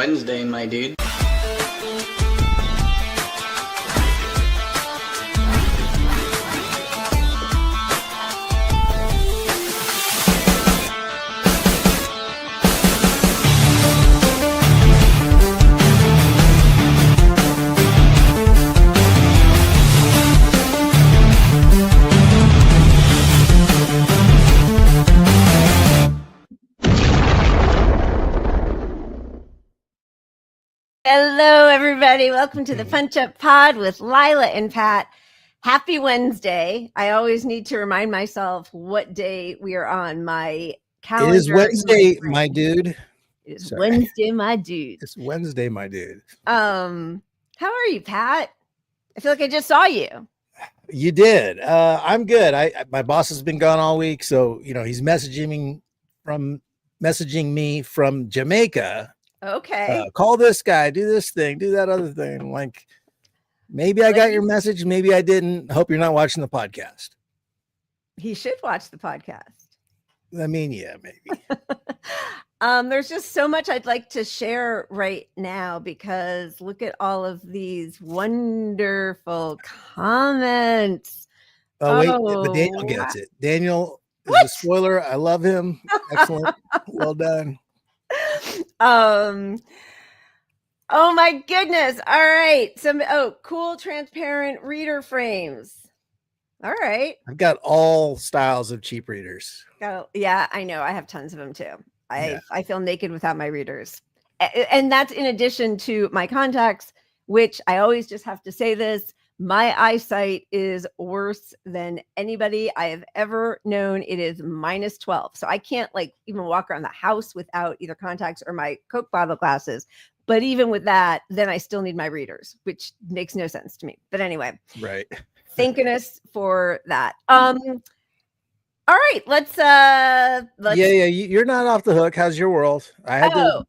Wednesday, my dude. Hello, everybody. Welcome to the Punch Up Pod with Lila and Pat. Happy Wednesday. I always need to remind myself what day we are on. My calendar. It is Wednesday, my dude. It is Wednesday, my dude. It's Wednesday, my dude. How are you, Pat? I feel like I just saw you. You did. I'm good. My boss has been gone all week, so he's messaging me from Jamaica. Okay. Call this guy, do this thing, do that other thing. I'm like, maybe I got your message, maybe I didn't. Hope you're not watching the podcast. He should watch the podcast. I mean, yeah, maybe. There's just so much I'd like to share right now because look at all of these wonderful comments. Oh, wait, but Daniel gets it. Daniel is a spoiler. I love him. Excellent. Well done. Oh my goodness. All right. Cool transparent reader frames. All right. I've got all styles of cheap readers. Yeah, I know. I have tons of them too. I feel naked without my readers. And that's in addition to my contacts, which I always just have to say this. My eyesight is worse than anybody I have ever known. It is -12. So I can't even walk around the house without either contacts or my Coke bottle glasses. But even with that, then I still need my readers, which makes no sense to me. But anyway, right. Thank goodness for that. All right, let's yeah, you're not off the hook. How's your world? I had to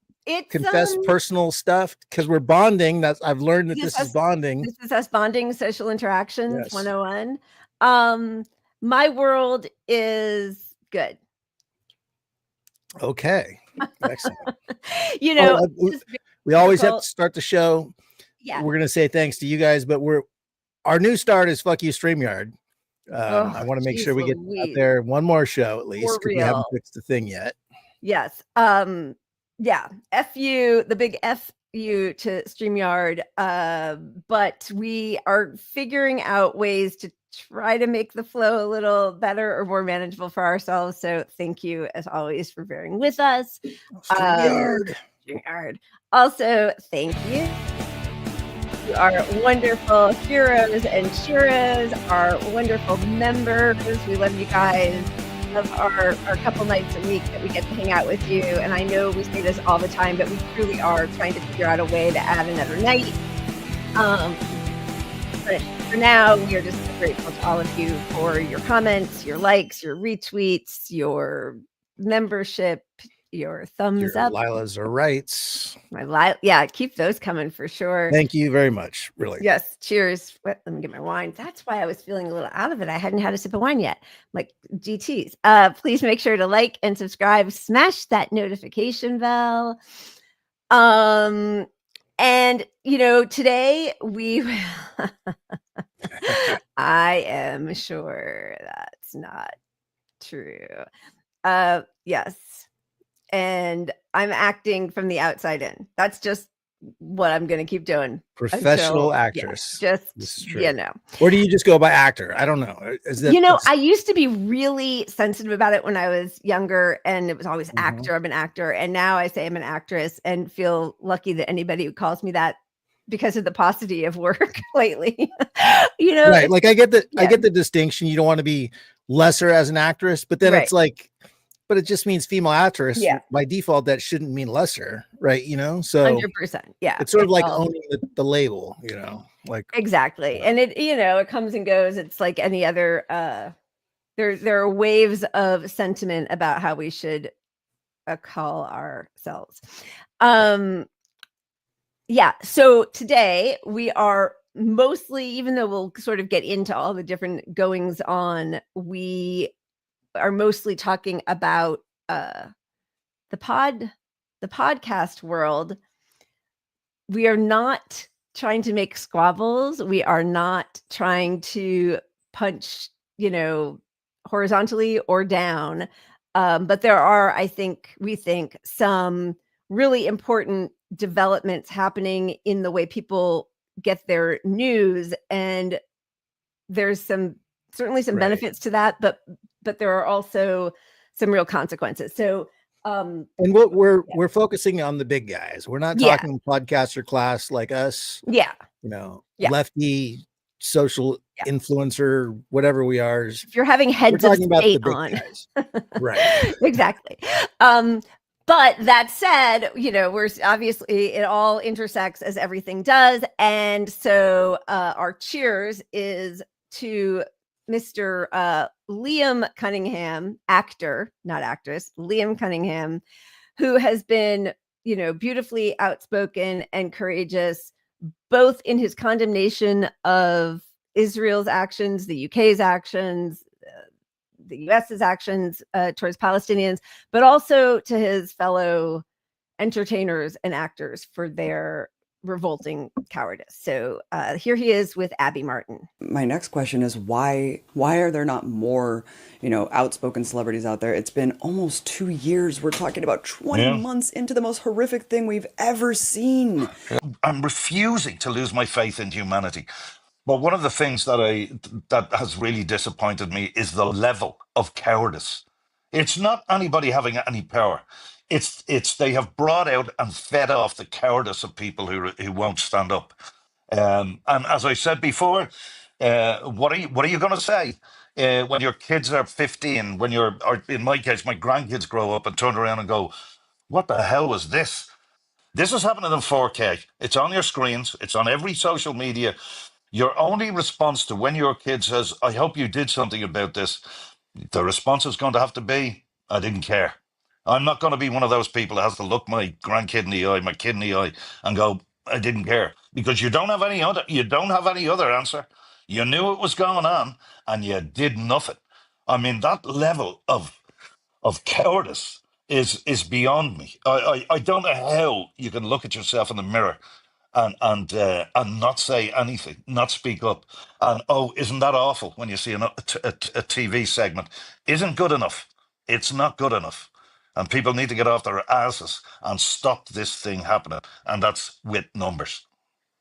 confess personal stuff because we're bonding. I've learned that this is bonding. This is us bonding, social interactions 101. My world is good. Okay. Excellent. We always have to start the show. Yeah. We're gonna say thanks to you guys, but our new start is fuck you StreamYard. I want to make sure we get out there one more show at least because we haven't fixed the thing yet. Yes. Yeah, F you, the big F you to StreamYard. But we are figuring out ways to try to make the flow a little better or more manageable for ourselves. So thank you as always for bearing with us. StreamYard. Also, thank you. You are wonderful heroes and sheroes, our wonderful members. We love you guys. Of our couple nights a week that we get to hang out with you. And I know we say this all the time, but we truly are trying to figure out a way to add another night. But for now, we are just grateful to all of you for your comments, your likes, your retweets, your membership, your thumbs up. Lila's are rights. Yeah, keep those coming for sure. Thank you very much. Really. Yes. Cheers. Let me get my wine. That's why I was feeling a little out of it. I hadn't had a sip of wine yet. Like GTs. Please make sure to like and subscribe. Smash that notification bell. And today I am sure that's not true. Yes. And I'm acting from the outside in. That's just what I'm going to keep doing. Professional actress. Yeah, Or do you just go by actor? I don't know. I used to be really sensitive about it when I was younger, and it was always actor. I'm an actor. And now I say I'm an actress and feel lucky that anybody who calls me that because of the paucity of work lately. Right. Like I get the distinction. You don't want to be lesser as an actress, but then it's like, but it just means female actress. Yeah. By default, that shouldn't mean lesser, right? So 100%. Yeah. It's sort of like owning the label, like exactly. And it comes and goes. It's like any other. There are waves of sentiment about how we should call ourselves. Yeah. So today we are mostly, even though we'll sort of get into all the different goings on, we are mostly talking about the podcast world we are not trying to make squabbles. We are not trying to punch, horizontally or down. But there are, we think some really important developments happening in the way people get their news. And there's certainly some benefits to that, but there are also some real consequences. So, and what we're focusing on the big guys. We're not talking podcaster class like us. Yeah. Lefty social influencer, whatever we are. If you're having heads of state on, guys. Right. Exactly. But that said, we're obviously, it all intersects as everything does. And so our cheers is to Mr. Liam Cunningham, actor, not actress, Liam Cunningham, who has been, beautifully outspoken and courageous, both in his condemnation of Israel's actions, the UK's actions, the US's actions towards Palestinians, but also to his fellow entertainers and actors for their revolting cowardice. So here he is with Abby Martin. My next question is why are there not more, outspoken celebrities out there? It's been almost 2 years. We're talking about 20 months into the most horrific thing we've ever seen. I'm refusing to lose my faith in humanity. But one of the things that has really disappointed me is the level of cowardice. It's not anybody having any power. It's they have brought out and fed off the cowardice of people who won't stand up. And as I said before, what are you going to say when your kids are 15? Or in my case, my grandkids grow up and turn around and go, "What the hell was this?" This is happening in 4K. It's on your screens. It's on every social media. Your only response to when your kid says, "I hope you did something about this," the response is going to have to be, "I didn't care." I'm not going to be one of those people that has to look my grandkid in the eye, my kid in the eye, and go, "I didn't care," because you don't have any other answer. You knew it was going on, and you did nothing. I mean, that level of cowardice is beyond me. I don't know how you can look at yourself in the mirror and not say anything, not speak up. And isn't that awful when you see a TV segment isn't good enough? It's not good enough, and people need to get off their asses and stop this thing happening. And that's with numbers.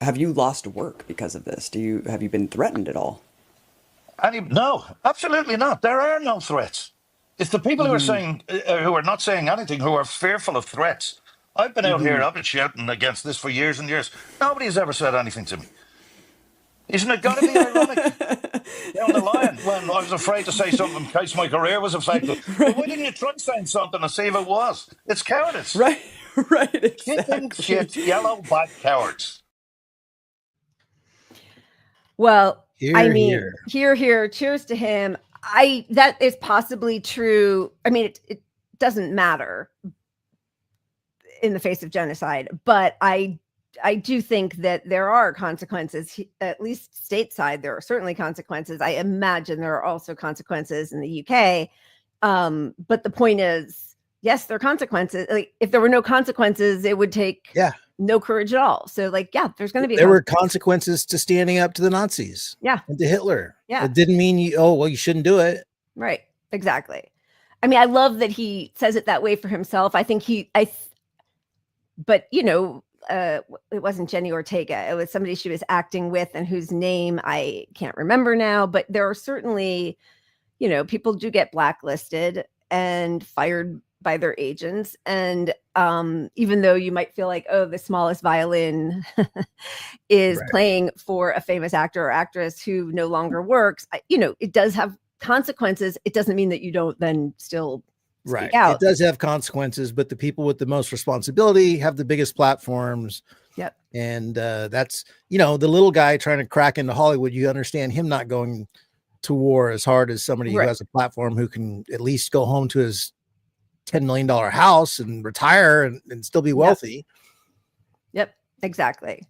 Have you lost work because of this? Have you been threatened at all? No, absolutely not. There are no threats. It's the people who are saying, who are not saying anything, who are fearful of threats. I've been out here, I've been shouting against this for years and years. Nobody's ever said anything to me. Isn't it got to be ironic? Down the line, when I was afraid to say something in case my career was affected. Well, why didn't you try saying something and see if it was? It's cowardice. Right, exactly. Shit, yellow back cowards. Well, here, cheers to him. That is possibly true. I mean, it doesn't matter in the face of genocide, but I do think that there are consequences, at least stateside. There are certainly consequences. I imagine there are also consequences in the UK. But the point is, yes, there are consequences. Like, if there were no consequences, it would take no courage at all. So there's going to be. There were consequences to standing up to the Nazis. Yeah. And to Hitler. Yeah. It didn't mean you shouldn't do it. Right. Exactly. I mean, I love that he says it that way for himself. I think but it wasn't Jenny Ortega. It was somebody she was acting with and whose name I can't remember now, but there are certainly, people do get blacklisted and fired by their agents. And even though you might feel like, the smallest violin is playing for a famous actor or actress who no longer works, it does have consequences. It doesn't mean that you don't then still speak out. It does have consequences, but the people with the most responsibility have the biggest platforms. Yep. And that's, the little guy trying to crack into Hollywood. You understand him not going to war as hard as somebody who has a platform, who can at least go home to his $10 million house and retire and still be wealthy. Yep. Exactly.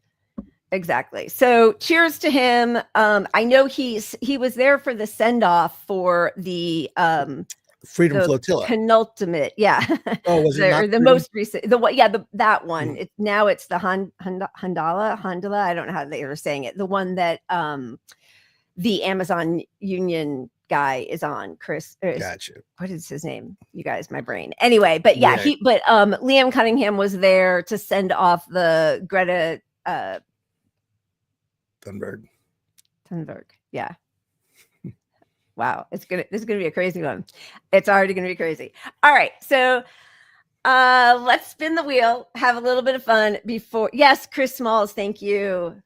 So cheers to him. I know he was there for the send off for the Freedom the Flotilla. penultimate, yeah. Oh, was it not the most recent? The one, yeah, that one. Now it's the Handala. I don't know how they were saying it. The one that the Amazon Union guy is on. Chris. Gotcha. What is his name? You guys, my brain. Anyway, but yeah, Liam Cunningham was there to send off the Greta Thunberg. Yeah. Wow, this is gonna be a crazy one. It's already gonna be crazy. All right, so let's spin the wheel, have a little bit of fun before. Yes, Chris Smalls, thank you.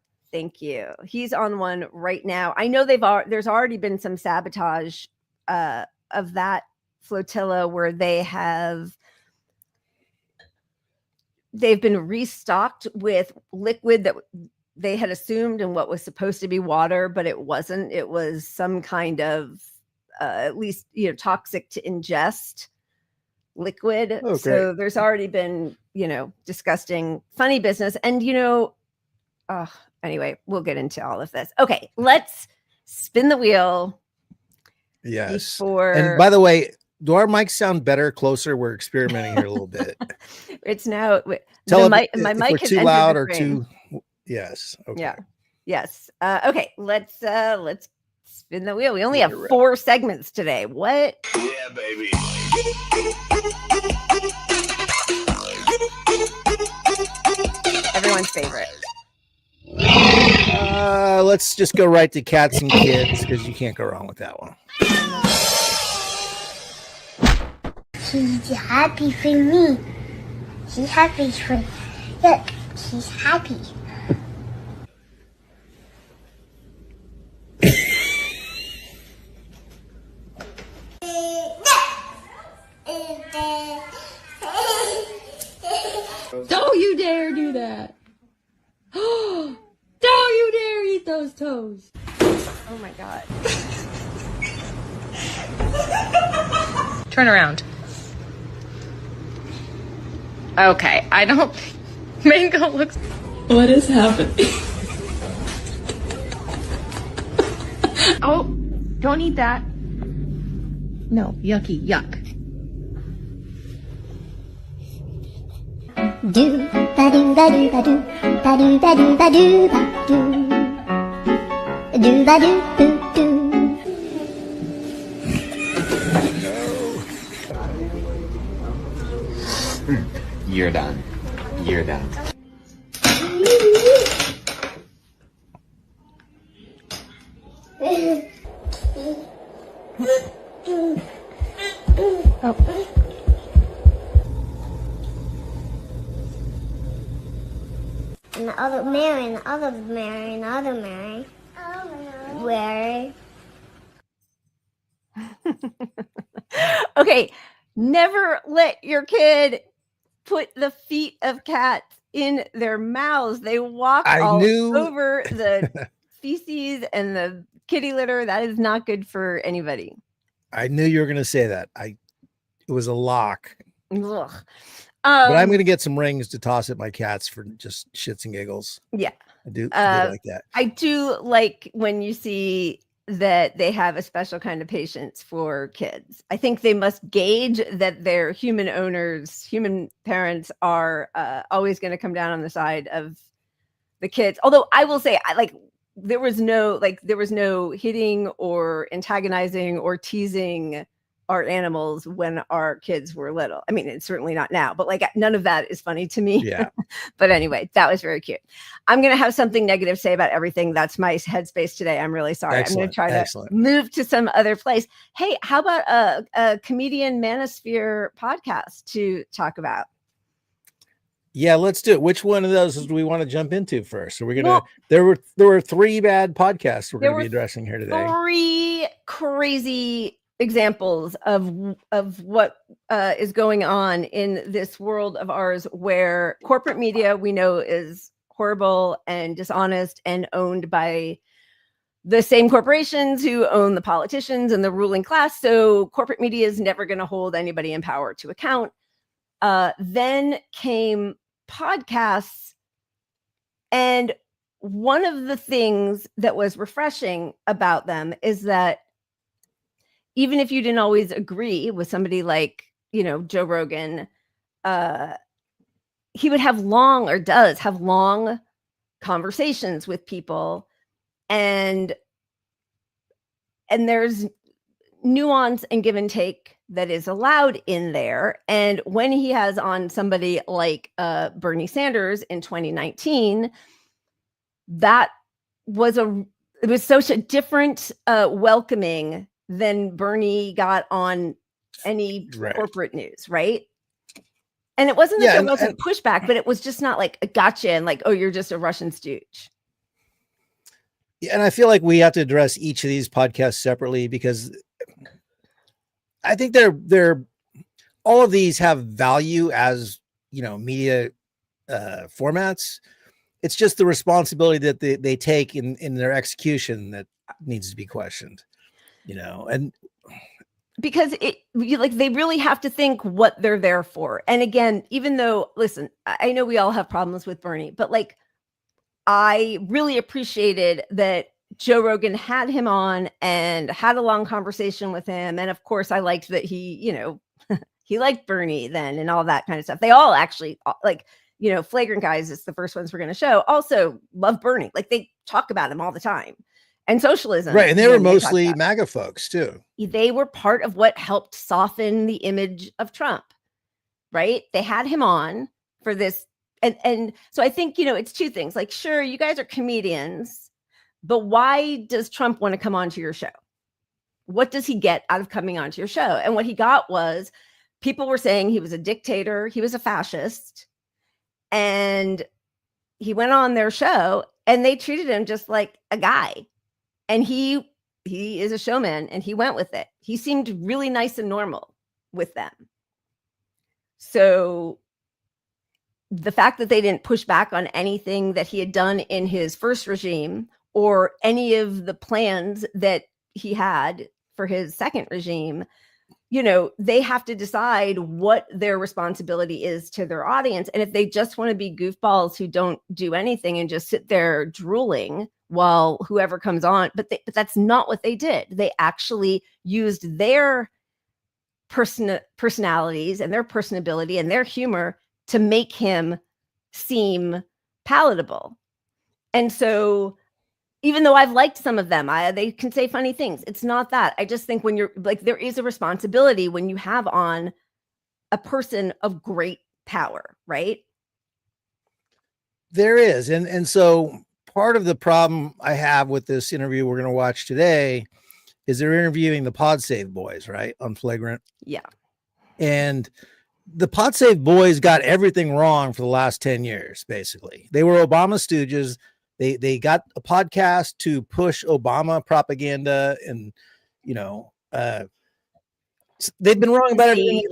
He's on one right now. I know there's already been some sabotage of that flotilla where they've been restocked with liquid that they had assumed and what was supposed to be water, but it wasn't. It was some kind of at least toxic to ingest liquid. Oh, so there's already been disgusting funny business. And anyway, we'll get into all of this. Okay, let's spin the wheel. Yes. And by the way, do our mics sound better, closer? We're experimenting here a little bit. It's now Tell my if mic we're has too entered loud the or frame. too. Yes. Okay. Yeah. Yes. Okay. Let's spin the wheel. We only have 4 segments today. What? Yeah, baby. Everyone's favorite. Let's just go right to cats and kids because you can't go wrong with that one. She's happy for me. She's happy for. Look, she's happy. Don't you dare do that. Don't you dare eat those toes. Oh my God. Turn around. Okay, I don't. Mango looks. What is happening? Oh, don't eat that. No, yucky, yuck. Do ba do ba do ba do ba do ba do ba do ba do ba do do do. You're done. You're done. And the other Mary, and the other Mary, and the other Mary. Where? Okay, never let your kid put the feet of cats in their mouths. They walk over the feces and the kitty litter. That is not good for anybody. I knew you were going to say that. It was a lock. Ugh. But I'm going to get some rings to toss at my cats for just shits and giggles. Yeah. I do like that. I do like when you see that they have a special kind of patience for kids. I think they must gauge that their human owners, human parents are always going to come down on the side of the kids. Although I will say, there was no hitting or antagonizing or teasing our animals when our kids were little. I mean, it's certainly not now, but none of that is funny to me. Yeah. But anyway, that was very cute. I'm going to have something negative to say about everything. That's my headspace today. I'm really sorry. Excellent. I'm going to try to move to some other place. Hey, how about a comedian manosphere podcast to talk about? Yeah, let's do it. Which one of those do we want to jump into first? So we're going to, there were 3 bad podcasts we're going to be addressing here today. 3 crazy examples of what is going on in this world of ours, where corporate media we know is horrible and dishonest and owned by the same corporations who own the politicians and the ruling class. So corporate media is never going to hold anybody in power to account. Then came podcasts, and one of the things that was refreshing about them is that even if you didn't always agree with somebody like, Joe Rogan, he would have does have long conversations with people, and there's nuance and give and take that is allowed in there. And when he has on somebody like Bernie Sanders in 2019, that was it was such a different welcoming than Bernie got on any corporate news, right? And it wasn't that there wasn't pushback, but it was just not like a gotcha and like, oh, you're just a Russian stooge. Yeah, and I feel like we have to address each of these podcasts separately, because I think they're all of these have value as, media formats. It's just the responsibility that they take in their execution that needs to be questioned, and because they really have to think what they're there for. And again, even though, listen, I know we all have problems with Bernie, but like, I really appreciated that Joe Rogan had him on and had a long conversation with him. And of course, I liked that he, he liked Bernie then and all that kind of stuff. They all actually Flagrant guys, it's the first ones we're going to show, also love Bernie. Like, they talk about him all the time. And socialism. Right. And they were mostly MAGA folks too. They were part of what helped soften the image of Trump, right? They had him on for this. And so I think, it's two things. Like, sure, you guys are comedians, but why does Trump want to come onto your show? What does he get out of coming onto your show? And what he got was, people were saying he was a dictator, he was a fascist, and he went on their show and they treated him just like a guy. And he is a showman, and he went with it. He seemed really nice and normal with them. So the fact that they didn't push back on anything that he had done in his first regime, or any of the plans that he had for his second regime, they have to decide what their responsibility is to their audience. And if they just want to be goofballs who don't do anything and just sit there drooling while whoever comes on, but that's not what they did. They actually used their personalities and their personability and their humor to make him seem palatable. And so, even though I've liked some of them, they can say funny things. It's not that. I just think when you're like, there is a responsibility when you have on a person of great power, right? There is. And so part of the problem I have with this interview we're going to watch today is they're interviewing the Pod Save boys, right? On Flagrant. Yeah. And the Pod Save boys got everything wrong for the last 10 years, basically. They were Obama stooges. They got a podcast to push Obama propaganda, and they've been wrong about everything.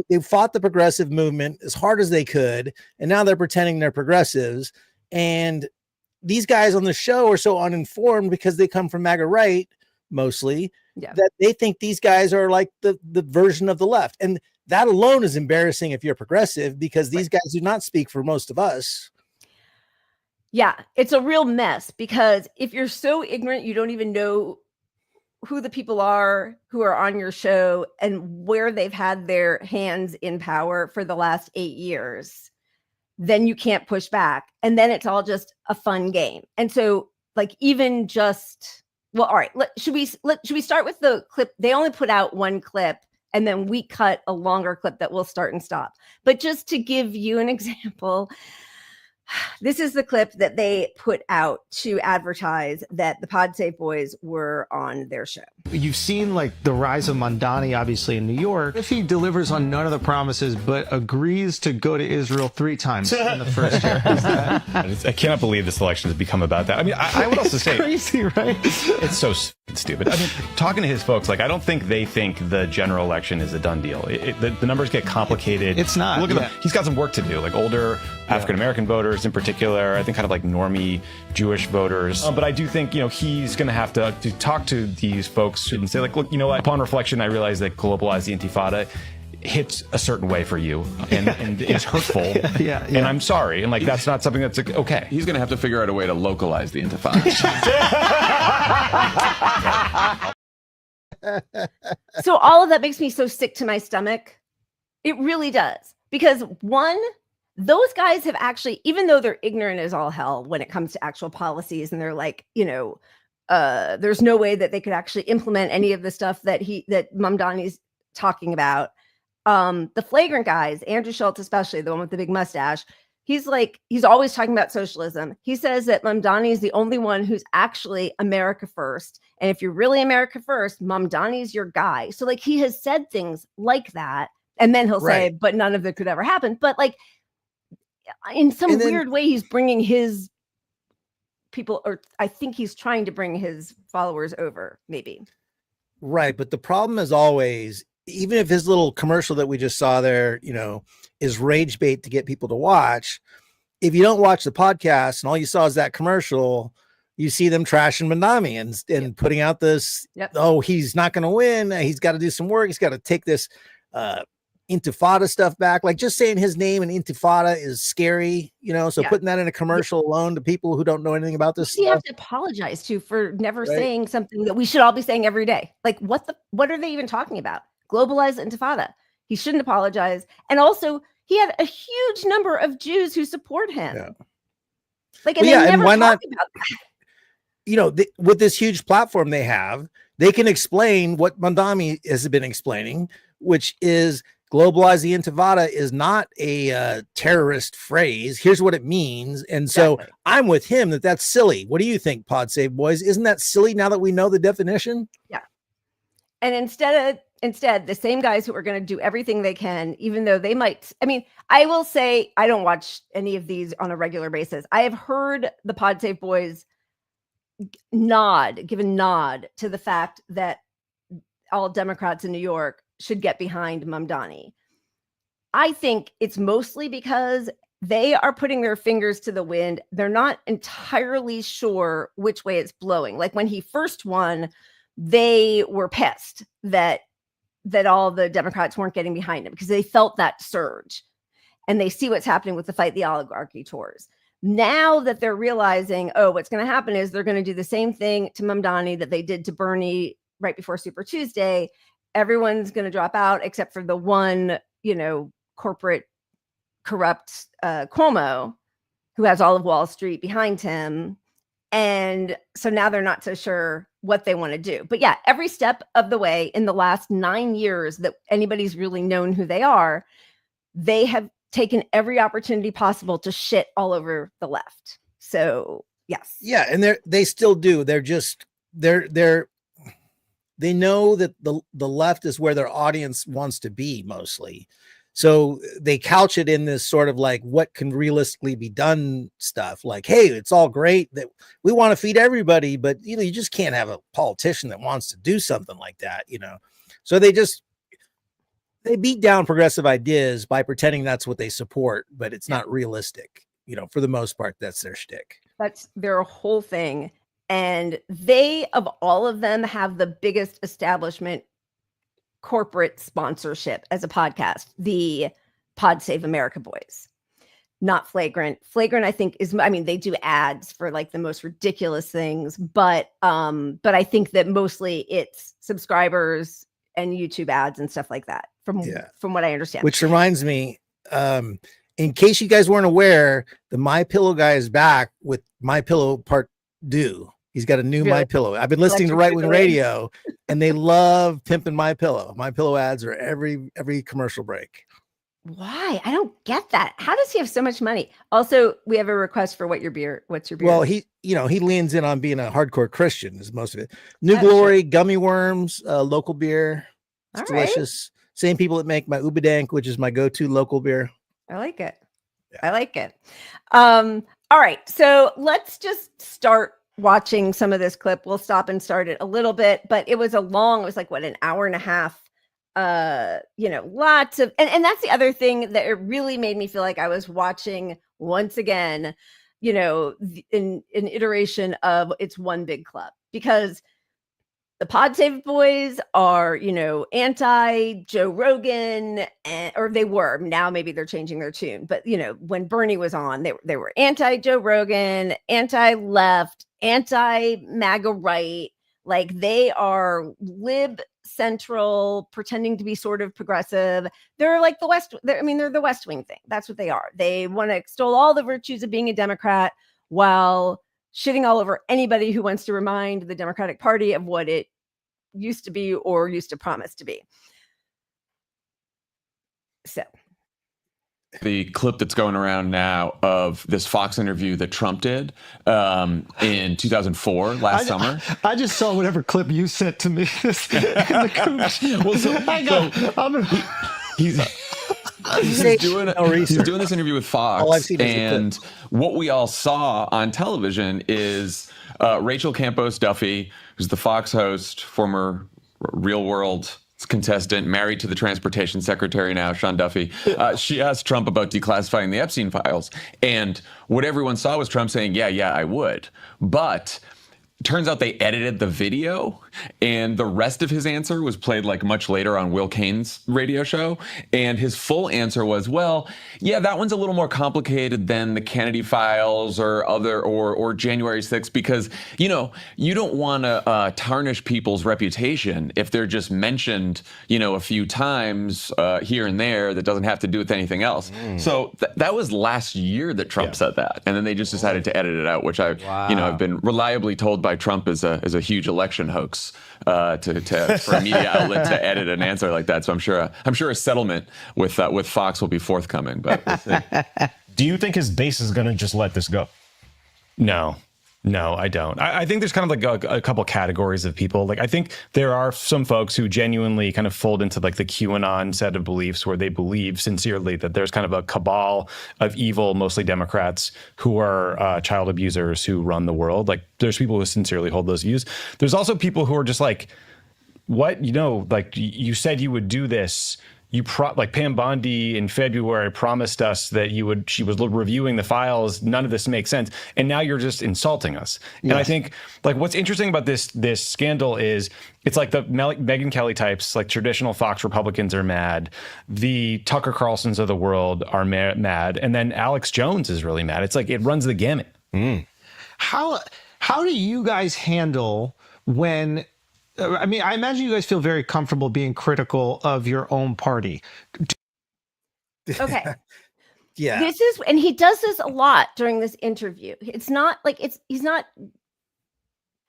They fought the progressive movement as hard as they could, and now they're pretending they're progressives. And these guys on the show are so uninformed because they come from MAGA right mostly, that they think these guys are like the version of the left. And that alone is embarrassing if you're progressive, because these guys do not speak for most of us. Yeah, it's a real mess, because if you're so ignorant, you don't even know who the people are who are on your show and where they've had their hands in power for the last 8 years, then you can't push back. And then it's all just a fun game. And so, like, even just, well, all right, should we start with the clip? They only put out one clip, and then we cut a longer clip that will start and stop. But just to give you an example, this is the clip that they put out to advertise that the Pod Save boys were on their show. You've seen like the rise of Mondani, obviously, in New York. If he delivers on none of the promises, but agrees to go to Israel 3 times in the first year. I cannot believe this election has become about that. I mean, I would also say crazy, right? It's so stupid. I mean, talking to his folks, like, I don't think they think the general election is a done deal. The numbers get complicated. It's not. Look at them. He's got some work to do, like older African-American voters in particular, I think kind of like normie Jewish voters. But I do think, he's going to have to talk to these folks and say, like, look, you know what? Upon reflection, I realize that globalize the Intifada hits a certain way for you and is hurtful. And I'm sorry. And like, that's not something that's okay. He's going to have to figure out a way to localize the Intifada. So all of that makes me so sick to my stomach. It really does. Because one, those guys have actually, even though they're ignorant as all hell when it comes to actual policies, and they're like, there's no way that they could actually implement any of the stuff that Mamdani's talking about. The flagrant guys, Andrew Schultz especially, the one with the big mustache, he's always talking about socialism. He says that Mamdani is the only one who's actually America first. And if you're really America first, Mamdani's your guy. So like he has said things like that. And then he'll say, but none of it could ever happen. But like in some weird way, he's bringing his people, or I think he's trying to bring his followers over, maybe. Right. But the problem is always, even if his little commercial that we just saw there, is rage bait to get people to watch, if you don't watch the podcast and all you saw is that commercial, you see them trashing Mamdani and putting out this, oh, he's not going to win. He's got to do some work. He's got to take this Intifada stuff back. Like just saying his name and Intifada is scary, so putting that in a commercial alone to people who don't know anything about this stuff. You have to apologize to for never saying something that we should all be saying every day. Like what are they even talking about? Globalized Intifada. He shouldn't apologize. And also he had a huge number of Jews who support him. Yeah. Like, and they never talk about that. With this huge platform they have, they can explain what Mamdani has been explaining, which is globalize the Intifada is not a terrorist phrase. Here's what it means. And so I'm with him that's silly. What do you think, Pod Save Boys? Isn't that silly now that we know the definition? Yeah. And instead, the same guys who are going to do everything they can, even though they might, I will say, I don't watch any of these on a regular basis. I have heard the Pod Save Boys give a nod to the fact that all Democrats in New York should get behind Mamdani. I think it's mostly because they are putting their fingers to the wind. They're not entirely sure which way it's blowing. Like when he first won, they were pissed that all the Democrats weren't getting behind him because they felt that surge, and they see what's happening with the Fight the Oligarchy tours. Now that they're realizing, what's going to happen is they're going to do the same thing to Mamdani that they did to Bernie right before Super Tuesday. Everyone's going to drop out except for the one, corporate corrupt Cuomo, who has all of Wall Street behind him. And so now they're not so sure what they want to do. But yeah, every step of the way in the last 9 years that anybody's really known who they are, they have taken every opportunity possible to shit all over the left. So yes. Yeah. And they still do. They're just, they know that the left is where their audience wants to be mostly. So they couch it in this sort of like what can realistically be done stuff. Like, hey, it's all great that we want to feed everybody, but you just can't have a politician that wants to do something like that, So they beat down progressive ideas by pretending that's what they support, but it's not realistic. For the most part, that's their shtick. That's their whole thing. And they, of all of them, have the biggest establishment corporate sponsorship as a podcast, the Pod Save America Boys, not Flagrant. Flagrant, I think, they do ads for like the most ridiculous things, but I think that mostly it's subscribers and YouTube ads and stuff like that, from what I understand. Which reminds me, in case you guys weren't aware, the My Pillow guy is back with My Pillow Part 2. He's got a new My Pillow. I've been listening to Right Wing Radio, and they love pimping My Pillow. My Pillow ads are every commercial break. Why? I don't get that. How does he have so much money? Also, we have a request for what's your beer? Well, he leans in on being a hardcore Christian is most of it. New Glory Gummy Worms, local beer. It's delicious. Same people that make my Ubadank, which is my go-to local beer. I like it. Yeah. I like it. All right. So let's just start watching some of this clip. We'll stop and start it a little bit, but it was an hour and a half. Lots of, and that's the other thing that it really made me feel like I was watching once again, an iteration of It's One Big Club, because the Pod Save Boys are, anti Joe Rogan, or they were. Now maybe they're changing their tune. But, when Bernie was on, they were anti Joe Rogan, anti left, anti MAGA right. Like they are lib central, pretending to be sort of progressive. They're like they're the West Wing thing. That's what they are. They want to extol all the virtues of being a Democrat while shitting all over anybody who wants to remind the Democratic Party of what it used to be or used to promise to be. So the clip that's going around now of this Fox interview that Trump did in 2004, last summer. I just saw whatever clip you sent to me. In the he's doing this interview with Fox, and what we all saw on television is Rachel Campos Duffy, who's the Fox host, former Real World contestant, married to the transportation secretary now, Sean Duffy. She asked Trump about declassifying the Epstein files, and what everyone saw was Trump saying, yeah, I would. But turns out they edited the video, and the rest of his answer was played like much later on Will Cain's radio show. And his full answer was, well, yeah, that one's a little more complicated than the Kennedy files or January 6th, because, you don't want to tarnish people's reputation if they're just mentioned, a few times here and there that doesn't have to do with anything else. So that was last year that Trump said that. And then they just decided to edit it out, which I've been reliably told by Trump is a huge election hoax for a media outlet to edit an answer like that. So I'm sure a settlement with Fox will be forthcoming. But we'll see. Do you think his base is going to just let this go? No, I don't. I think there's kind of like a couple categories of people. Like, I think there are some folks who genuinely kind of fold into like the QAnon set of beliefs where they believe sincerely that there's kind of a cabal of evil, mostly Democrats, who are child abusers who run the world. Like, there's people who sincerely hold those views. There's also people who are just like, what, like you said you would do this. Like Pam Bondi in February promised us that she was reviewing the files. None of this makes sense. And now you're just insulting us. Yes. And I think like what's interesting about this scandal is it's like the Megyn Kelly types, like traditional Fox Republicans are mad. The Tucker Carlsons of the world are mad. And then Alex Jones is really mad. It's like it runs the gamut. How do you guys handle when... I mean, I imagine you guys feel very comfortable being critical of your own party. Okay. Yeah. And he does this a lot during this interview. It's not like he's not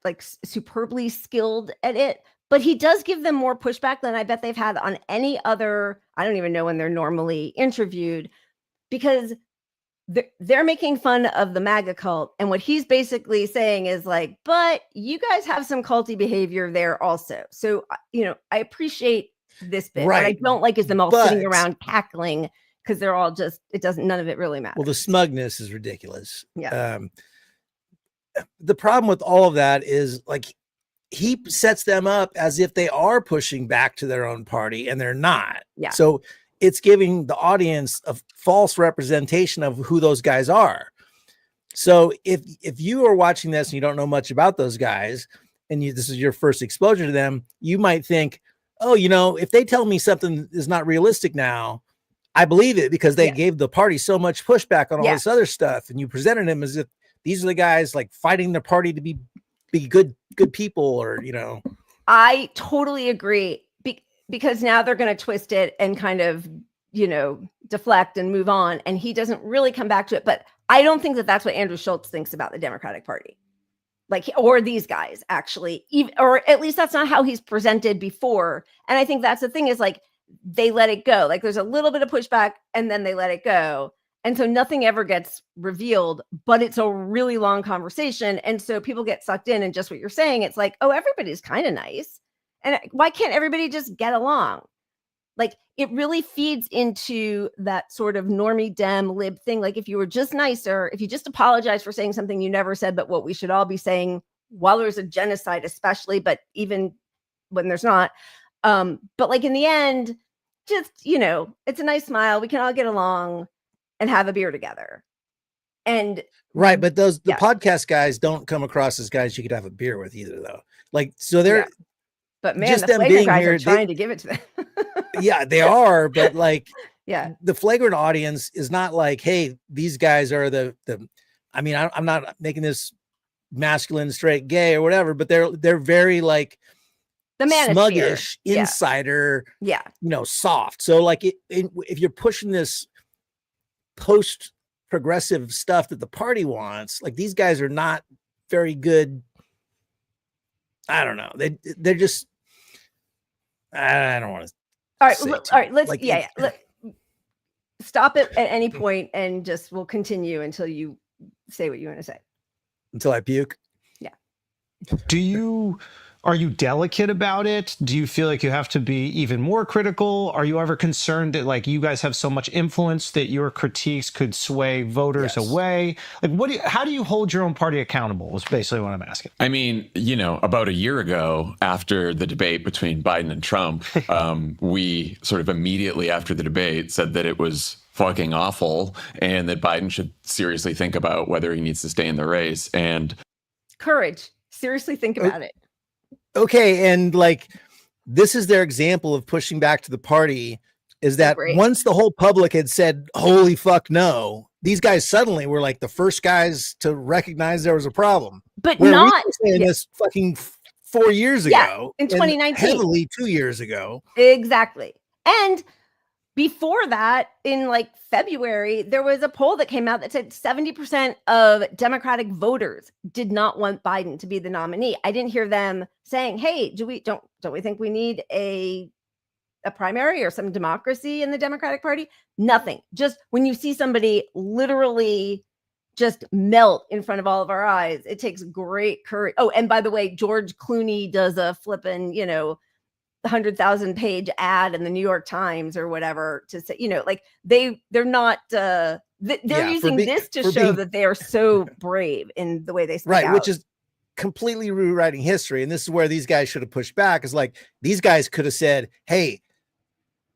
like superbly skilled at it, but he does give them more pushback than I bet they've had on any other. I don't even know when they're normally interviewed, because they're making fun of the MAGA cult. And what he's basically saying is like, but you guys have some culty behavior there also. So, I appreciate this bit. Right. What I don't like is them all sitting around cackling because they're all just, none of it really matters. Well, the smugness is ridiculous. Yeah. The problem with all of that is like, he sets them up as if they are pushing back to their own party, and they're not. Yeah. So it's giving the audience a false representation of who those guys are. So if you are watching this and you don't know much about those guys, and this is your first exposure to them, you might think, oh, if they tell me something is not realistic now, I believe it because they gave the party so much pushback on all this other stuff. And you presented them as if these are the guys like fighting the party to be good people, or, I totally agree. Because now they're going to twist it and kind of, deflect and move on. And he doesn't really come back to it. But I don't think that that's what Andrew Schultz thinks about the Democratic Party. Like, or these guys actually, or at least that's not how he's presented before. And I think that's the thing is like, they let it go. Like there's a little bit of pushback and then they let it go. And so nothing ever gets revealed, but it's a really long conversation. And so people get sucked in, and just what you're saying, it's like, oh, everybody's kind of nice. And why can't everybody just get along? Like, it really feeds into that sort of normie dem lib thing. Like, if you were just nicer, if you just apologize for saying something you never said, but what we should all be saying while there's a genocide, especially, but even when there's not. But like in the end, just, it's a nice smile. We can all get along and have a beer together. And right. But the podcast guys don't come across as guys you could have a beer with either, though. Like, so they're, but man, just the them flagrant guys here, are trying to give it to them. Yeah, they are. But like, the flagrant audience is not like, hey, these guys are the, I mean, I'm not making this masculine, straight, gay, or whatever, but they're very like the manosphere. Smuggish, insider, you know, soft. So like if you're pushing this post progressive stuff that the party wants, like these guys are not very good. I don't know. They're just, I don't want to. All right. Let's like, stop it at any point and just we'll continue until you say what you want to say. Until I puke. Yeah. Are you delicate about it? Do you feel like you have to be even more critical? Are you ever concerned that like you guys have so much influence that your critiques could sway voters away? Like how do you hold your own party accountable was basically what I'm asking. I mean, you know, about a year ago after the debate between Biden and Trump, we sort of immediately after the debate said that it was fucking awful and that Biden should seriously think about whether he needs to stay in the race. And courage. Seriously think about it. Okay, and like this is their example of pushing back to the party is that once the whole public had said holy fuck no, these guys suddenly were like the first guys to recognize there was a problem. But not saying this fucking 4 years ago in 2019, heavily 2 years ago. Exactly. And before that, in like February, there was a poll that came out that said 70% of Democratic voters did not want Biden to be the nominee. I didn't hear them saying, "Hey, don't we think we need a primary or some democracy in the Democratic Party?" Nothing. Just when you see somebody literally just melt in front of all of our eyes, it takes great courage. Oh, and by the way, George Clooney does a flippin', 100,000 page ad in the New York Times or whatever to say, like they're not, they're using this to show that they are so brave in the way they speak out. Which is completely rewriting history. And this is where these guys should have pushed back is like, these guys could have said, hey,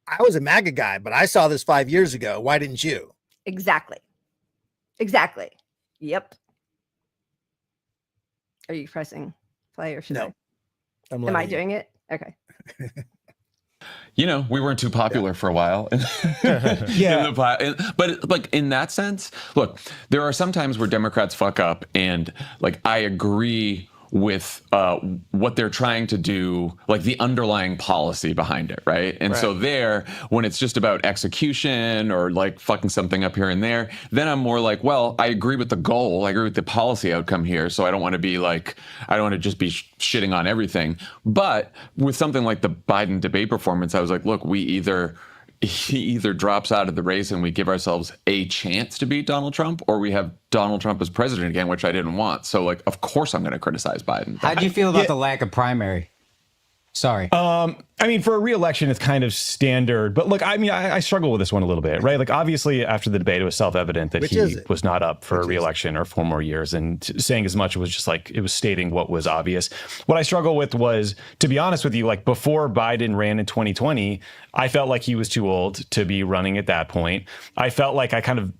I was a MAGA guy, but I saw this 5 years ago. Why didn't you? Exactly. Yep. Are you pressing play or should I? Am I doing it? Okay. We weren't too popular for a while. But like in that sense, look, there are some times where Democrats fuck up and like I agree with what they're trying to do, like the underlying policy behind it, right? And so there, when it's just about execution or like fucking something up here and there, then I'm more like, well, I agree with the goal, I agree with the policy outcome here, so I don't want to be like, I don't want to just be shitting on everything. But with something like the Biden debate performance, I was like, look, he either drops out of the race and we give ourselves a chance to beat Donald Trump, or we have Donald Trump as president again, which I didn't want. So, like, of course I'm going to criticize Biden. How do you feel about the lack of primary? Sorry. I mean, for a re-election, it's kind of standard. But look, I mean, I struggle with this one a little bit, right? Like, obviously, after the debate, it was self-evident that he was not up for a re-election or 4 more years. And saying as much was just like, it was stating what was obvious. What I struggle with was, to be honest with you, like before Biden ran in 2020, I felt like he was too old to be running at that point. I felt like I kind of,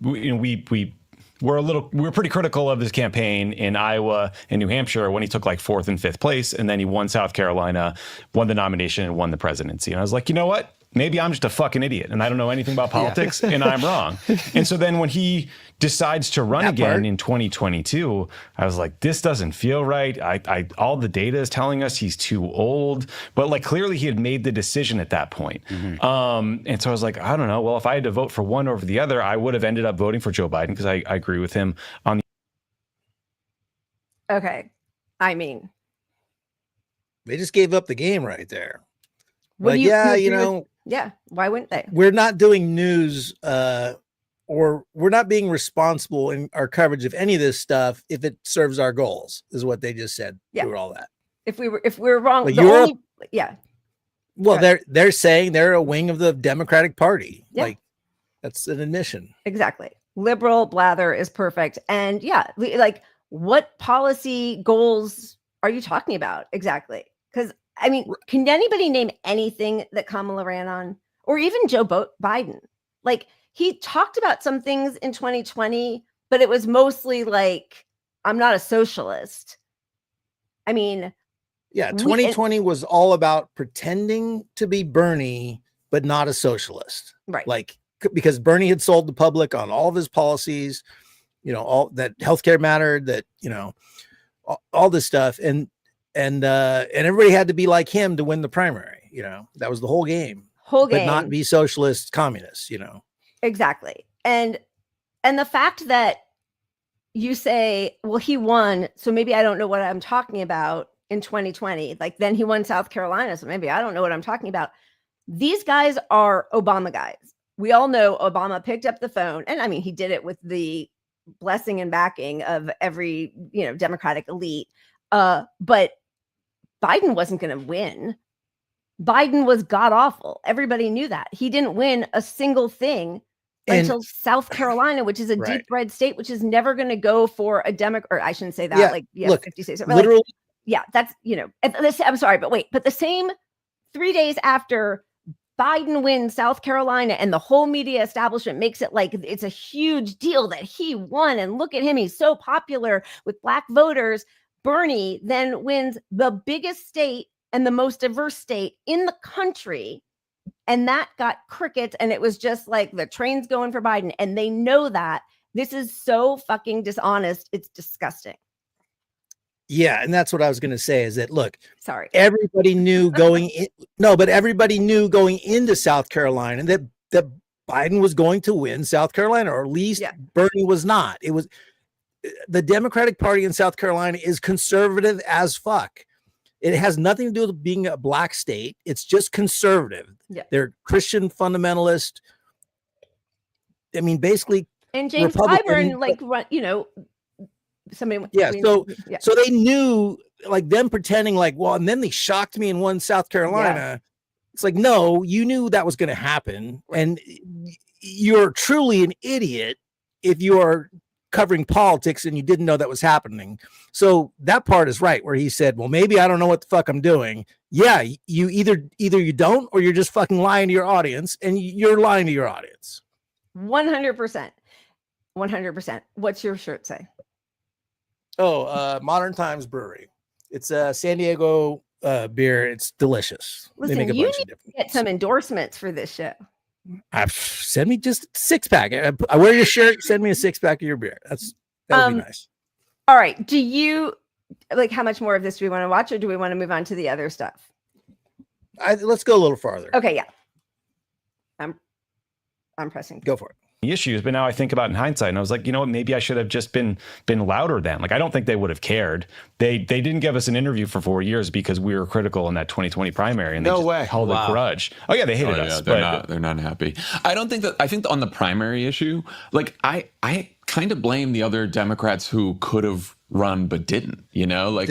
we're pretty critical of his campaign in Iowa and New Hampshire when he took like 4th and 5th place. And then he won South Carolina, won the nomination and won the presidency. And I was like, you know what? Maybe I'm just a fucking idiot and I don't know anything about politics and I'm wrong. And so then when he decides to run again in 2022, I was like, this doesn't feel right. All the data is telling us he's too old, but like clearly he had made the decision at that point. And so I was like, I don't know. Well, if I had to vote for one over the other, I would have ended up voting for Joe Biden because I agree with him on the. Okay. I mean, they just gave up the game right there. Like, yeah, why wouldn't they? We're not doing news or we're not being responsible in our coverage of any of this stuff if it serves our goals, is what they just said through all that. If we're wrong, like well, they're saying they're a wing of the Democratic Party. Yeah. Like that's an admission. Exactly. Liberal blather is perfect. And like what policy goals are you talking about exactly? Because I mean, can anybody name anything that Kamala ran on, or even Joe Biden? Like he talked about some things in 2020, but it was mostly like, I'm not a socialist. I mean, 2020 was all about pretending to be Bernie, but not a socialist. Right. Like, because Bernie had sold the public on all of his policies, all that healthcare mattered, that, all this stuff, and everybody had to be like him to win the primary. That was the whole game. But not be socialist communists. Exactly. And the fact that you say, well, he won, so maybe I don't know what I'm talking about in 2020. Like, then he won South Carolina, so maybe I don't know what I'm talking about. These guys are Obama guys. We all know Obama picked up the phone, and I mean, he did it with the blessing and backing of every, Democratic elite. But Biden wasn't going to win. Biden was god awful. Everybody knew that. He didn't win a single thing until South Carolina, which is a deep red state, which is never going to go for a Democrat. Or I shouldn't say that. Look, 50 states. Literally, that's, I'm sorry, but wait. But the same 3 days after Biden wins South Carolina and the whole media establishment makes it like it's a huge deal that he won, and look at him, he's so popular with Black voters. Bernie then wins the biggest state and the most diverse state in the country. And that got crickets. And it was just like the train's going for Biden. And they know that. This is so fucking dishonest. It's disgusting. Yeah. And that's what I was going to say is that, look, sorry, everybody knew going in. No, but everybody knew going into South Carolina that Biden was going to win South Carolina, or at least Bernie was not. It was the Democratic Party in South Carolina is conservative as fuck. It has nothing to do with being a black state. It's just conservative. Yeah. They're Christian fundamentalist. I mean, basically. And James Clyburn, somebody. Yeah. So they knew, like, them pretending like, well, and then they shocked me and won South Carolina. Yeah. It's like, no, you knew that was going to happen. And you're truly an idiot if you are covering politics and you didn't know that was happening. So that part is right, where he said, well, maybe I don't know what the fuck I'm doing. Yeah, you either you don't, or you're just fucking lying to your audience, and you're lying to your audience. 100%. What's your shirt say? Modern Times Brewery. It's a San Diego beer. It's delicious. Listen, you need to get some endorsements for this show. Send me just a 6-pack. I wear your shirt. Send me a 6-pack of your beer. That would be nice. All right. Do you how much more of this do we want to watch, or do we want to move on to the other stuff? Let's go a little farther. Okay. Yeah. I'm pressing. Go for it. Issues, but now I think about it in hindsight, and I was like, you know what, maybe I should have just been louder then. Like, I don't think they would have cared. They didn't give us an interview for 4 years because we were critical in that 2020 primary, and they held a grudge. Oh yeah, they hated us. They're not happy. I think on the primary issue, like I kind of blame the other Democrats who could have run but didn't, like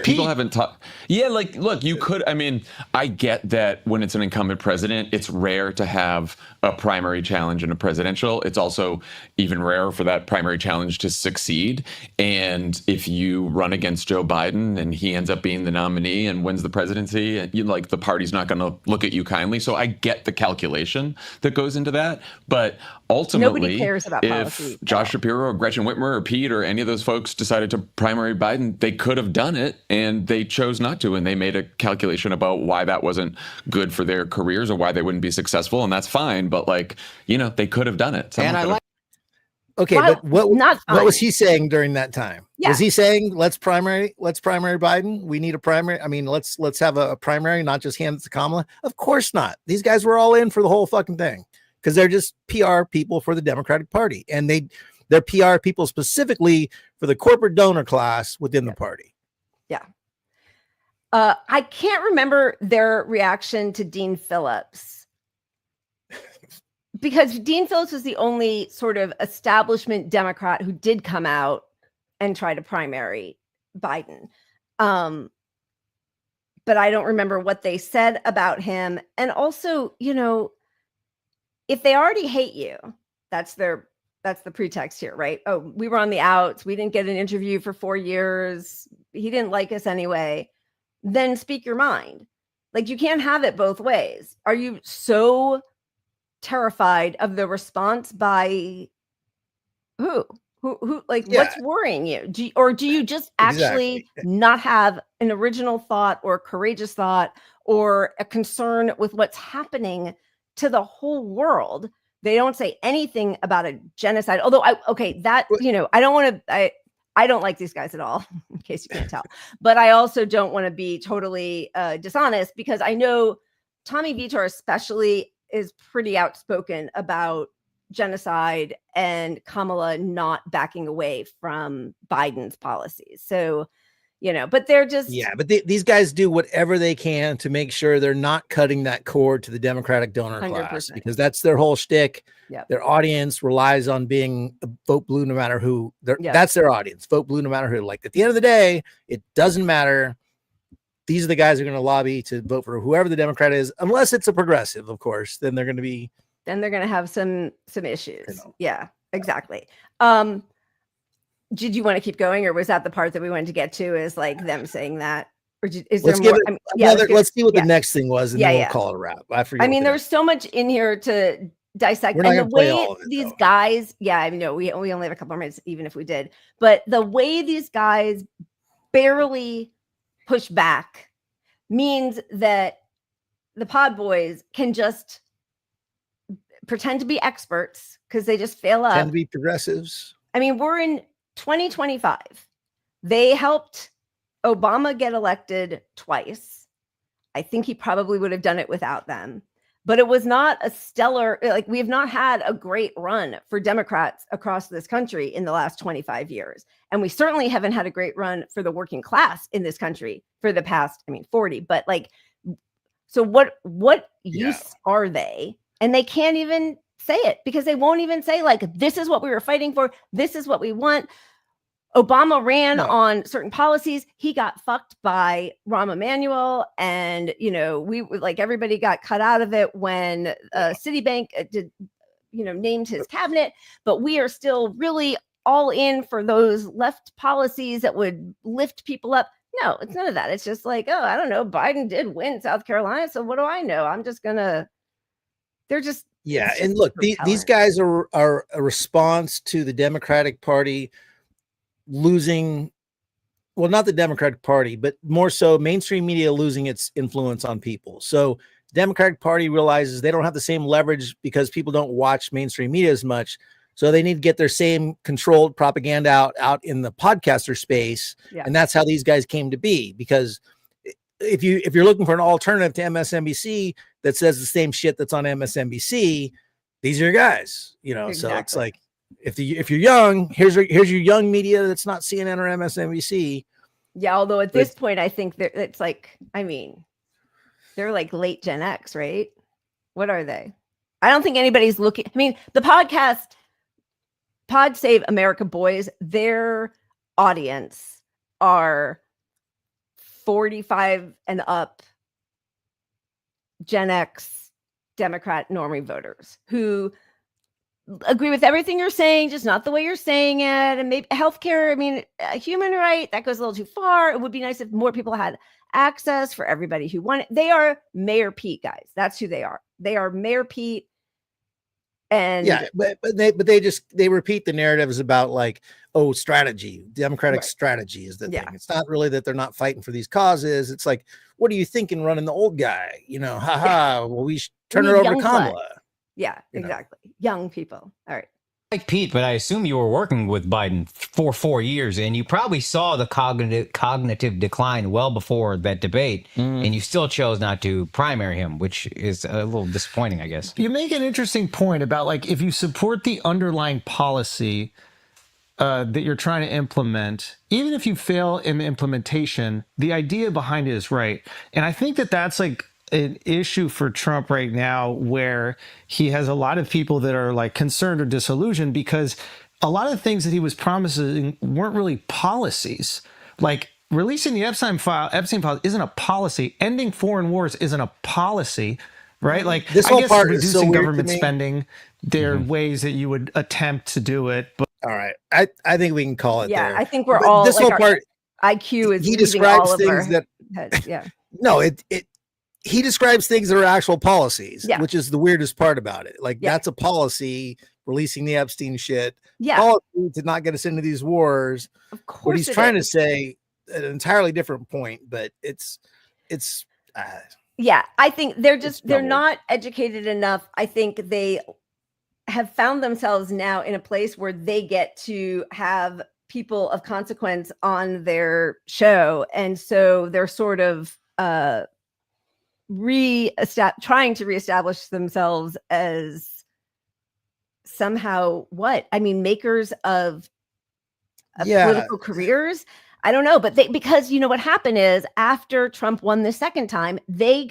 people haven't talked. Yeah, like, look, you could. I mean, I get that when it's an incumbent president, it's rare to have a primary challenge in a presidential. It's also even rarer for that primary challenge to succeed. And if you run against Joe Biden and he ends up being the nominee and wins the presidency, and the party's not going to look at you kindly. So I get the calculation that goes into that, but ultimately, nobody cares about policy. If Josh Shapiro or Gretchen Whitmer or Pete or any of those folks decided to primary Biden, they could have done it, and they chose not to, and they made a calculation about why that wasn't good for their careers or why they wouldn't be successful, and that's fine. But they could have done it. And I like. Okay, but what was he saying during that time? Yeah. Was he saying let's primary Biden? We need a primary. I mean, let's have a primary, not just hand it to Kamala. Of course not. These guys were all in for the whole fucking thing because they're just PR people for the Democratic Party, and they're PR people specifically for the corporate donor class within the party. Yeah. I can't remember their reaction to Dean Phillips. Because Dean Phillips was the only sort of establishment Democrat who did come out and try to primary Biden. But I don't remember what they said about him. And also, if they already hate you, that's the pretext here, right? Oh, we were on the outs. We didn't get an interview for 4 years. He didn't like us anyway. Then speak your mind. Like, you can't have it both ways. Are you so terrified of the response by who what's worrying you? Do you just actually not have an original thought or courageous thought or a concern with what's happening to the whole world? They don't say anything about a genocide, although I don't want to I don't like these guys at all, in case you can't tell. But I also don't want to be totally dishonest, because I know Tommy Vitor especially is pretty outspoken about genocide and Kamala not backing away from Biden's policies. So, you know, but they're just, but these guys do whatever they can to make sure they're not cutting that cord to the Democratic donor 100%. class, because that's their whole shtick. Yep. Their audience relies on being a vote blue no matter who. That's their audience. Vote blue no matter who. Like, at the end of the day, it doesn't matter. These are the guys who are going to lobby to vote for whoever the Democrat is, unless it's a progressive, of course. Then they're going to be. Then they're going to have some issues. You know. Yeah, exactly. Did you want to keep going, or was that the part that we wanted to get to? Is like them saying that, or is there more? Let's see what the next thing was, and then we'll call it a wrap. I forget. I mean, there's so much in here to dissect, and the way these guys, I know we only have a couple of minutes, even if we did, but the way these guys barely push back means that the pod boys can just pretend to be experts because they just fail up. Tend to be progressives. I mean, we're in 2025. They helped Obama get elected twice. I think he probably would have done it without them, but it was not a stellar, like, we have not had a great run for Democrats across this country in the last 25 years. And we certainly haven't had a great run for the working class in this country for the past, 40, but like, so what use are they? And they can't even say it, because they won't even say, like, this is what we were fighting for. This is what we want. Obama ran on certain policies. He got fucked by Rahm Emanuel. And, we like, everybody got cut out of it when Citibank named his cabinet. But we are still really all in for those left policies that would lift people up. No, it's none of that. It's just like, oh, I don't know. Biden did win South Carolina. So what do I know? I'm just going to. They're just. Yeah. And look, these guys are a response to the Democratic Party losing, well, not the Democratic Party, but more so mainstream media losing its influence on people. So the Democratic Party realizes they don't have the same leverage because people don't watch mainstream media as much. So they need to get their same controlled propaganda out in the podcaster space. Yeah. And that's how these guys came to be, because if you're looking for an alternative to MSNBC that says the same shit that's on MSNBC, these are your guys, Exactly. So it's like, if you're young, here's your young media that's not CNN or MSNBC. Yeah, although at this point, I think it's like, they're like late Gen X, right? What are they? I don't think anybody's looking. The podcast Pod Save America Boys, their audience are 45 and up Gen X Democrat normie voters who agree with everything you're saying, just not the way you're saying it. And maybe healthcare, a human right, that goes a little too far. It would be nice if more people had access for everybody who want it. They are Mayor Pete guys. That's who they are. They are Mayor Pete. And but they repeat the narratives about, like, strategy, Democratic strategy is the thing. It's not really that they're not fighting for these causes. It's like, what are you thinking running the old guy? Well, we should turn it over to Kamala. Yeah, exactly. Young people. All right. Like Pete, but I assume you were working with Biden for 4 years, and you probably saw the cognitive decline well before that debate, and you still chose not to primary him, which is a little disappointing, I guess. You make an interesting point about, like, if you support the underlying policy that you're trying to implement, even if you fail in the implementation, the idea behind it is right. And I think that that's like an issue for Trump right now, where he has a lot of people that are like concerned or disillusioned because a lot of things that he was promising weren't really policies. Like releasing the Epstein file isn't a policy. Ending foreign wars isn't a policy, right? Like, this whole part reducing is so weird government to me. spending, there are ways that you would attempt to do it. But all right, I think we can call it there. I think we're all, this whole part. IQ is he describes all things that heads. Yeah. No, he describes things that are actual policies, which is the weirdest part about it. Like, that's a policy, releasing the Epstein shit. Yeah. Policy to not get us into these wars. Of course. What he's trying to say, an entirely different point, but it's I think they're not educated enough. I think they have found themselves now in a place where they get to have people of consequence on their show. And so they're sort of trying to reestablish themselves as somehow makers of political careers. I don't know, but because you know what happened is after Trump won the second time, they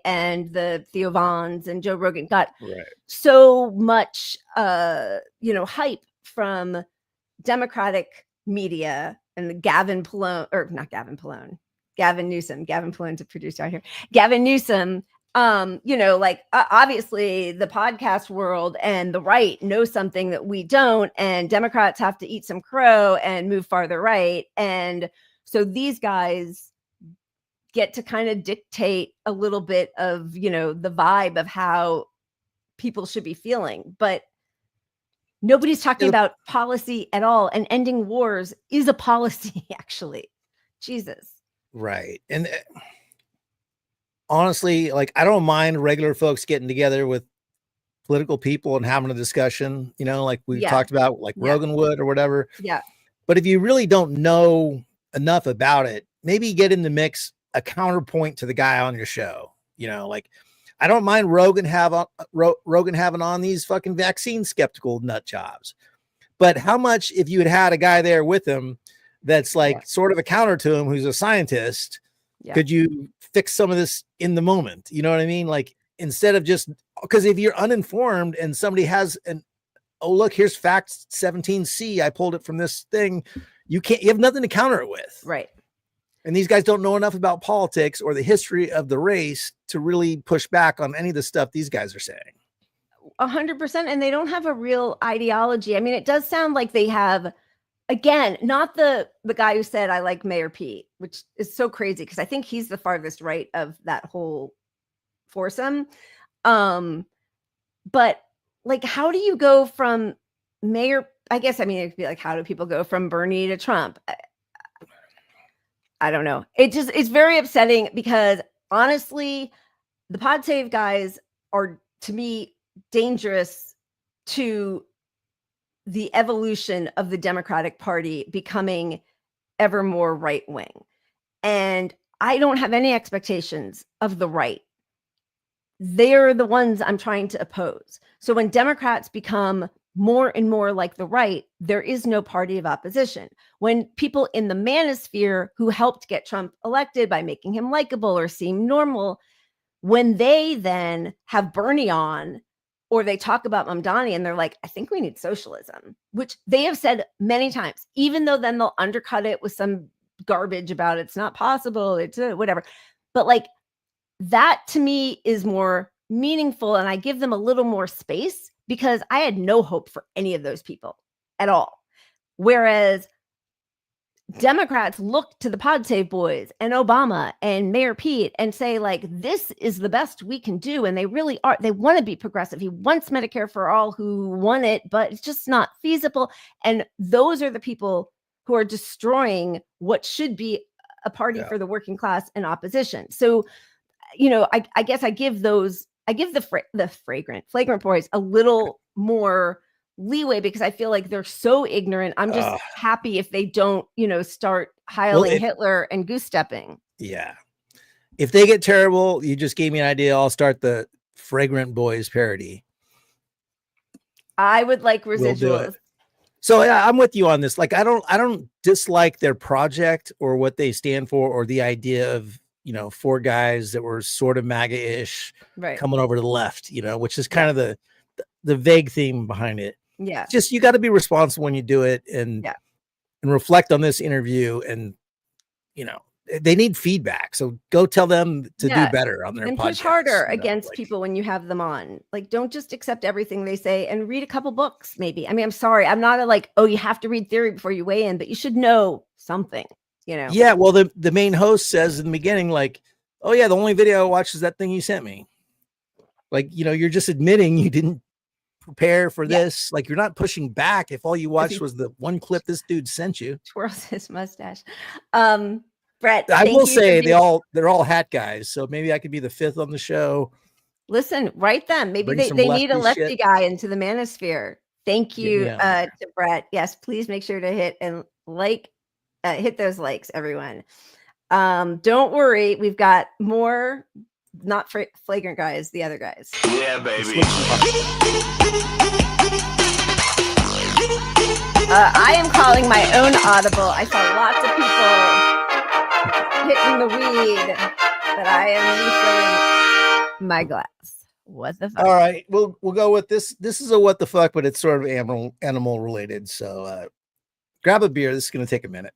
and the Theo Vons and Joe Rogan got so much hype from Democratic media and Gavin Newsom, Gavin Pollone's a producer out here. Gavin Newsom, obviously the podcast world and the right know something that we don't, and Democrats have to eat some crow and move farther right. And so these guys get to kind of dictate a little bit of, the vibe of how people should be feeling. But nobody's talking about policy at all. And ending wars is a policy, actually. Jesus. Right. And honestly, like, I don't mind regular folks getting together with political people and having a discussion, like we've talked about, like Rogan would or whatever. Yeah. But if you really don't know enough about it, maybe get in the mix a counterpoint to the guy on your show. Like, I don't mind Rogan having on these fucking vaccine skeptical nut jobs. But how much, if you had a guy there with him that's like sort of a counter to him, who's a scientist, could you fix some of this in the moment? You know what I mean? Like, instead of just, because if you're uninformed and somebody has oh, look, here's fact 17C, I pulled it from this thing, you have nothing to counter it with. Right. And these guys don't know enough about politics or the history of the race to really push back on any of the stuff these guys are saying. 100%. And they don't have a real ideology. I mean, it does sound like they have, again, not the guy who said, I like Mayor Pete, which is so crazy because I think he's the farthest right of that whole foursome. But like, how do you go from Mayor? I guess, I mean, it could be like, how do people go from Bernie to Trump? I don't know. It's very upsetting because honestly, the Pod Save guys are, to me, dangerous to the evolution of the Democratic Party becoming ever more right wing. And I don't have any expectations of the right. They're the ones I'm trying to oppose. So when Democrats become more and more like the right, there is no party of opposition. When people in the manosphere who helped get Trump elected by making him likable or seem normal, when they then have Bernie on, or they talk about Mamdani and they're like, I think we need socialism, which they have said many times, even though then they'll undercut it with some garbage about it's not possible, it's whatever. But like, that to me is more meaningful, and I give them a little more space because I had no hope for any of those people at all. Whereas Democrats look to the Pod Save boys and Obama and Mayor Pete and say, like, this is the best we can do. And they really are. They want to be progressive. He wants Medicare for all who want it, but it's just not feasible. And those are the people who are destroying what should be a party for the working class and opposition. So, I guess I give the flagrant boys a little more leeway because I feel like they're so ignorant. I'm just happy if they don't, start hiling Hitler and goose stepping. Yeah. If they get terrible, you just gave me an idea. I'll start the Fragrant Boys parody. I would like residuals. So yeah, I'm with you on this. Like, I don't dislike their project or what they stand for or the idea of, four guys that were sort of MAGA-ish coming over to the left, which is kind of the vague theme behind it. Yeah. Just, you got to be responsible when you do it and reflect on this interview, and, they need feedback. So go tell them to do better on their podcast. And push harder against people when you have them on. Like, don't just accept everything they say, and read a couple books, maybe. I mean, I'm sorry. I'm not you have to read theory before you weigh in, but you should know something, Yeah. Well, the main host says in the beginning, like, oh yeah, the only video I watched is that thing you sent me. Like, you're just admitting you didn't prepare for this. Like, you're not pushing back if all you watched was the one clip this dude sent you. Twirls his mustache. Brett, I will say they're all hat guys, so maybe I could be the fifth on the show. Listen, write them. Maybe they need a lefty guy into the manosphere. Thank you to Brett. Yes, please make sure to hit those likes, everyone. Don't worry, we've got more, not flagrant guys, the other guys. Yeah, baby. I am calling my own audible. I saw lots of people hitting the weed, but I am refilling my glass. What the fuck? All right, we'll go with this. This is a what the fuck, but it's sort of animal related. So grab a beer. This is going to take a minute.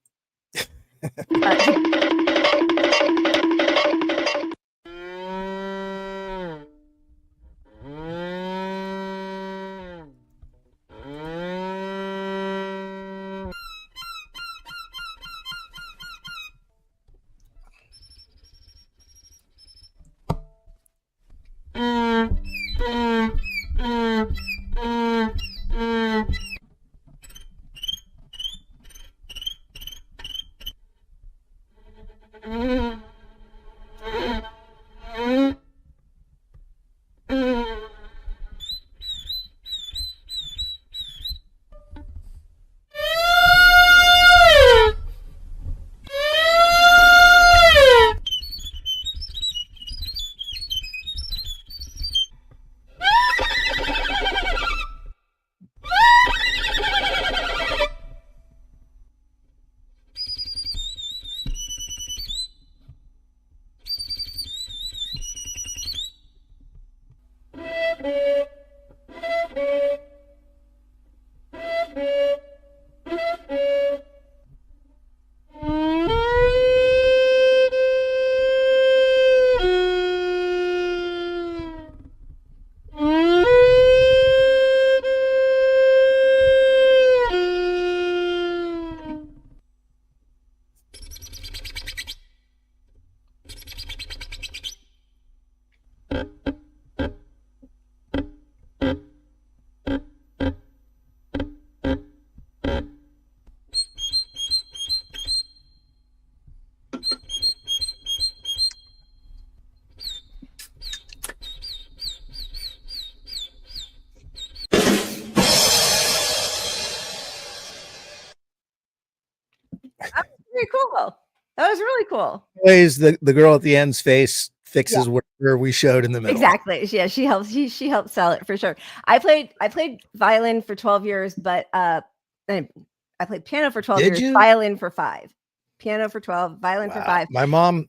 Very cool. That was really cool. Always the girl at the end's face fixes whatever we showed in the middle. Exactly. Yeah, she helps. She helps sell it for sure. I played violin for 12 years, but I played piano for 12 years, violin for 5. Piano for 12, violin for 5. My mom,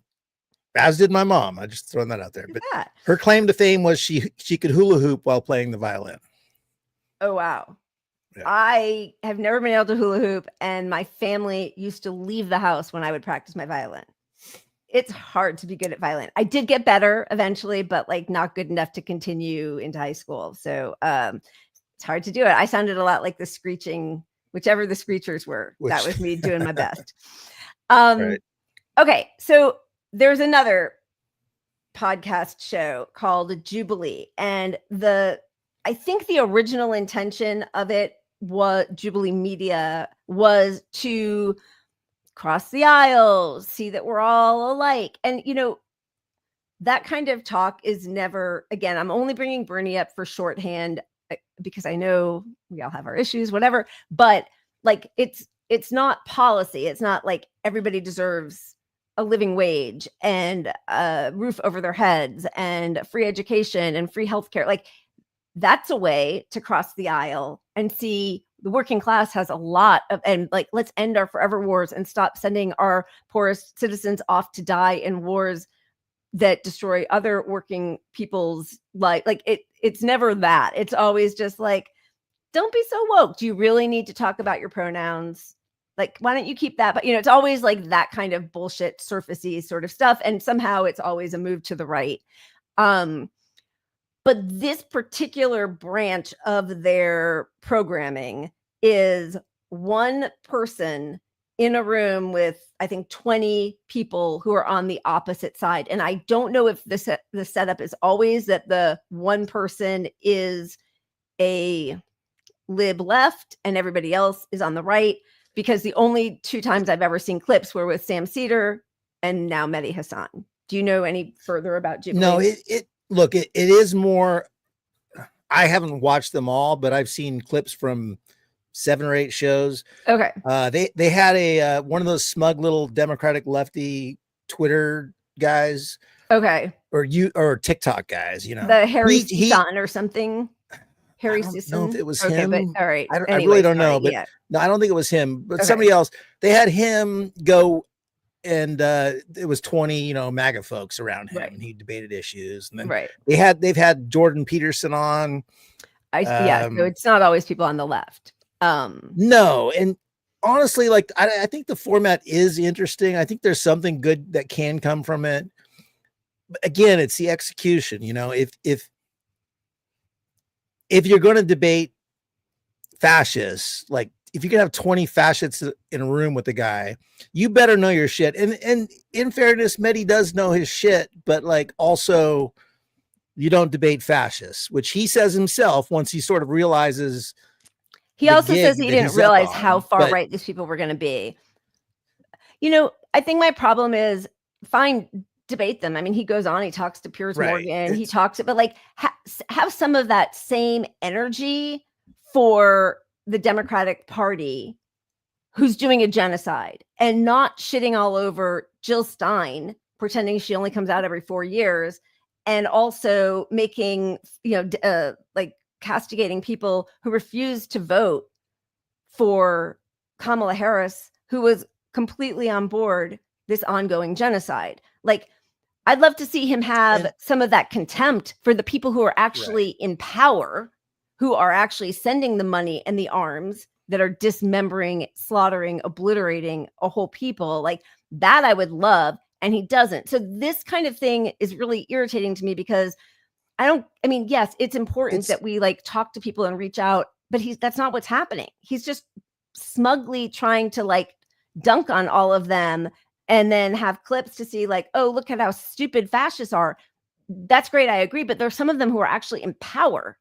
as did my mom. I just throwing that out there. But her claim to fame was she could hula hoop while playing the violin. Oh wow. Yeah. I have never been able to hula hoop, and my family used to leave the house when I would practice my violin. It's hard to be good at violin. I did get better eventually, but like not good enough to continue into high school. So it's hard to do it. I sounded a lot like the screeching, whichever the screechers were. That was me doing my best. Right. Okay, so there's another podcast show called Jubilee, and I think the original intention of it was Jubilee Media was to cross the aisle, see that we're all alike. And, that kind of talk is never, again, I'm only bringing Bernie up for shorthand because I know we all have our issues, whatever, but like, it's not policy. It's not like everybody deserves a living wage and a roof over their heads and free education and free healthcare. Like, that's a way to cross the aisle and see the working class has a lot of, and like, let's end our forever wars and stop sending our poorest citizens off to die in wars that destroy other working people's life. Like it's never that. It's always just like, don't be so woke. Do you really need to talk about your pronouns? Like, why don't you keep that? But it's always like that kind of bullshit, surfacey sort of stuff. And somehow it's always a move to the right. But this particular branch of their programming is one person in a room with, I think, 20 people who are on the opposite side. And I don't know if the setup is always that the one person is a lib left and everybody else is on the right, because the only 2 times I've ever seen clips were with Sam Cedar and now Mehdi Hasan. Do you know any further about Jubilee? No, look, it is more, I haven't watched them all, but I've seen clips from 7 or 8 shows. Okay. They had a one of those smug little Democratic lefty Twitter guys. Okay. Or TikTok guys, you know. The Harry Sisson or something. Harry Sisson. I don't know if it was okay, him. But, all right. I really don't know, but no, I don't think it was him, but somebody else. They had him go, and it was 20, you know, MAGA folks around him, and he debated issues. And then they've had Jordan Peterson on. So it's not always people on the left. No, and honestly, like I think the format is interesting. I think there's something good that can come from it. But again, it's the execution. You know, if you're going to debate fascists, like if you can have 20 fascists in a room with the guy, you better know your shit. And in fairness, MEHDI does know his shit, but like also you don't debate fascists, which he says himself once he sort of realizes. He also says he didn't realize how far right these people were going to be. You know, I think my problem is fine, debate them. I mean, he goes on, he talks to Piers Morgan, he talks, but like have some of that same energy for the Democratic Party who's doing a genocide and not shitting all over Jill Stein, pretending she only comes out every 4 years, and also making, you know, like castigating people who refused to vote for Kamala Harris, who was completely on board this ongoing genocide. Like, I'd love to see him have some of that contempt for the people who are actually in power, who are actually sending the money and the arms that are dismembering, slaughtering, obliterating a whole people. Like that I would love, and he doesn't. So this kind of thing is really irritating to me because I mean, yes, it's important that we like talk to people and reach out, but that's not what's happening. He's just smugly trying to like dunk on all of them and then have clips to see like, oh, look at how stupid fascists are. That's great. I agree. But there's some of them who are actually in power.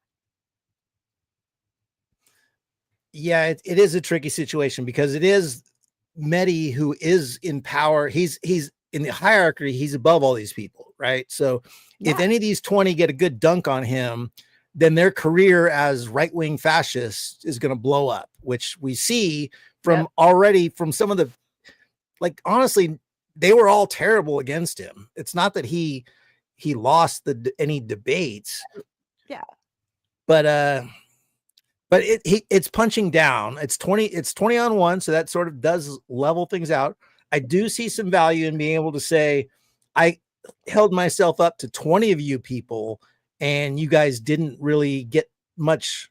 Yeah, it is a tricky situation because it is MEHDI who is in power. He's in the hierarchy. He's above all these people, right? So if any of these 20 get a good dunk on him, then their career as right-wing fascists is going to blow up, which we see from already from some of the, like, honestly, they were all terrible against him. It's not that he lost any debates. Yeah. But it's punching down. It's 20 on 1. So that sort of does level things out. I do see some value in being able to say, I held myself up to 20 of you people and you guys didn't really get much.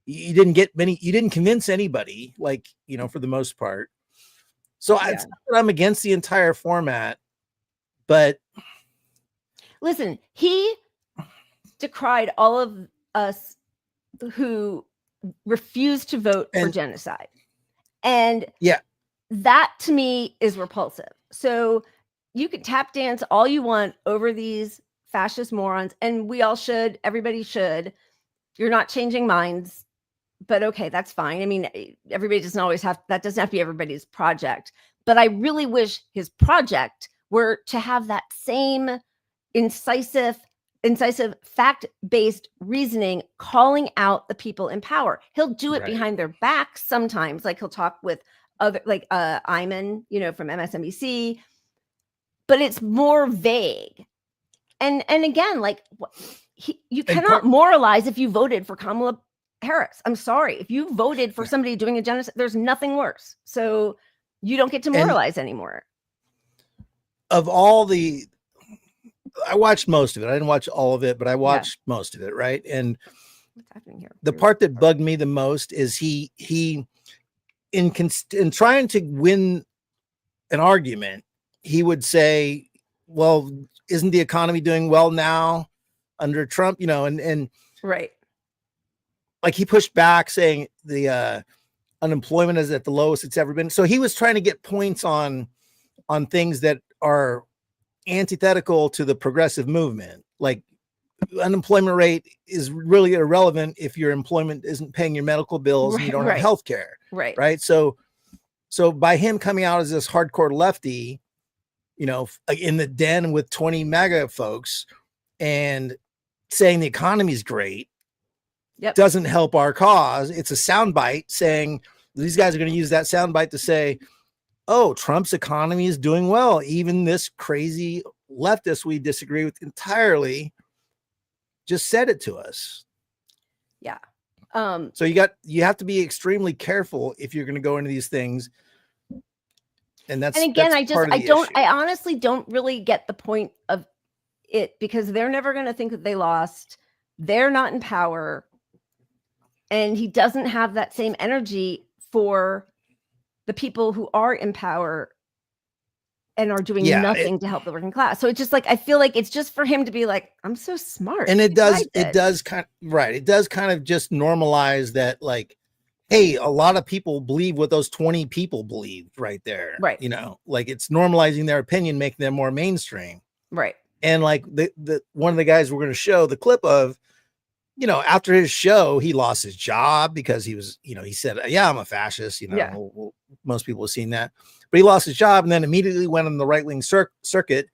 You didn't get many. You didn't convince anybody, like, you know, for the most part. So it's not that I'm against the entire format, but listen, he decried all of us who refused to vote for genocide. And that to me is repulsive. So you can tap dance all you want over these fascist morons, and we all should, everybody should. You're not changing minds, but okay, that's fine. I mean, everybody doesn't always have, that doesn't have to be everybody's project, but I really wish his project were to have that same incisive fact-based reasoning, calling out the people in power. He'll do it behind their backs sometimes, like he'll talk with other, like Ayman, you know, from MSNBC, but it's more vague. And again, like you cannot moralize if you voted for Kamala Harris. I'm sorry. If you voted for somebody doing a genocide, there's nothing worse. So you don't get to moralize anymore. Of all the, I watched most of it. I didn't watch all of it, but I watched most of it. Right. And what's happening here? The part that bugged me the most is he in trying to win an argument, he would say, well, isn't the economy doing well now under Trump? You know, and right. Like he pushed back saying the unemployment is at the lowest it's ever been. So he was trying to get points on things that are antithetical to the progressive movement. Like unemployment rate is really irrelevant if your employment isn't paying your medical bills and you don't have health care. Right. So by him coming out as this hardcore lefty, you know, in the den with 20 MAGA folks and saying the economy is great, doesn't help our cause. It's a soundbite saying these guys are going to use that soundbite to say, oh, Trump's economy is doing well. Even this crazy leftist we disagree with entirely just said it to us. Yeah. So you have to be extremely careful if you're going to go into these things. And again, I honestly don't really get the point of it, because they're never going to think that they lost. They're not in power. And he doesn't have that same energy for the people who are in power and are doing nothing to help the working class. So it's just like, I feel like it's just for him to be like, I'm so smart. And it does kind of just normalize that, like, hey, a lot of people believe what those 20 people believed right there. Right. You know, like it's normalizing their opinion, making them more mainstream. Right. And like the one of the guys we're going to show the clip of, you know, after his show, he lost his job because he was, you know, he said, yeah, I'm a fascist. You know, well, most people have seen that, but he lost his job and then immediately went on the right-wing circuit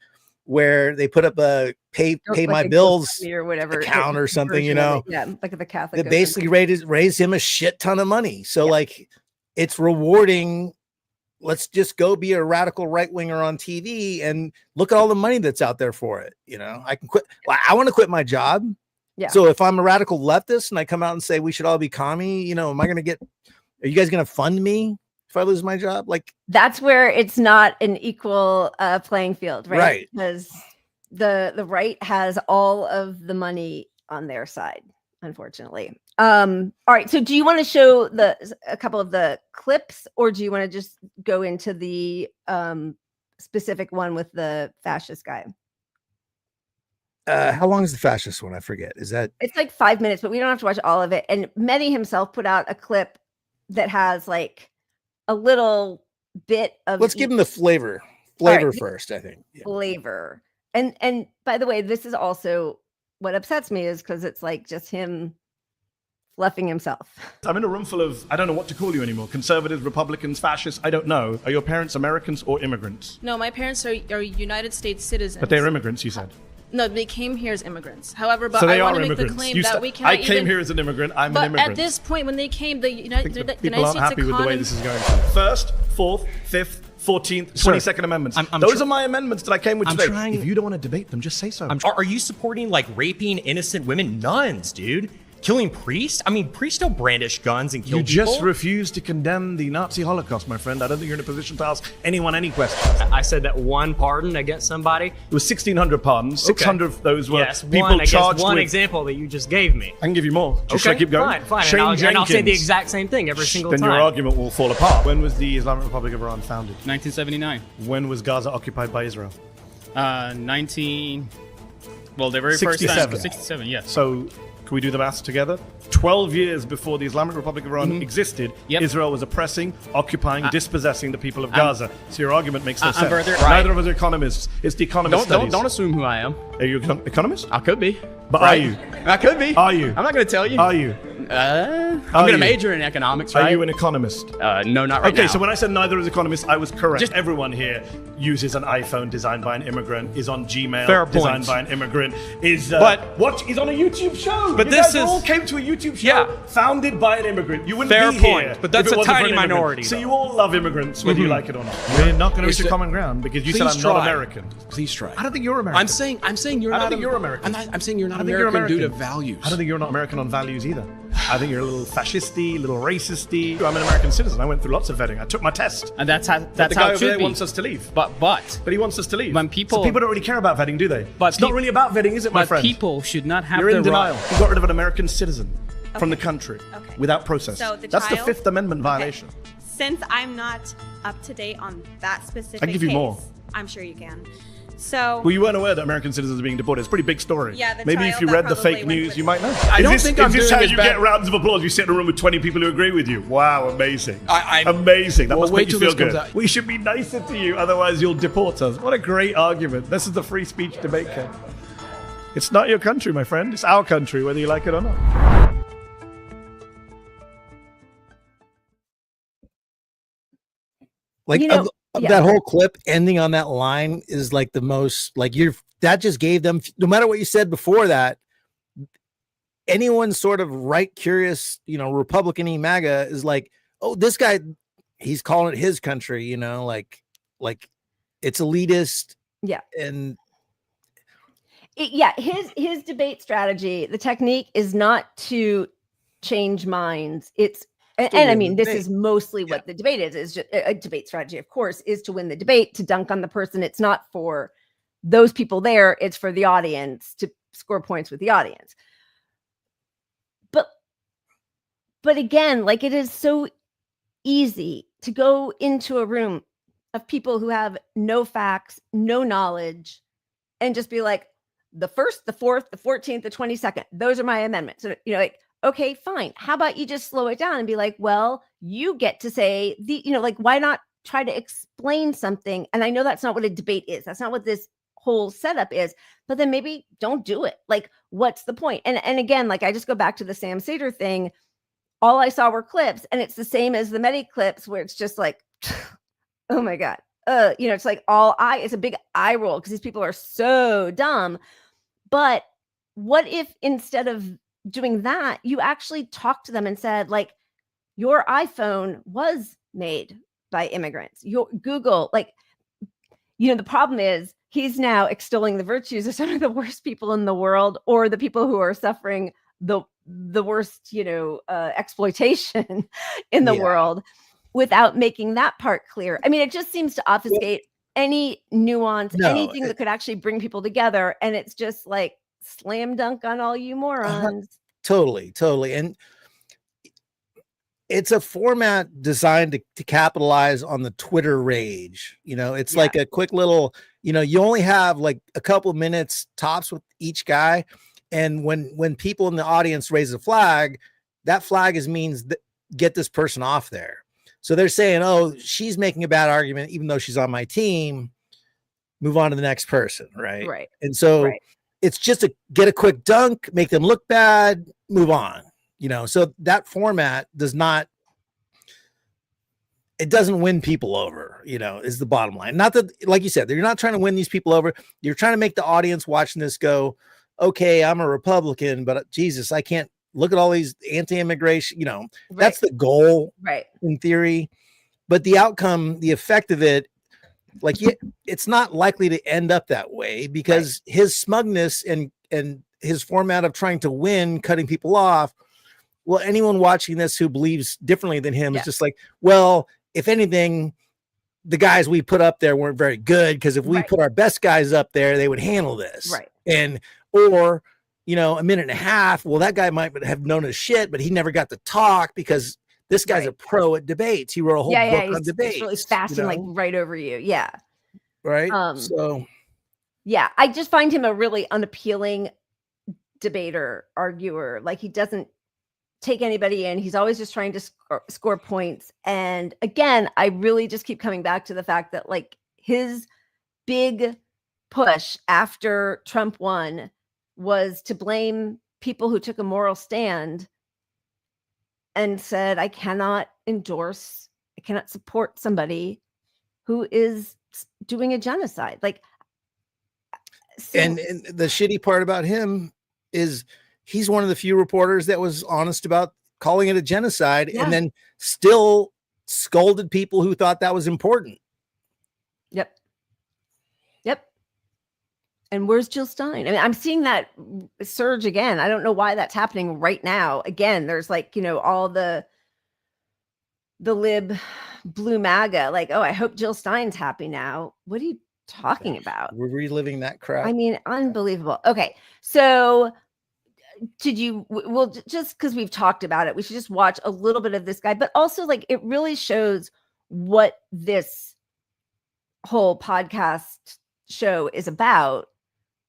where they put up a pay my bills or whatever account or something, you know, like the Catholic. That basically raised him a shit ton of money. So like, it's rewarding. Let's just go be a radical right-winger on TV and look at all the money that's out there for it. You know, I can quit. I want to quit my job. Yeah. So if I'm a radical leftist and I come out and say we should all be commie, you know, are you guys going to fund me if I lose my job? Like, that's where it's not an equal playing field, right? Right. Because the right has all of the money on their side, unfortunately. All right. So do you want to show a couple of the clips, or do you want to just go into the specific one with the fascist guy? How long is the fascist one? I forget. It's like 5 minutes, but we don't have to watch all of it. And MEHDI himself put out a clip that has like a little bit of. Let's give him the flavor first, I think. Yeah. Flavor. And by the way, this is also what upsets me, is because it's like just him fluffing himself. I'm in a room full of, I don't know what to call you anymore. Conservatives, Republicans, fascists, I don't know. Are your parents Americans or immigrants? No, my parents are United States citizens. But they're immigrants, you said. No, they came here as immigrants. However, so I want to make the claim that we cannot I came here as an immigrant. I'm an immigrant. But at this point, when they came, the United States people aren't happy with the way this is going. First, fourth, fifth, 14th, 22nd amendments. Those are my amendments that I came with today. If you don't want to debate them, just say so. Are you supporting like raping innocent women? Nuns, dude. Killing priests? I mean, priests don't brandish guns and kill people. You just refuse to condemn the Nazi Holocaust, my friend. I don't think you're in a position to ask anyone any questions. I said that one pardon against somebody. It was 1,600 pardons. 600 of those were people charged with... one example that you just gave me. I can give you more. Should I keep going? Fine. And I'll say the exact same thing every single time. Then your argument will fall apart. When was the Islamic Republic of Iran founded? 1979. When was Gaza occupied by Israel? The very first time. 67, yes. So... Can we do the maths together? 12 years before the Islamic Republic of Iran existed, Israel was oppressing, occupying, dispossessing the people of Gaza. So your argument makes no sense. Neither of us are economists. It's the economist studies. Don't assume who I am. Are you an economist? I could be. But are you? I could be. Are you? I'm not going to tell you. Are you? I'm going to major in economics, right? Are you an economist? No, not right now. Okay, so when I said neither is economist, I was correct. Just everyone here uses an iPhone designed by an immigrant, is on Gmail designed by an immigrant, is on a YouTube show. But you guys all came to a YouTube show founded by an immigrant. You wouldn't be here. But that's a tiny minority. So you all love immigrants, whether you like it or not. We're not going to reach a common ground because you said I'm not American. Please try. I don't think you're American. I'm saying you're not. I don't think you're American. I'm saying you're not American due to values. I don't think you're not American on values either. I think you're a little fascisty, a little racisty. I'm an American citizen. I went through lots of vetting. I took my test. And that's how the guy over there wants us to leave. But he wants us to leave. When people don't really care about vetting, do they? But it's not really about vetting, is it, my friend? But people should not have. You're in denial. You got rid of an American citizen from the country without process. So that's the Fifth Amendment violation. Since I'm not up to date on that specific I can give you more. I'm sure you can. So, well, you weren't aware that American citizens are being deported. It's a pretty big story. Yeah, maybe if you read the fake news, you might know. I don't think I'm doing this how you get rounds of applause? You sit in a room with 20 people who agree with you. Wow, amazing. Amazing. That must make you feel good. We should be nicer to you, otherwise you'll deport us. What a great argument. This is the free speech debate camp. It's not your country, my friend. It's our country, whether you like it or not. Like, that whole clip ending on that line is like the most, like, that just gave them, no matter what you said before that, anyone sort of right curious, Republican-y MAGA is like, oh, this guy, he's calling it his country, like it's elitist. Yeah. And his debate strategy, the technique is not to change minds. It's and I mean, this is mostly what the debate is just a debate strategy, of course, is to win the debate, to dunk on the person. It's not for those people there. It's for the audience to score points with the audience. But again, like, it is so easy to go into a room of people who have no facts, no knowledge, and just be like, the 1st, the 4th, the 14th, the 22nd, those are my amendments. So, like, okay, fine. How about you just slow it down and be like, well, you get to say like, why not try to explain something? And I know that's not what a debate is. That's not what this whole setup is, but then maybe don't do it. Like, what's the point? And again, like, I just go back to the Sam Seder thing. All I saw were clips, and it's the same as the MEHDI clips where it's just like, oh my God. It's like it's a big eye roll because these people are so dumb. But what if instead of doing that, you actually talked to them and said, like, your iPhone was made by immigrants, your Google, like, the problem is he's now extolling the virtues of some of the worst people in the world, or the people who are suffering the worst, exploitation in the world, without making that part clear. I mean, it just seems to obfuscate any nuance, anything that could actually bring people together. And it's just like, slam dunk on all you morons. Totally. And it's a format designed to capitalize on the Twitter rage. It's like a quick little, you only have like a couple minutes tops with each guy. And when people in the audience raise a flag, that flag means get this person off there. So they're saying, oh, she's making a bad argument, even though she's on my team. Move on to the next person. Right. And so it's just to get a quick dunk, make them look bad, move on. So that format doesn't win people over, is the bottom line. Not that, like you said, you're not trying to win these people over. You're trying to make the audience watching this go, okay, I'm a Republican, but Jesus, I can't look at all these anti-immigration, that's the goal, in theory. But the outcome, the effect of it, like, it's not likely to end up that way, because his smugness and his format of trying to win, cutting people off, well, anyone watching this who believes differently than him is just like, well, if anything, the guys we put up there weren't very good, because if we put our best guys up there, they would handle this. Or a minute and a half, well, that guy might have known his shit, but he never got to talk because this guy's a pro at debates. He wrote a whole book on debates. He's really fast and like right over you. Yeah. Right. So yeah, I just find him a really unappealing debater, arguer. Like, he doesn't take anybody in. He's always just trying to score points. And again, I really just keep coming back to the fact that, like, his big push after Trump won was to blame people who took a moral stand and said, I cannot support somebody who is doing a genocide. Like, and the shitty part about him is he's one of the few reporters that was honest about calling it a genocide, and then still scolded people who thought that was important. Yep. And where's Jill Stein? I mean, I'm seeing that surge again. I don't know why that's happening right now. Again, there's like, all the lib blue MAGA, like, oh, I hope Jill Stein's happy now. What are you talking about? We're reliving that crap. I mean, unbelievable. Okay. So just because we've talked about it, we should just watch a little bit of this guy, but also, like, it really shows what this whole podcast show is about.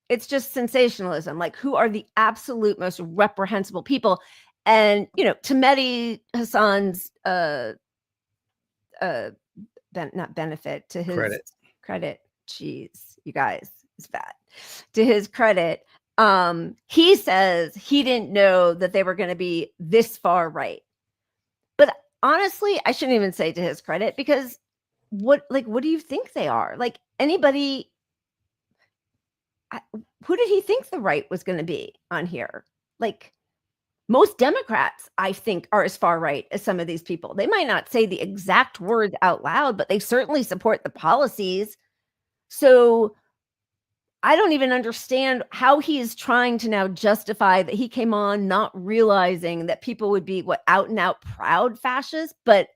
It's just sensationalism. Like, who are the absolute most reprehensible people? And, to MEHDI Hasan's not benefit, to his credit. Jeez, you guys, it's bad. To his credit, he says he didn't know that they were going to be this far right. But honestly, I shouldn't even say to his credit, because what do you think they are? Like, anybody, who did he think the right was going to be on here? Like, most Democrats, I think, are as far right as some of these people. They might not say the exact words out loud, but they certainly support the policies. So I don't even understand how he is trying to now justify that he came on not realizing that people would be out and out proud fascists. But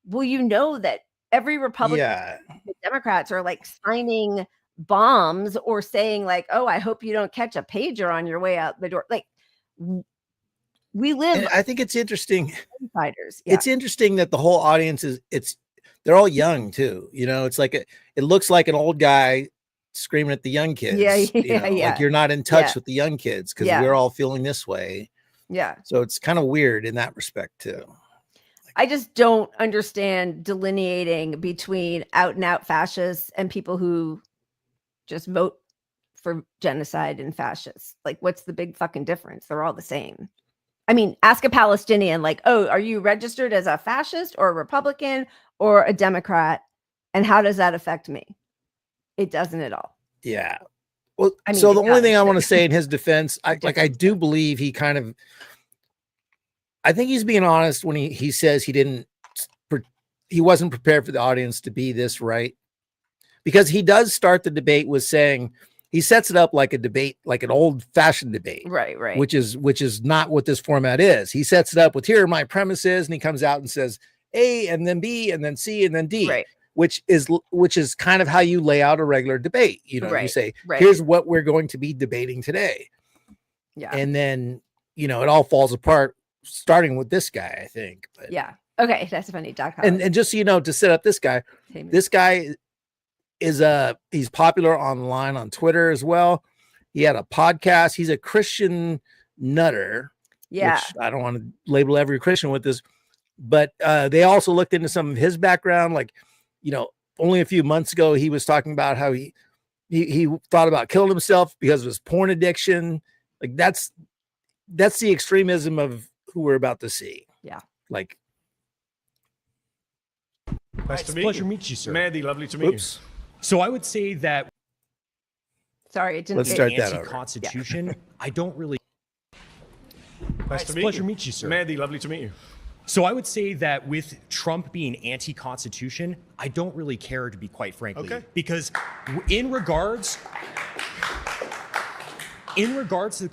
well, you know that every Republican, Democrats are like signing bombs or saying like, oh, I hope you don't catch a pager on your way out the door. Like, we live. And I think it's interesting. Insiders. It's interesting that the whole audience they're all young too. You know, it's like it looks like an old guy screaming at the young kids. Like you're not in touch with the young kids because we're all feeling this way. Yeah. So it's kind of weird in that respect too. I just don't understand delineating between out and out fascists and people who just vote for genocide and fascists. Like, what's the big fucking difference? They're all the same. I mean, ask a Palestinian, like, oh, are you registered as a fascist or a Republican or a Democrat? And how does that affect me? It doesn't at all. Yeah. Well, I mean, so the only thing I want to say in his defense, I do believe I think he's being honest when he says he wasn't prepared for the audience to be this right, because he does start the debate with saying he sets it up like a debate, like an old fashioned debate, right, which is not what this format is. He sets it up with, here are my premises, and he comes out and says A and then B and then C and then D, right. which is kind of how you lay out a regular debate. You know, you say, here's what we're going to be debating today. Yeah. And then, it all falls apart, starting with this guy, I think. But, yeah. Okay. That's funny. And just so you know, to set up this guy is he's popular online on Twitter as well. He had a podcast. He's a Christian nutter. Yeah. Which I don't want to label every Christian with this, but they also looked into some of his background. Like, only a few months ago, he was talking about how he thought about killing himself because of his porn addiction. Like that's the extremism of who we're about to see. Yeah. Like, nice to meet you. Pleasure to meet you, sir. Mehdi, lovely to meet you. So I would say that. Sorry, it didn't. Let's start that over. Constitution. I don't really. Nice to meet pleasure you. to meet you, sir. Mehdi, lovely to meet you. So I would say that with Trump being anti-constitution, I don't really care, to be quite frankly. Okay. Because in regards to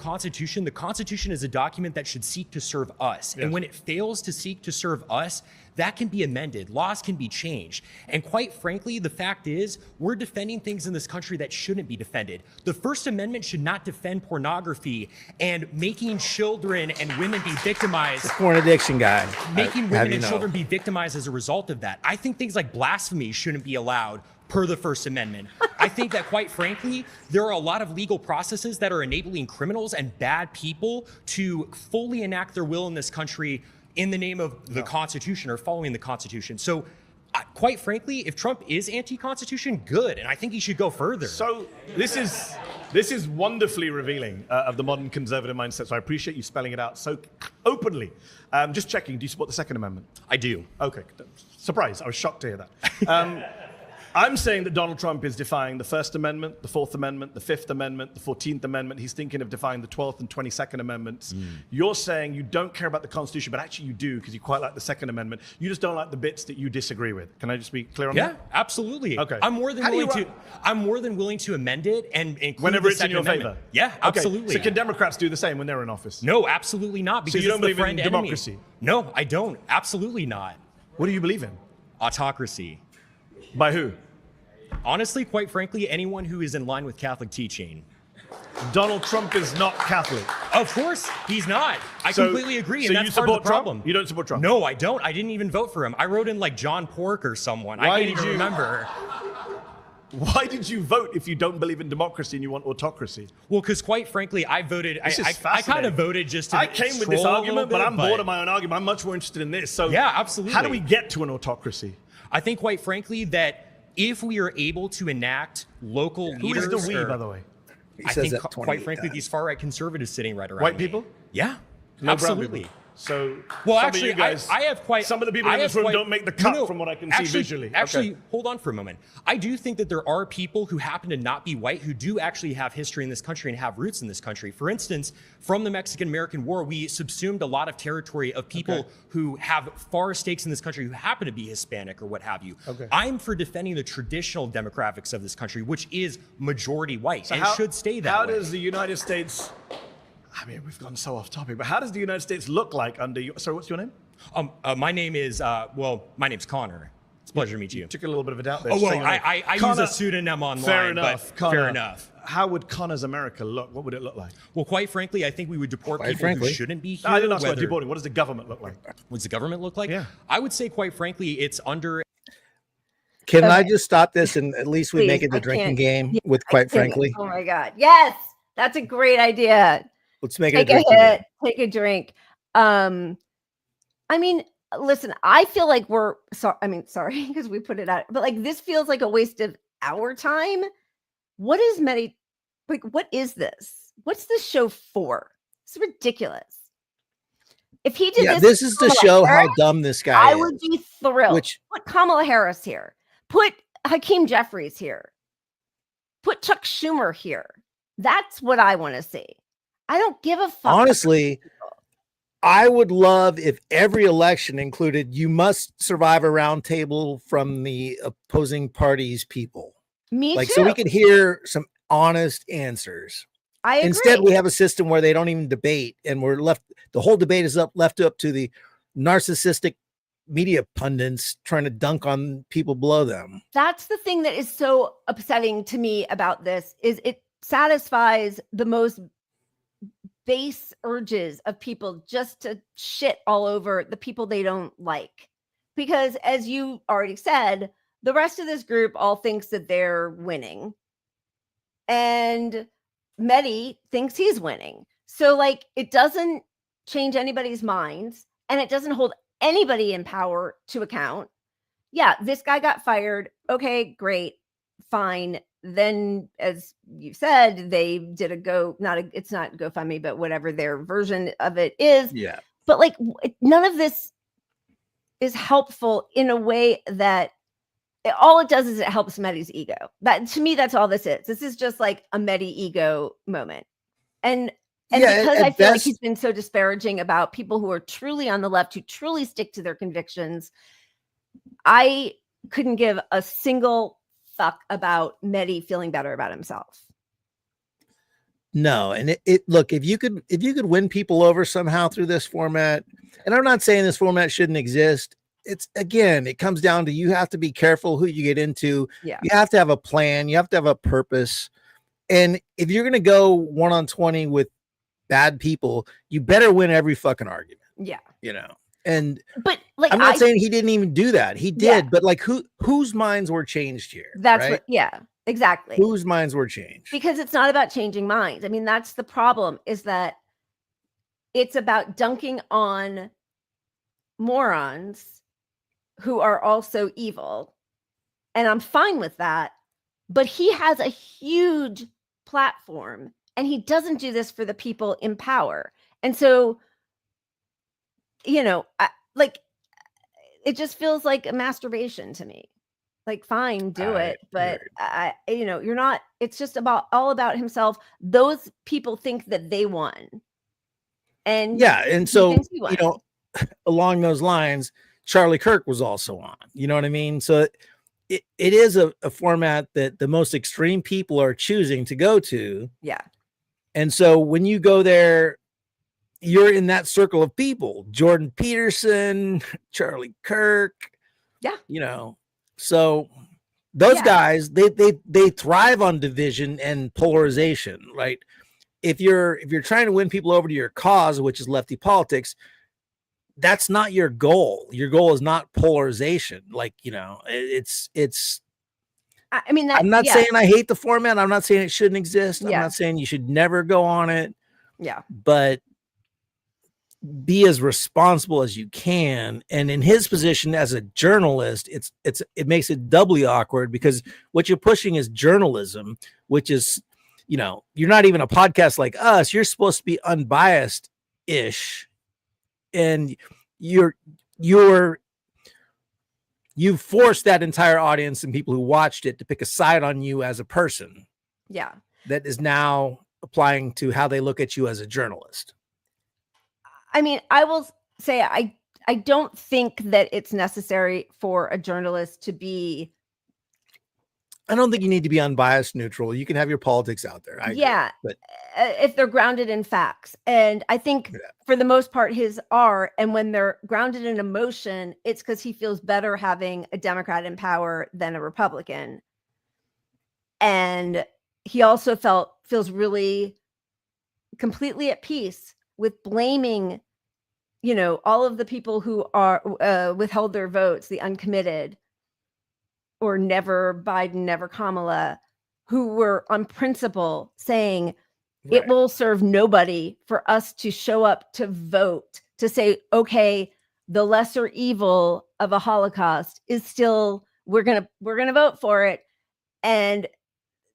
the Constitution is a document that should seek to serve us. Yes. And when it fails to seek to serve us, that can be amended. Laws can be changed. And quite frankly, the fact is, we're defending things in this country that shouldn't be defended. The First Amendment should not defend pornography and making children and women be victimized. The porn addiction guy. Making women and children be victimized as a result of that. I think things like blasphemy shouldn't be allowed per the First Amendment. I think that, quite frankly, there are a lot of legal processes that are enabling criminals and bad people to fully enact their will in this country in the name of the Constitution or following the Constitution. So, quite frankly, if Trump is anti-Constitution, good, and I think he should go further. So this is wonderfully revealing of the modern conservative mindset. So I appreciate you spelling it out so openly. Just checking, do you support the Second Amendment? I do. Okay, surprise! I was shocked to hear that. I'm saying that Donald Trump is defying the First Amendment, the Fourth Amendment, the Fifth Amendment, the 14th Amendment. He's thinking of defying the 12th and 22nd Amendments. You're saying you don't care about the Constitution, but actually you do because you quite like the Second Amendment. You just don't like the bits that you disagree with. Can I just be clear on that? Yeah, absolutely. Okay. I'm more than willing to amend it and include whenever it's in Second your Amendment. favor. Yeah, absolutely. Okay. So can Democrats do the same when they're in office? No, absolutely not. Because so you don't believe in enemy. democracy? No, I don't. Absolutely not. What do you believe in? Autocracy. By who? Honestly, quite frankly, anyone who is in line with Catholic teaching. Donald Trump is not Catholic. Of course, he's not. I completely agree, and that's part of the problem. You don't support Trump? No, I don't. I didn't even vote for him. I wrote in like John Pork or someone. I can't even remember. Why did you vote if you don't believe in democracy and you want autocracy? Well, because quite frankly, I voted. I kind of voted just to. I came with this argument, but I'm bored of my own argument. I'm much more interested in this. So yeah, absolutely. How do we get to an autocracy? I think, quite frankly, that if we are able to enact local leaders. Who is the we, by the way? I think, quite frankly, these far-right conservatives sitting right around White me. people? Yeah, No absolutely. So, well, some actually, of you guys, I have quite. Some of the people in this room don't make the cut from what I can see visually. Actually, hold on for a moment. I do think that there are people who happen to not be white who do actually have history in this country and have roots in this country. For instance, from the Mexican-American War, we subsumed a lot of territory of people who have far stakes in this country who happen to be Hispanic or what have you. I'm for defending the traditional demographics of this country, which is majority white and should stay that way. How does the United States... I mean, we've gone so off topic, but how does the United States look like under your... Sorry, what's your name? My name is, my name's Connor. It's a pleasure to meet you. Took a little bit of a doubt there. Oh, well, I use a pseudonym online, fair enough, but Connor, fair enough. How would Connor's America look? What would it look like? Well, quite frankly, I think we would deport people who shouldn't be here. No, I didn't ask about deporting. What does the government look like? What does the government look like? Yeah. I would say, quite frankly, it's under... Can I just stop this and at least we make it the drinking game with quite frankly? Oh my God. Yes. That's a great idea. Let's make it a hit. Take a drink. I mean, listen, I feel like we're sorry, because we put it out, but like this feels like a waste of our time. What is what is this? What's this show for? It's ridiculous. If he did this is to show how dumb this guy is. I would be thrilled. Put Kamala Harris here. Put Hakeem Jeffries here. Put Chuck Schumer here. That's what I want to see. I don't give a fuck. Honestly, I would love if every election included you must survive a round table from the opposing party's people. Me too. So we could hear some honest answers. I agree. Instead, we have a system where they don't even debate, and we're left. The whole debate is left up to the narcissistic media pundits trying to dunk on people below them. That's the thing that is so upsetting to me about this is it satisfies the most base urges of people just to shit all over the people they don't like. Because as you already said, the rest of this group all thinks that they're winning. And Mehdi thinks he's winning. So like it doesn't change anybody's minds and it doesn't hold anybody in power to account. Yeah, this guy got fired. Okay, great. Fine. Then, as you said, they did it's not GoFundMe, but whatever their version of it is. Yeah. But like, none of this is helpful in a way that all it does is it helps Mehdi's ego. That to me, that's all this is. This is just like a Mehdi ego moment. And because I feel like he's been so disparaging about people who are truly on the left, who truly stick to their convictions, I couldn't give a single fuck about Mehdi feeling better about himself. No, and look, if you could win people over somehow through this format, and I'm not saying this format shouldn't exist. It comes down to you have to be careful who you get into. Yeah. You have to have a plan, you have to have a purpose. And if you're gonna go 1-on-20 with bad people, you better win every fucking argument. Yeah. But like I'm not saying he didn't even do that. He did, but like whose minds were changed here? That's right? Exactly. Whose minds were changed? Because it's not about changing minds. I mean, that's the problem, is that it's about dunking on morons who are also evil. And I'm fine with that. But he has a huge platform and he doesn't do this for the people in power. And so, it just feels like a masturbation to me. Like, fine, do it. But you're not, it's just all about himself. Those people think that they won. And and so, along those lines, Charlie Kirk was also on, you know what I mean? So it is a format that the most extreme people are choosing to go to. Yeah. And so when you go there, you're in that circle of people, Jordan Peterson, Charlie Kirk. Yeah. So those guys, they thrive on division and polarization, right? If you're trying to win people over to your cause, which is lefty politics, that's not your goal. Your goal is not polarization. I'm not saying I hate the format. I'm not saying it shouldn't exist. I'm not saying you should never go on it. Yeah. But be as responsible as you can. And in his position as a journalist, it makes it doubly awkward because what you're pushing is journalism, which is, you're not even a podcast like us. You're supposed to be unbiased-ish. and you've forced that entire audience and people who watched it to pick a side on you as a person. Yeah. That is now applying to how they look at you as a journalist. I mean, I will say I don't think that it's necessary for a journalist to be. I don't think you need to be unbiased, neutral. You can have your politics out there. I agree, but if they're grounded in facts. And I think for the most part, his are. And when they're grounded in emotion, it's because he feels better having a Democrat in power than a Republican. And he also feels really completely at peace with blaming, all of the people who are withheld their votes, the uncommitted, or never Biden, never Kamala, who were on principle saying it will serve nobody for us to show up to vote, to say, okay, the lesser evil of a Holocaust is still, we're gonna vote for it. And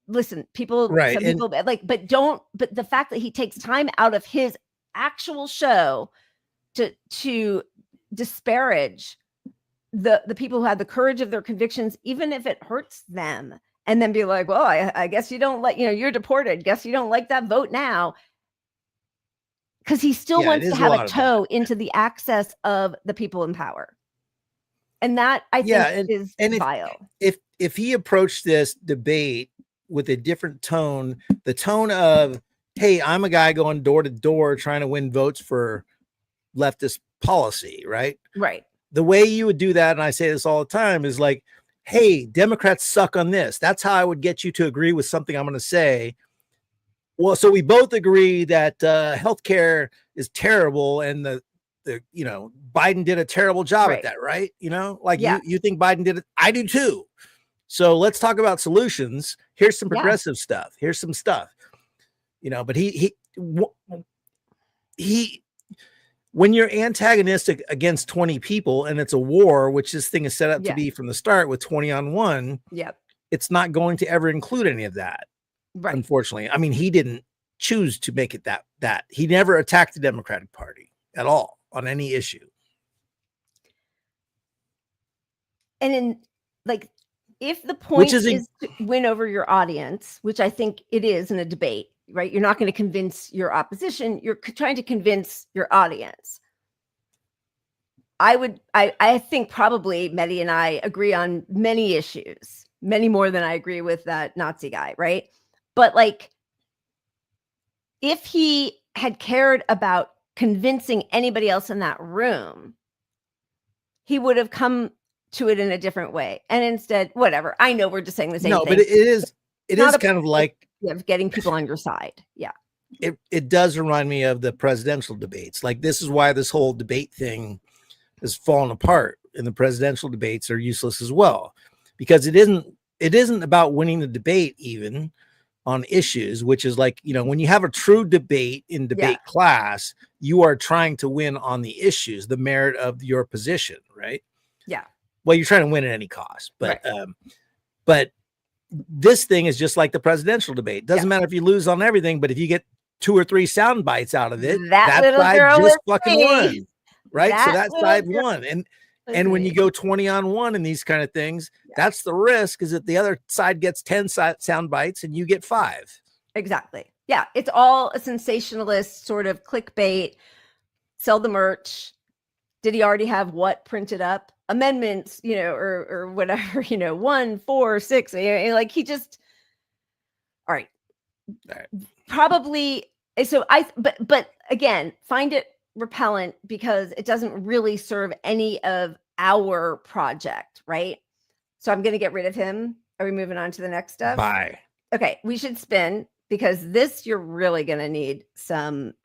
listen, people, right. Some people but the fact that he takes time out of his actual show to disparage the people who had the courage of their convictions, even if it hurts them, and then be like, well, I guess you don't like, you're deported. Guess you don't like that vote now. Because he still wants to have a toe into the access of the people in power. And that I think is vile. If he approached this debate with a different tone, the tone of, hey, I'm a guy going door to door trying to win votes for leftist policy, right? Right. The way you would do that, and I say this all the time, is like, hey, Democrats suck on this. That's how I would get you to agree with something I'm going to say. Well, so we both agree that healthcare is terrible, and the Biden did a terrible job at that, right? You think Biden did it. I do too. So let's talk about solutions. Here's some progressive stuff. Here's some stuff. But he when you're antagonistic against 20 people and it's a war, which this thing is set up to be from the start with 20 on 1, it's not going to ever include any of that. Right. Unfortunately. I mean, he didn't choose to make it that. He never attacked the Democratic Party at all on any issue. And if the point is to win over your audience, which I think it is in a debate, right? You're not going to convince your opposition. You're trying to convince your audience. I think probably Mehdi and I agree on many issues, many more than I agree with that Nazi guy, right? But if he had cared about convincing anybody else in that room, he would have come to it in a different way. And instead, whatever. I know we're just saying the same thing. No, but it is kind of like getting people on your side. Yeah. It does remind me of the presidential debates. Like, this is why this whole debate thing has fallen apart, and the presidential debates are useless as well, because it isn't about winning the debate even on issues, which is when you have a true debate in debate class, you are trying to win on the issues, the merit of your position, right? Yeah. Well, you're trying to win at any cost, but but this thing is just like the presidential debate. Doesn't matter if you lose on everything, but if you get 2 or 3 sound bites out of it, that side just fucking won, right? So that side won. And when you go 20 on 1 and these kind of things, that's the risk, is that the other side gets 10 sound bites and you get 5. Exactly. Yeah. It's all a sensationalist sort of clickbait, sell the merch. Did he already have what printed up? Amendments, or whatever, 1, 4, 6, he just, all right. Probably. So but again, find it repellent because it doesn't really serve any of our project, right? So I'm going to get rid of him. Are we moving on to the next stuff? Bye. Okay. We should spin, because this, you're really going to need some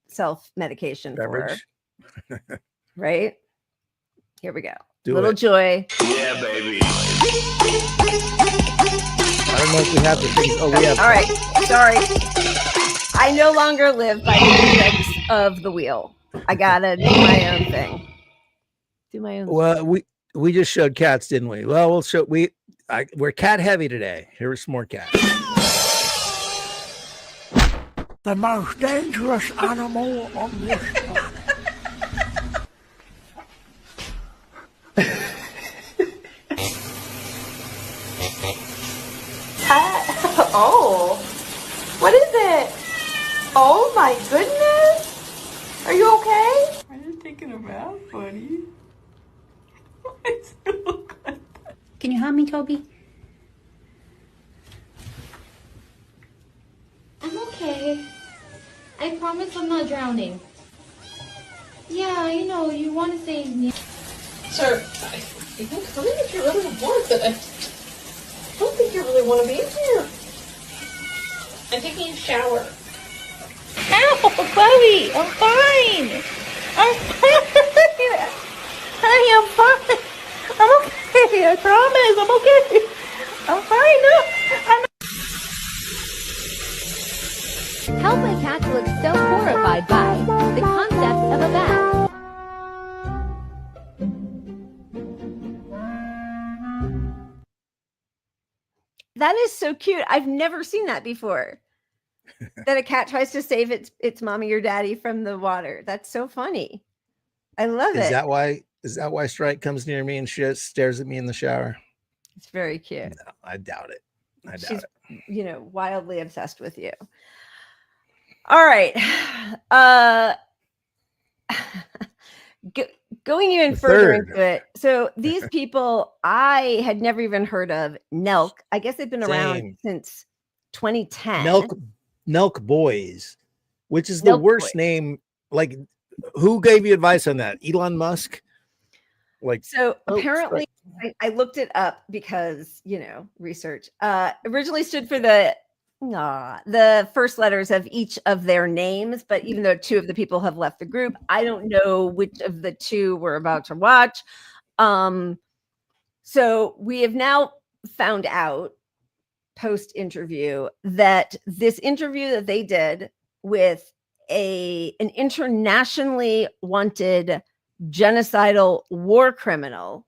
self-medication for, right? Here we go. Little Joy. Yeah, baby. I don't know if we have the things. Oh, we have. All right. Sorry. I no longer live by the index of the wheel. I gotta do my own thing. Well, we just showed cats, didn't we? Well, we'll show we're cat heavy today. Here's some more cats. The most dangerous animal on this planet. bad funny. Can you help me, Toby? I'm okay. I promise I'm not drowning. Yeah, I know, you want to save me. Sir, I think you really want this. I don't think you really want to be in here. I'm taking a shower. Ow, Chloe, I'm fine. I'm fine. Honey, I'm fine. I'm okay. I promise, I'm okay. I'm fine. No, How my cat looks so horrified by the concept of a bat. That is so cute. I've never seen that before. That a cat tries to save its mommy or daddy from the water. That's so funny. I love it. Is that why Strike comes near me and stares at me in the shower? It's very cute. No, I doubt it. She's, wildly obsessed with you. All right. Going even further into it. So these people, I had never even heard of. NELK. I guess they've been around since 2010. NELK Boys, which is the worst name. Like, who gave you advice on that? Elon Musk? Apparently, I looked it up because, research. Originally stood for the first letters of each of their names, but even though two of the people have left the group, I don't know which of the two we're about to watch. So we have now found out post-interview that this interview that they did with an internationally wanted genocidal war criminal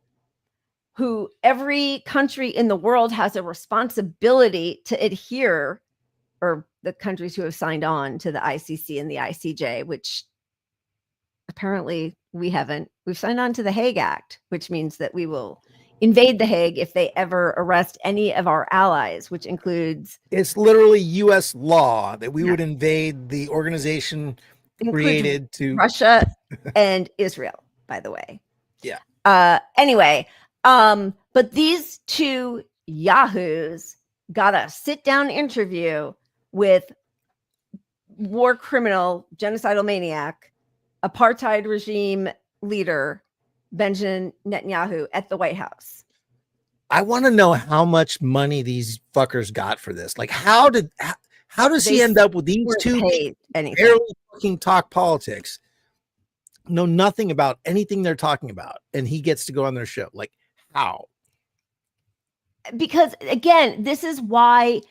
who every country in the world has a responsibility to adhere, or the countries who have signed on to the ICC and the ICJ, which apparently we haven't. We've signed on to the Hague Act, which means that we will invade the Hague if they ever arrest any of our allies, which includes... It's literally U.S. law that we would invade the organization created to... Russia and Israel, by the way. Yeah. Anyway, but these two yahoos got a sit-down interview with war criminal, genocidal maniac, apartheid regime leader, Benjamin Netanyahu at the White House. I want to know how much money these fuckers got for this. Like, how does he end up with these two people barely fucking talk politics, know nothing about anything they're talking about, and he gets to go on their show? Like, how? Because again, this is why,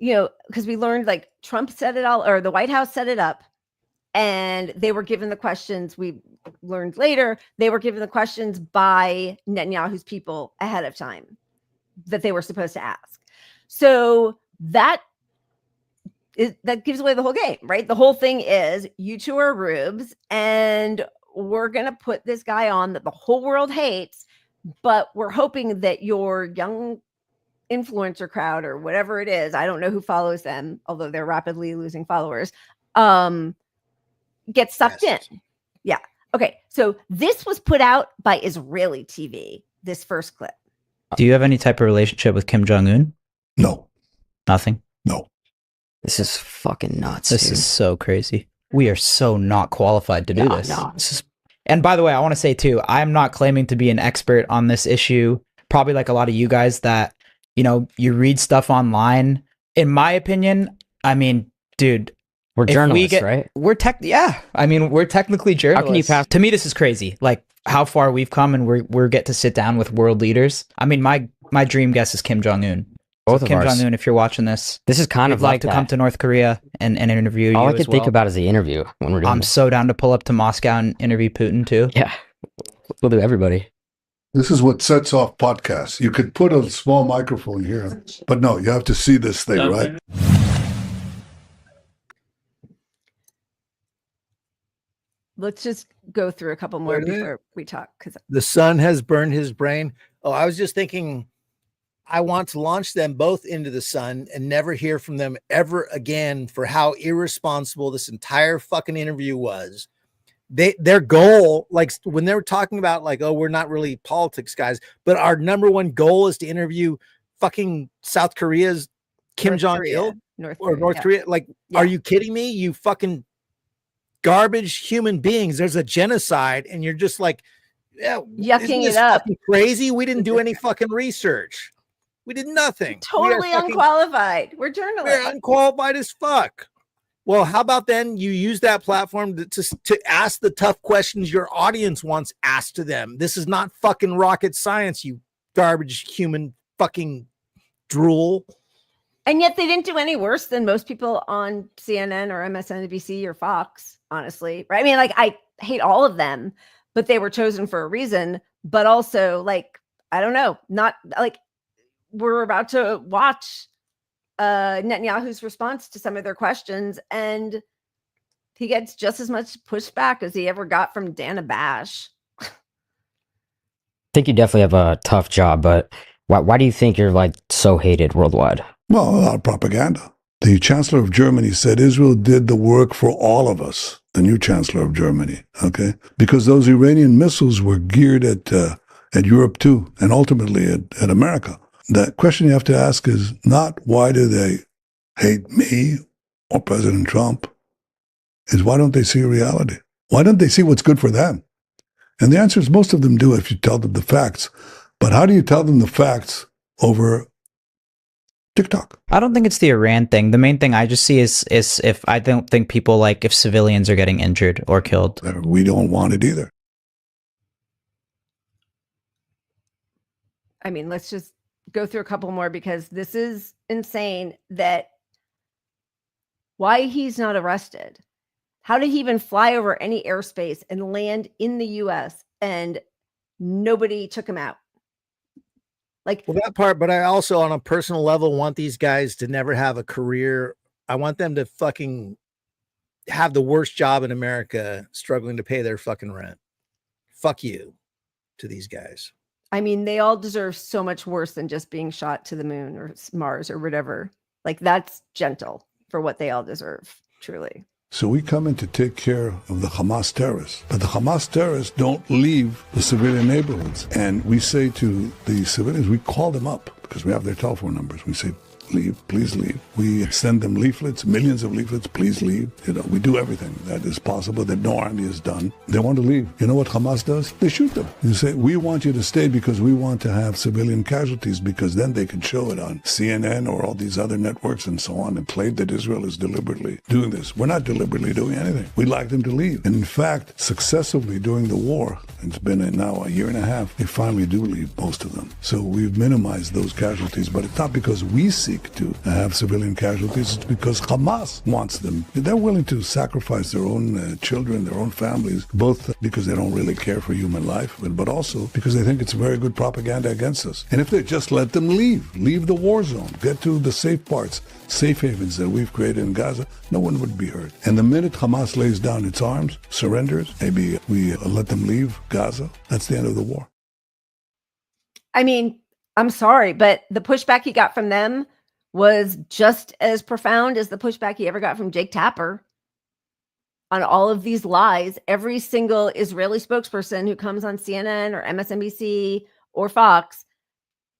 because we learned like Trump set it all, or the White House set it up, and they were given the questions. We learned later they were given the questions by Netanyahu's people ahead of time that they were supposed to ask. So that gives away the whole game, right? The whole thing is you two are rubes, and we're going to put this guy on that the whole world hates, but we're hoping that your young influencer crowd or whatever it is, I don't know who follows them, although they're rapidly losing followers, get sucked in. Yeah. Okay. So this was put out by Israeli TV, this first clip. Do you have any type of relationship with Kim Jong-un? No. Nothing? No. This is fucking nuts. This is so crazy. We are so not qualified to do this. No. And by the way, I want to say too, I'm not claiming to be an expert on this issue. Probably like a lot of you guys that, you read stuff online. In my opinion, I mean, dude, we're journalists, right? We're technically journalists. How can you pass? To me, this is crazy. Like how far we've come, and we're get to sit down with world leaders. I mean, my dream guess is Kim Jong-un. Both of Kim ours. Jong-un, if you're watching this, this is kind of like to come to North Korea and interview you. All I could think about is the interview when we're doing. I'm so down to pull up to Moscow and interview Putin too. Yeah, we'll do everybody. This is what sets off podcasts. You could put a small microphone here, but no, you have to see this thing, right? Let's just go through a couple more before we talk. Because the sun has burned his brain. Oh, I was just thinking, I want to launch them both into the sun and never hear from them ever again for how irresponsible this entire fucking interview was. their goal, like when they were talking about like, oh, we're not really politics guys, but our number one goal is to interview fucking South Korea's Kim Jong-il or North Korea. Like, are you kidding me? You fucking garbage human beings. There's a genocide, and you're just like, yeah, yucking it up. Crazy. We didn't do any fucking research. We did nothing. Totally unqualified. We're journalists. We're unqualified as fuck. Well, how about then you use that platform to ask the tough questions your audience wants asked to them? This is not fucking rocket science, you garbage human fucking drool. And yet they didn't do any worse than most people on CNN or MSNBC or Fox, honestly. Right? I mean, like, I hate all of them, but they were chosen for a reason. But also, like, I don't know, not like we're about to watch Netanyahu's response to some of their questions, and he gets just as much pushback as he ever got from Dana Bash. I think you definitely have a tough job, but why do you think you're like so hated worldwide? Well, a lot of propaganda. The Chancellor of Germany said Israel did the work for all of us, the new Chancellor of Germany, okay? Because those Iranian missiles were geared at Europe too, and ultimately at America. The question you have to ask is not why do they hate me or President Trump, is why don't they see reality? Why don't they see what's good for them? And the answer is most of them do if you tell them the facts. But how do you tell them the facts over TikTok? I don't think it's the Iran thing. The main thing I just see is if I don't think people like if civilians are getting injured or killed. We don't want it either. I mean, let's just go through a couple more because this is insane that why he's not arrested. How did he even fly over any airspace and land in the US and nobody took him out? Like, well, that part, but I also on a personal level want these guys to never have a career. I want them to fucking have the worst job in America, struggling to pay their fucking rent. Fuck you to these guys. I mean, they all deserve so much worse than just being shot to the moon or Mars or whatever. Like, that's gentle for what they all deserve, truly. So we come in to take care of the Hamas terrorists. But the Hamas terrorists don't leave the civilian neighborhoods. And we say to the civilians, we call them up because we have their telephone numbers. We say, leave, please leave. We send them leaflets, millions of leaflets, please leave. You know, we do everything that is possible that no army has done. They want to leave. You know what Hamas does? They shoot them. You say, we want you to stay because we want to have civilian casualties, because then they can show it on CNN or all these other networks and so on and claim that Israel is deliberately doing this. We're not deliberately doing anything. We'd like them to leave. And in fact, successively during the war, it's been now a year and a half, they finally do leave, most of them. So we've minimized those casualties, but it's not because we seek to have civilian casualties, it's because Hamas wants them. They're willing to sacrifice their own children, their own families, both because they don't really care for human life, but also because they think it's very good propaganda against us. And if they just let them leave the war zone, get to the safe parts, safe havens that we've created in Gaza, no one would be hurt. And the minute Hamas lays down its arms, surrenders, maybe we let them leave Gaza, that's the end of the war. I mean, I'm sorry, but the pushback he got from them was just as profound as the pushback he ever got from Jake Tapper on all of these lies. Every single Israeli spokesperson who comes on CNN or MSNBC or Fox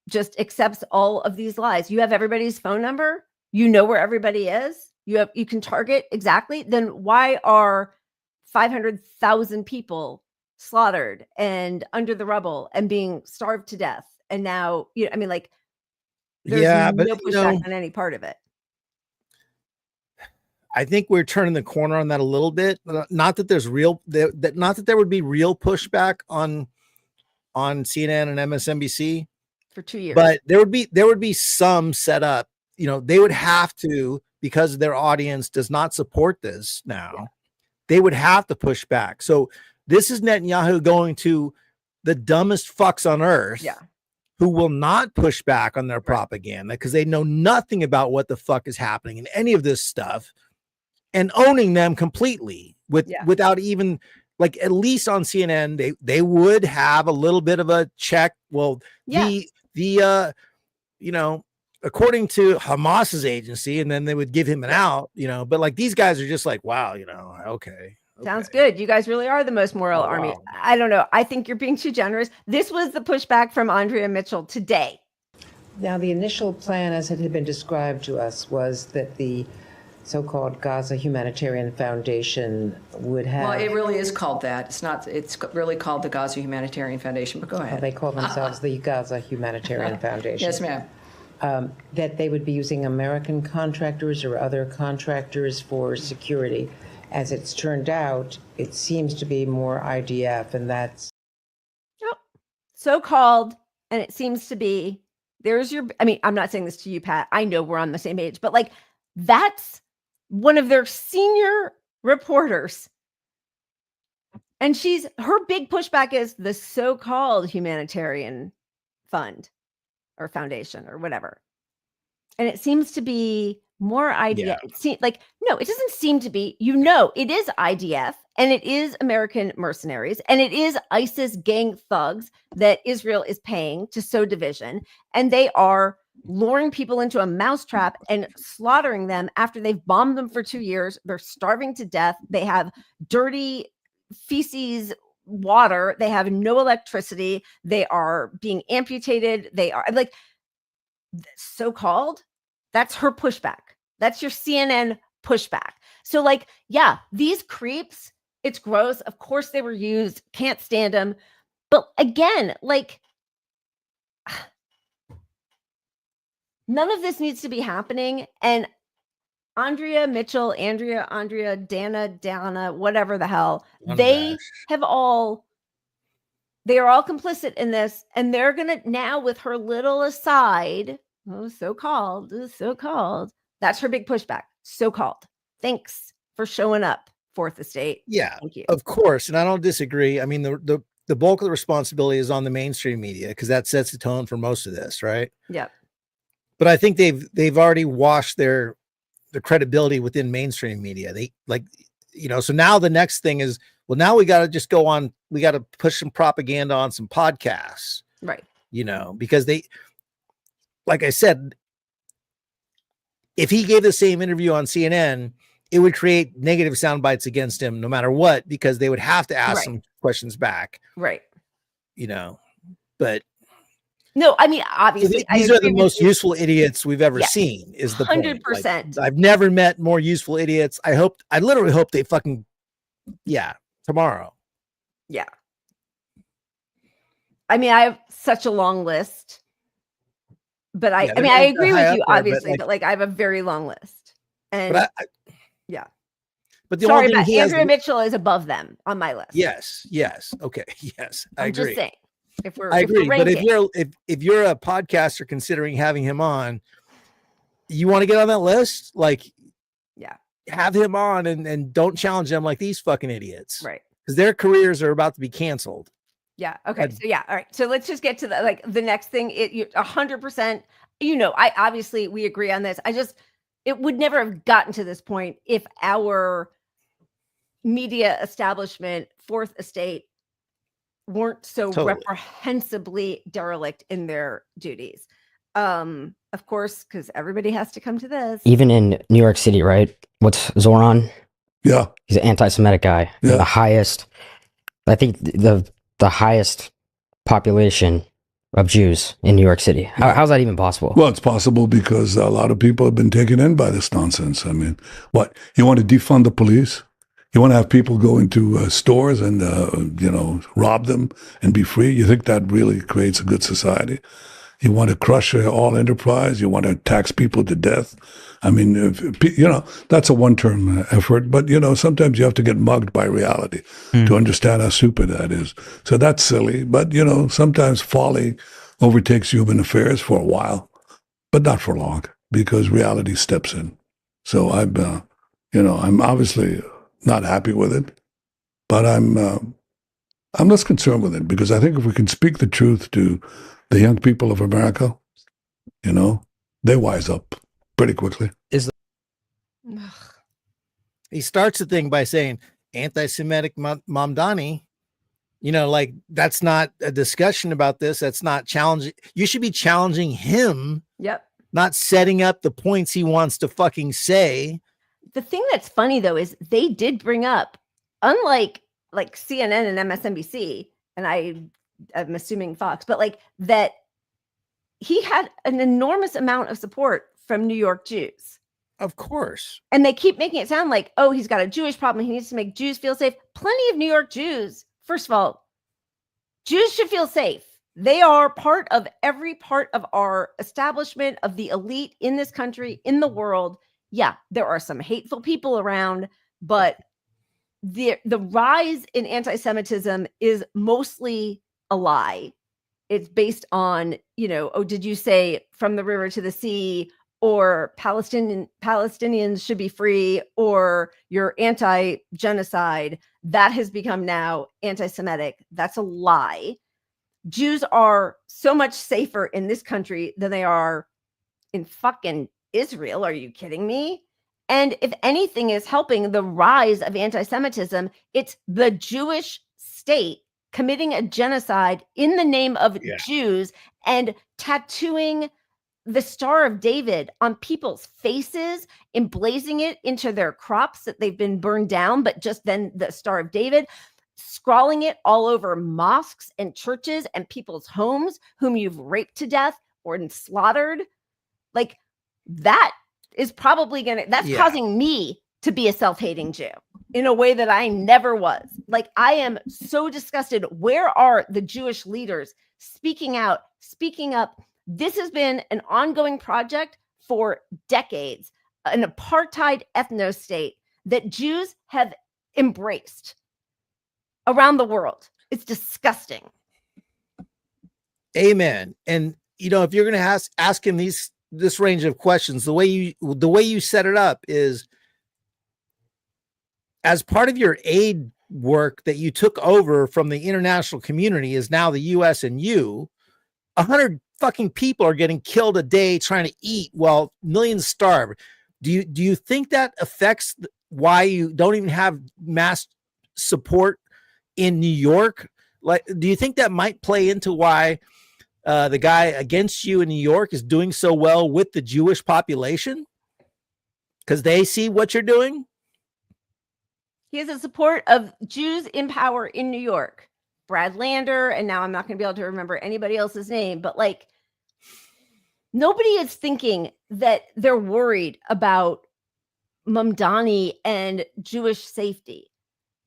just accepts all of these lies. You have everybody's phone number. You know where everybody is. You can target exactly. Then why are 500,000 people slaughtered and under the rubble and being starved to death? And now, you know, I mean, like, there's no pushback on any part of it. I think we're turning the corner on that a little bit. Not that there's not that there would be real pushback on CNN and MSNBC for 2 years, but there would be some set up. You know, they would have to, because their audience does not support this now. Yeah. They would have to push back. So this is Netanyahu going to the dumbest fucks on earth. Yeah. Who will not push back on their propaganda because they know nothing about what the fuck is happening in any of this stuff, and owning them completely without even, like, at least on CNN, they would have a little bit of a check. Well, the you know, according to Hamas's agency, and then they would give him an out, you know, but like these guys are just like, wow, you know, okay. Sounds good. You guys really are the most moral army. Wow. I don't know. I think you're being too generous. This was the pushback from Andrea Mitchell today. Now, the initial plan, as it had been described to us, was that the so-called Gaza Humanitarian Foundation would have... Well, it really is called that. It's not. It's really called the Gaza Humanitarian Foundation, but go ahead. Well, they call themselves the Gaza Humanitarian Foundation. Yes, ma'am. That they would be using American contractors or other contractors for security. As it's turned out, it seems to be more IDF, and that's... Yep. So-called, and it seems to be... There's your, I mean, I'm not saying this to you, Pat. I know we're on the same page, but like that's one of their senior reporters. And her big pushback is the so-called humanitarian fund or foundation or whatever. And it seems to be more IDF. Yeah. It seems like, no, it doesn't seem to be, it is IDF and it is American mercenaries and it is ISIS gang thugs that Israel is paying to sow division. And they are luring people into a mousetrap and slaughtering them after they've bombed them for 2 years. They're starving to death. They have dirty feces water. They have no electricity. They are being amputated. They are like so-called. That's her pushback. That's your CNN pushback. So like, yeah, these creeps, it's gross. Of course they were used. Can't stand them. But again, like none of this needs to be happening. And Andrea Mitchell, Andrea, Dana, whatever the hell, they are all complicit in this. And they're going to now with her little aside, so-called, that's her big pushback. So-called. Thanks for showing up, Fourth Estate. Yeah, thank you. Of course. And I don't disagree. I mean, the bulk of the responsibility is on the mainstream media because that sets the tone for most of this, right? Yep. But I think they've already washed their credibility within mainstream media. They so now the next thing is, well, now we got to just go on. We got to push some propaganda on some podcasts, right? Because they, like I said, if he gave the same interview on CNN, it would create negative sound bites against him no matter what, because they would have to ask some questions back. Right. But no, I mean, obviously these are the most useful idiots we've ever seen is the 100%. point. Like, I've never met more useful idiots. I literally hope they fucking, tomorrow. Yeah. I mean, I have such a long list. But I agree with you, obviously, but I have a very long list. And but sorry, but Andrea Mitchell is above them on my list. Yes. Okay. Yes. I agree. Just saying. I agree. But if you're a podcaster considering having him on, you want to get on that list, have him on and don't challenge them like these fucking idiots. Right. Because their careers are about to be canceled. Yeah. Okay. So all right. So let's just get to the next thing. 100%. I obviously we agree on this. It would never have gotten to this point if our media establishment, Fourth Estate, weren't so reprehensibly derelict in their duties. Of course, because everybody has to come to this. Even in New York City, right? What's Zoran? Yeah, he's an anti-Semitic guy. Yeah. The highest. I think the highest population of Jews in New York City. How's that even possible? Well, it's possible because a lot of people have been taken in by this nonsense. I mean, what, you want to defund the police? You want to have people go into stores and, rob them and be free? You think that really creates a good society? You want to crush all enterprise? You want to tax people to death? I mean, that's a one-term effort, but, sometimes you have to get mugged by reality to understand how stupid that is. So that's silly, but, sometimes folly overtakes human affairs for a while, but not for long, because reality steps in. So I'm obviously not happy with it, but I'm less concerned with it, because I think if we can speak the truth to the young people of America, they wise up pretty quickly. He starts the thing by saying anti-Semitic Mamdani. That's not a discussion about this. That's not challenging. You should be challenging him. Yep. Not setting up the points he wants to fucking say. The thing that's funny though is they did bring up unlike like CNN and MSNBC, and I'm assuming Fox, but like that he had an enormous amount of support from New York Jews. Of course. And they keep making it sound like, oh, he's got a Jewish problem. He needs to make Jews feel safe. Plenty of New York Jews. First of all, Jews should feel safe. They are part of every part of our establishment, of the elite in this country, in the world. Yeah, there are some hateful people around, but the rise in anti-Semitism is mostly a lie. It's based on, oh, did you say from the river to the sea, or Palestinians should be free, or you're anti-genocide? That has become now anti-Semitic. That's a lie. Jews are so much safer in this country than they are in fucking Israel. Are you kidding me? And if anything is helping the rise of anti-Semitism, it's the Jewish state committing a genocide in the name of Jews and tattooing the Star of David on people's faces, emblazing it into their crops that they've been burned down, but just then the Star of David, scrawling it all over mosques and churches and people's homes whom you've raped to death or slaughtered. Like, that is probably that's causing me to be a self-hating Jew in a way that I never was. Like, I am so disgusted. Where are the Jewish leaders speaking out, speaking up? This has been an ongoing project for decades, an apartheid ethno state that Jews have embraced around the world. It's disgusting. Amen. And if you're going to ask him this range of questions, the way you set it up is, as part of your aid work that you took over from the international community is now the US and you, 100 fucking people are getting killed a day trying to eat while millions starve. Do you think that affects why you don't even have mass support in New York? Like, do you think that might play into why the guy against you in New York is doing so well with the Jewish population? Because they see what you're doing? He has the support of Jews in power in New York. Brad Lander, and now I'm not going to be able to remember anybody else's name, but like, nobody is thinking that they're worried about Mamdani and Jewish safety.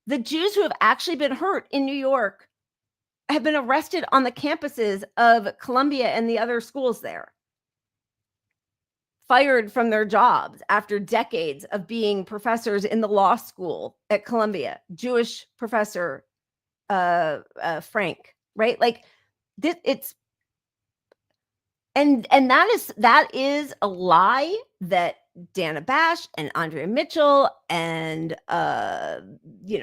The Jews who have actually been hurt in New York have been arrested on the campuses of Columbia and the other schools there, fired from their jobs after decades of being professors in the law school at Columbia. Jewish professor Frank, right? Like, it's and that is a lie that Dana Bash and Andrea Mitchell and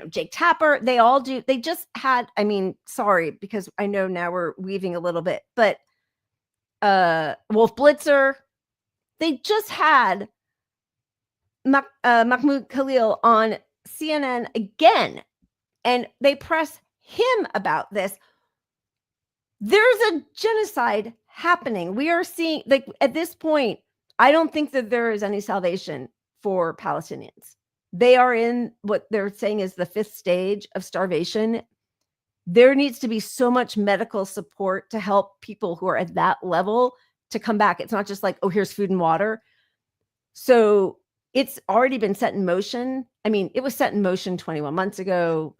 Jake Tapper, they all do. They just had, sorry, because I know now we're weaving a little bit, but Wolf Blitzer, they just had Mahmoud Khalil on CNN again, and they press him about this. There's a genocide happening. We are seeing, like, at this point, I don't think that there is any salvation for Palestinians. They are in what they're saying is the 5th stage of starvation. There needs to be so much medical support to help people who are at that level to come back. It's not just like, oh, here's food and water. So it's already been set in motion. It was set in motion 21 months ago,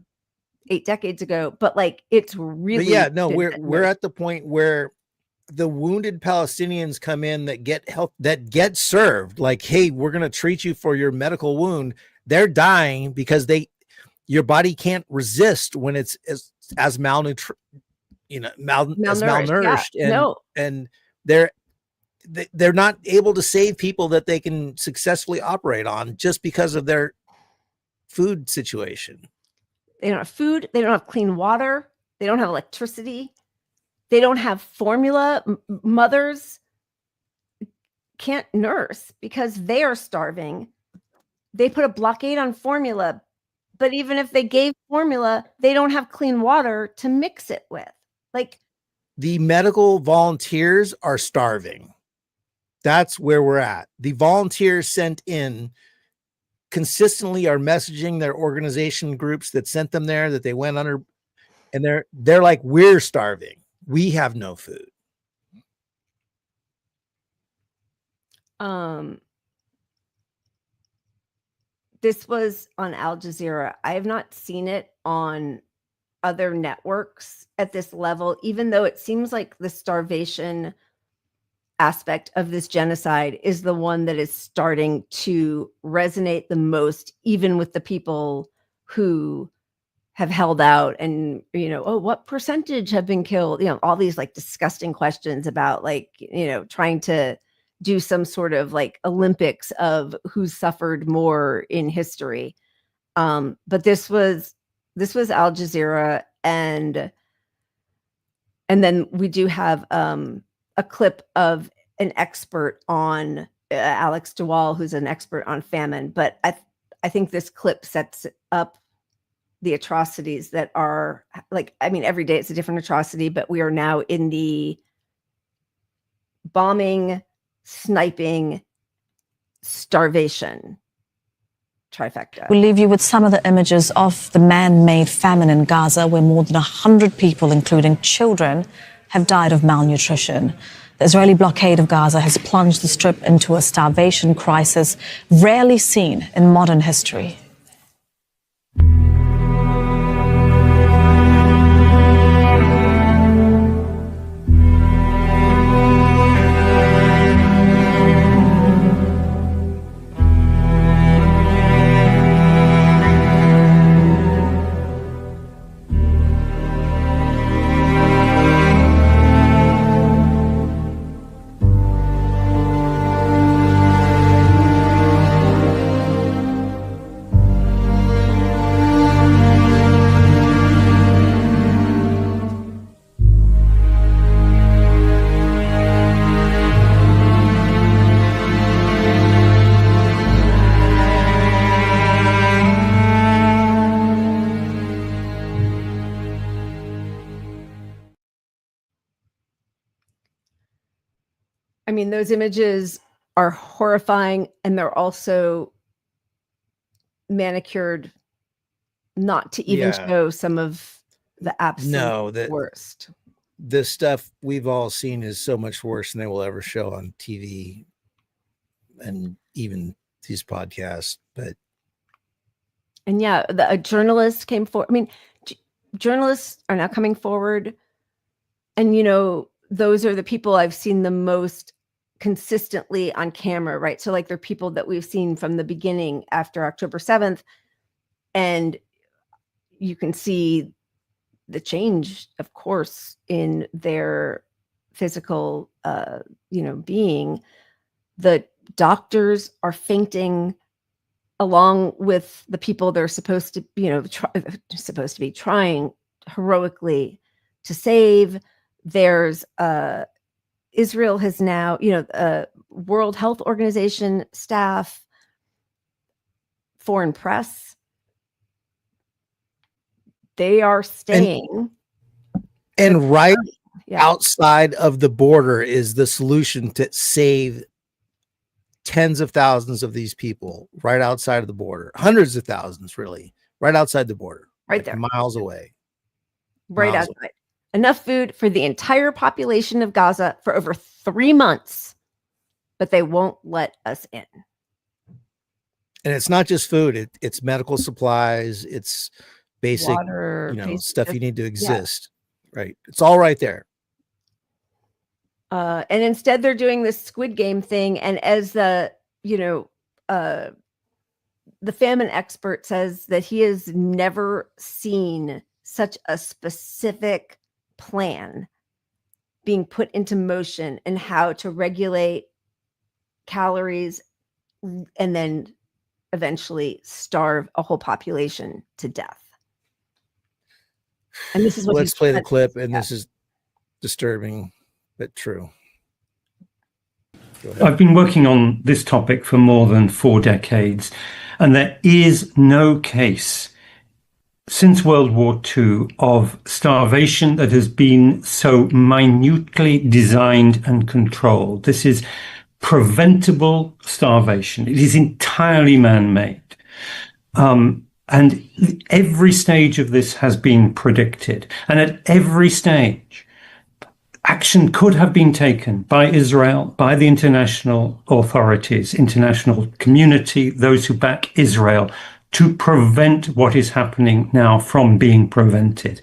8 decades ago, but like, it's really, we're at the point where the wounded Palestinians come in that get help, that get served. Like, hey, we're going to treat you for your medical wound. They're dying because your body can't resist when it's as malnourished. Yeah. And they're not able to save people that they can successfully operate on just because of their food situation. They don't have food. They don't have clean water. They don't have electricity. They don't have formula. Mothers can't nurse because they are starving. They put a blockade on formula, but even if they gave formula, they don't have clean water to mix it with. Like, the medical volunteers are starving. That's where we're at. The volunteers sent in consistently are messaging their organization groups that sent them there, that they went under, and they're like, we're starving. We have no food. This was on Al Jazeera. I have not seen it on other networks at this level, even though it seems like the starvation aspect of this genocide is the one that is starting to resonate the most, even with the people who have held out and, oh, what percentage have been killed? All these like disgusting questions about like, trying to do some sort of like Olympics of who's suffered more in history. But this was Al Jazeera, and then we do have a clip of an expert on Alex DeWall, who's an expert on famine. But I think this clip sets up the atrocities that are like, I mean, every day it's a different atrocity, but we are now in the bombing, sniping, starvation trifecta. We'll leave you with some of the images of the man-made famine in Gaza, where more than 100 people, including children, have died of malnutrition. The Israeli blockade of Gaza has plunged the Strip into a starvation crisis rarely seen in modern history. I mean, those images are horrifying, and they're also manicured not to even show some of the absolute worst. The stuff we've all seen is so much worse than they will ever show on TV and even these podcasts. And a journalist came forward. I mean, journalists are now coming forward, and those are the people I've seen the most consistently on camera, right? So like they're people that we've seen from the beginning after October 7th, and you can see the change, of course, in their physical, being. The doctors are fainting along with the people they're supposed to, supposed to be trying heroically to save. There's Israel has now, World Health Organization staff, foreign press, they are staying. And right outside of the border is the solution to save tens of thousands of these people right outside of the border, hundreds of thousands, really, right outside the border, right there, miles away. Right outside. Enough food for the entire population of Gaza for over 3 months, but they won't let us in. And it's not just food; it's medical supplies, it's basic, water, stuff you need to exist. Yeah. Right? It's all right there. And instead, they're doing this Squid Game thing, and as the famine expert says that he has never seen such a specific plan being put into motion and how to regulate calories and then eventually starve a whole population to death. And this is what let's play the clip, and this is disturbing but true. I've been working on this topic for more than 4 decades, and there is no case since World War II of starvation that has been so minutely designed and controlled. This is preventable starvation. It is entirely man-made. And every stage of this has been predicted. And at every stage, action could have been taken by Israel, by the international authorities, international community, those who back Israel, to prevent what is happening now from being prevented.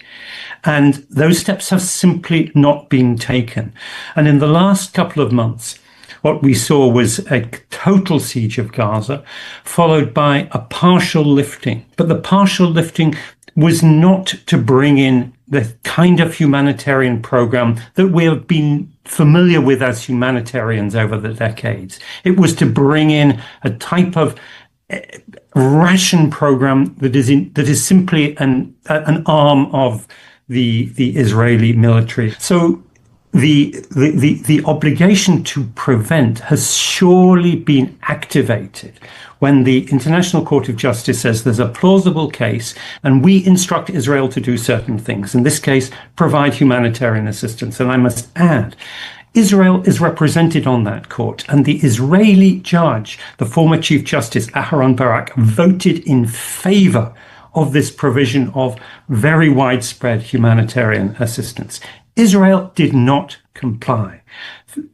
And those steps have simply not been taken. And in the last couple of months, what we saw was a total siege of Gaza, followed by a partial lifting. But the partial lifting was not to bring in the kind of humanitarian program that we have been familiar with as humanitarians over the decades. It was to bring in a type of ration program that is simply an arm of the Israeli military. So the obligation to prevent has surely been activated when the International Court of Justice says there's a plausible case and we instruct Israel to do certain things. In this case, provide humanitarian assistance. And I must add, Israel is represented on that court, and the Israeli judge, the former Chief Justice Aharon Barak, voted in favor of this provision of very widespread humanitarian assistance. Israel did not comply.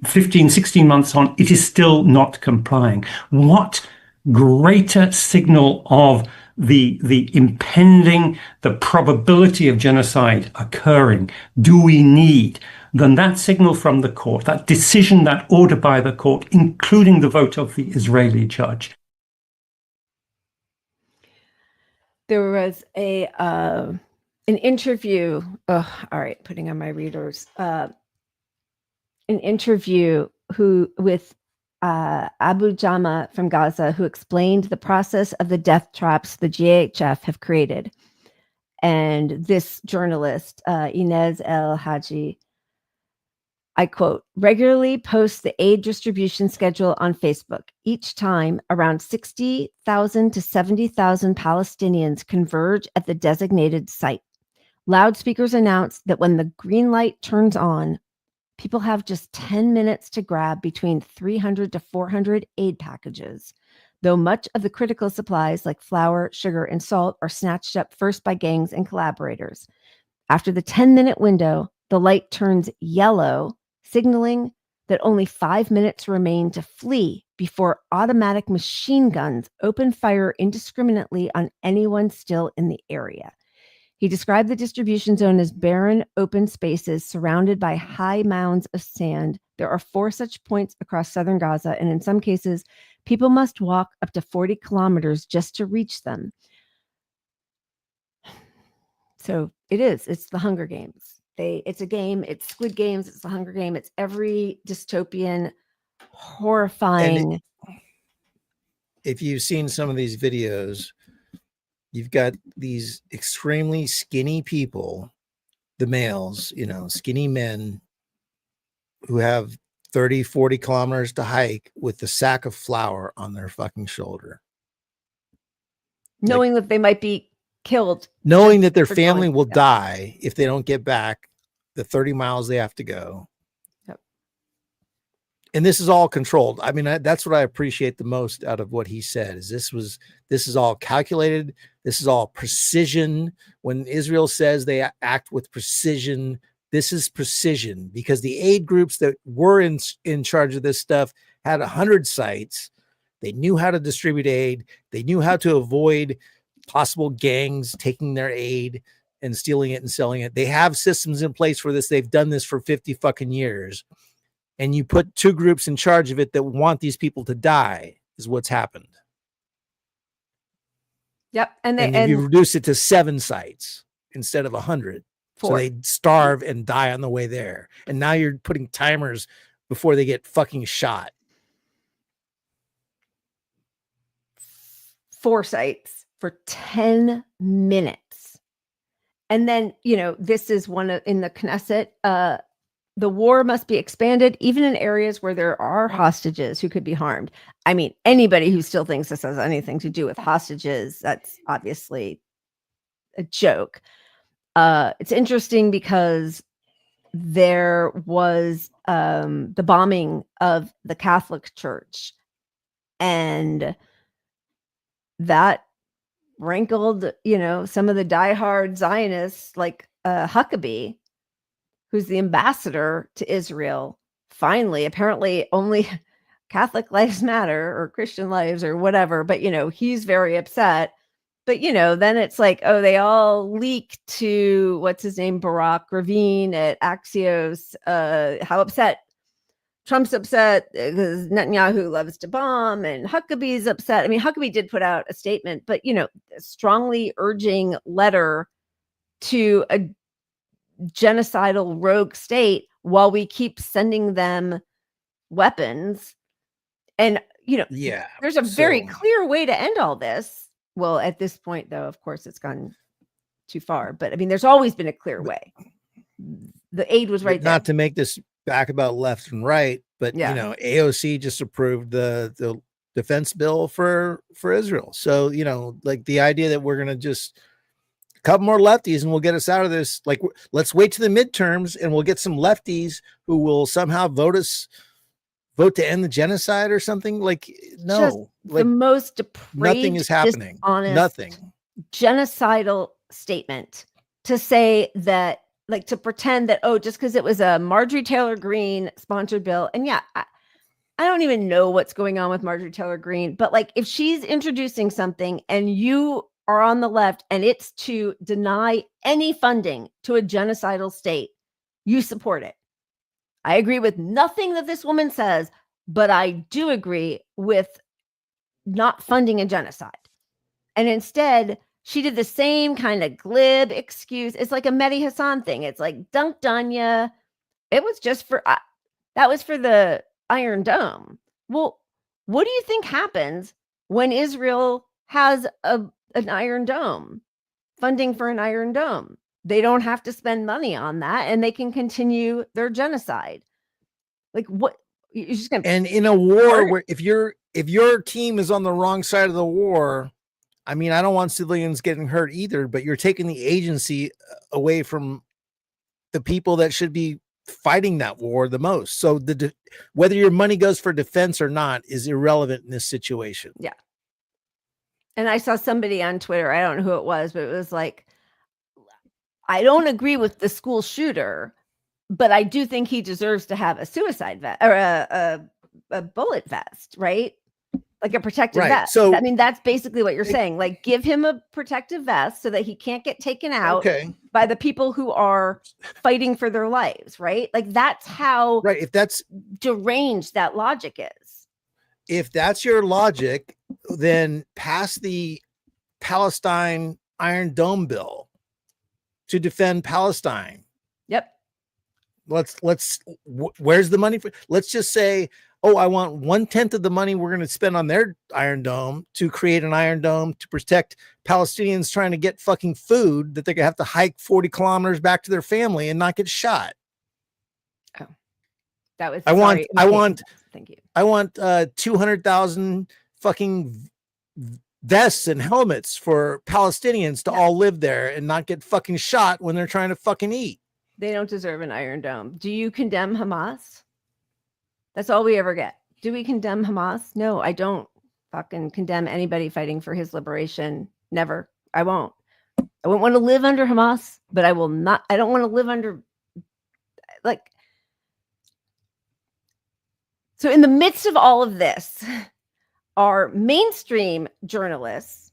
15, 16 months on, it is still not complying. What greater signal of the impending, the probability of genocide occurring do we need than that signal from the court, that decision, that order by the court, including the vote of the Israeli judge? There was an interview. Oh, all right, putting on my readers. An interview with Abu Jama from Gaza, who explained the process of the death traps the GHF have created. And this journalist, Inez El Haji, I quote, regularly posts the aid distribution schedule on Facebook. Each time, around 60,000 to 70,000 Palestinians converge at the designated site. Loudspeakers announce that when the green light turns on, people have just 10 minutes to grab between 300 to 400 aid packages, though much of the critical supplies like flour, sugar, and salt are snatched up first by gangs and collaborators. After the 10-minute window, the light turns yellow, signaling that only 5 minutes remain to flee before automatic machine guns open fire indiscriminately on anyone still in the area. He described the distribution zone as barren, open spaces surrounded by high mounds of sand. There are 4 such points across southern Gaza, and in some cases, people must walk up to 40 kilometers just to reach them. So it's the Hunger Games. It's a game, it's Squid Games, it's the Hunger Game, it's every dystopian, horrifying. If you've seen some of these videos, you've got these extremely skinny people, the males, skinny men who have 30, 40 kilometers to hike with the sack of flour on their fucking shoulder. Knowing that they might be killed. Knowing that their family will die if they don't get back the 30 miles they have to go. Yep. And this is all controlled. I mean, that's what I appreciate the most out of what he said is this is all calculated. This is all precision. When Israel says they act with precision, this is precision because the aid groups that were in charge of this stuff had 100 sites. They knew how to distribute aid. They knew how to avoid possible gangs taking their aid and stealing it and selling it. They have systems in place for this. They've done this for 50 fucking years. And you put 2 groups in charge of it that want these people to die is what's happened. Yep. And you reduce it to 7 sites instead of 100. 4. So they starve and die on the way there. And now you're putting timers before they get fucking shot. 4 sites for 10 minutes. And then, this is in the Knesset, the war must be expanded, even in areas where there are hostages who could be harmed. I mean, anybody who still thinks this has anything to do with hostages, that's obviously a joke. It's interesting because there was the bombing of the Catholic Church, and that rankled, some of the diehard Zionists like Huckabee, who's the ambassador to Israel. Finally, apparently only Catholic lives matter or Christian lives or whatever, but he's very upset. But then it's like, oh, they all leak to what's his name, Barack Ravine at Axios, how upset Trump's upset because Netanyahu loves to bomb, and Huckabee's upset. I mean, Huckabee did put out a statement, but a strongly urging letter to a genocidal rogue state while we keep sending them weapons. And there's a very clear way to end all this. Well, at this point, though, of course, it's gone too far. But I mean, there's always been a clear way. The aid was right there. Not to make this back about left and right, but AOC just approved the defense bill for Israel. So like the idea that we're gonna just a couple more lefties and we'll get us out of this. Like, let's wait to the midterms and we'll get some lefties who will somehow vote to end the genocide or something. Like, no, just like the most depraved, nothing is happening. Nothing. Genocidal statement to say that, like, to pretend that, oh, just because it was a Marjorie Taylor Greene sponsored bill. And I don't even know what's going on with Marjorie Taylor Greene, but like, if she's introducing something and you are on the left and it's to deny any funding to a genocidal state, you support it. I agree with nothing that this woman says, but I do agree with not funding a genocide. And instead, she did the same kind of glib excuse. It's like a MEHDI Hasan thing. It's like, dunked on ya. It was just for, that was for the Iron Dome. Well, what do you think happens when Israel has an Iron Dome, funding for an Iron Dome? They don't have to spend money on that and they can continue their genocide. Like, what? You're just gonna, and in a war where if your team is on the wrong side of the war, I mean, I don't want civilians getting hurt either, but you're taking the agency away from the people that should be fighting that war the most. So whether your money goes for defense or not is irrelevant in this situation. Yeah. And I saw somebody on Twitter, I don't know who it was, but it was like, I don't agree with the school shooter, but I do think he deserves to have a suicide vest or a bullet vest, right? Like a protective vest. So, I mean, that's basically what you're saying. Like, give him a protective vest so that he can't get taken out by the people who are fighting for their lives, right? Like, that's how if that's deranged that logic is. If that's your logic, then pass the Palestine Iron Dome bill to defend Palestine. Yep. Where's the money for? Let's just say, oh, I want 1/10 of the money we're going to spend on their Iron Dome to create an Iron Dome to protect Palestinians trying to get fucking food that they're going to have to hike 40 kilometers back to their family and not get shot. Oh, that was, thank you. I want 200,000 fucking vests and helmets for Palestinians to all live there and not get fucking shot when they're trying to fucking eat. They don't deserve an Iron Dome. Do you condemn Hamas? That's all we ever get. Do we condemn Hamas? No, I don't fucking condemn anybody fighting for his liberation. Never. I won't. I wouldn't want to live under Hamas, but I will not. I don't want to live under, like. So in the midst of all of this, are mainstream journalists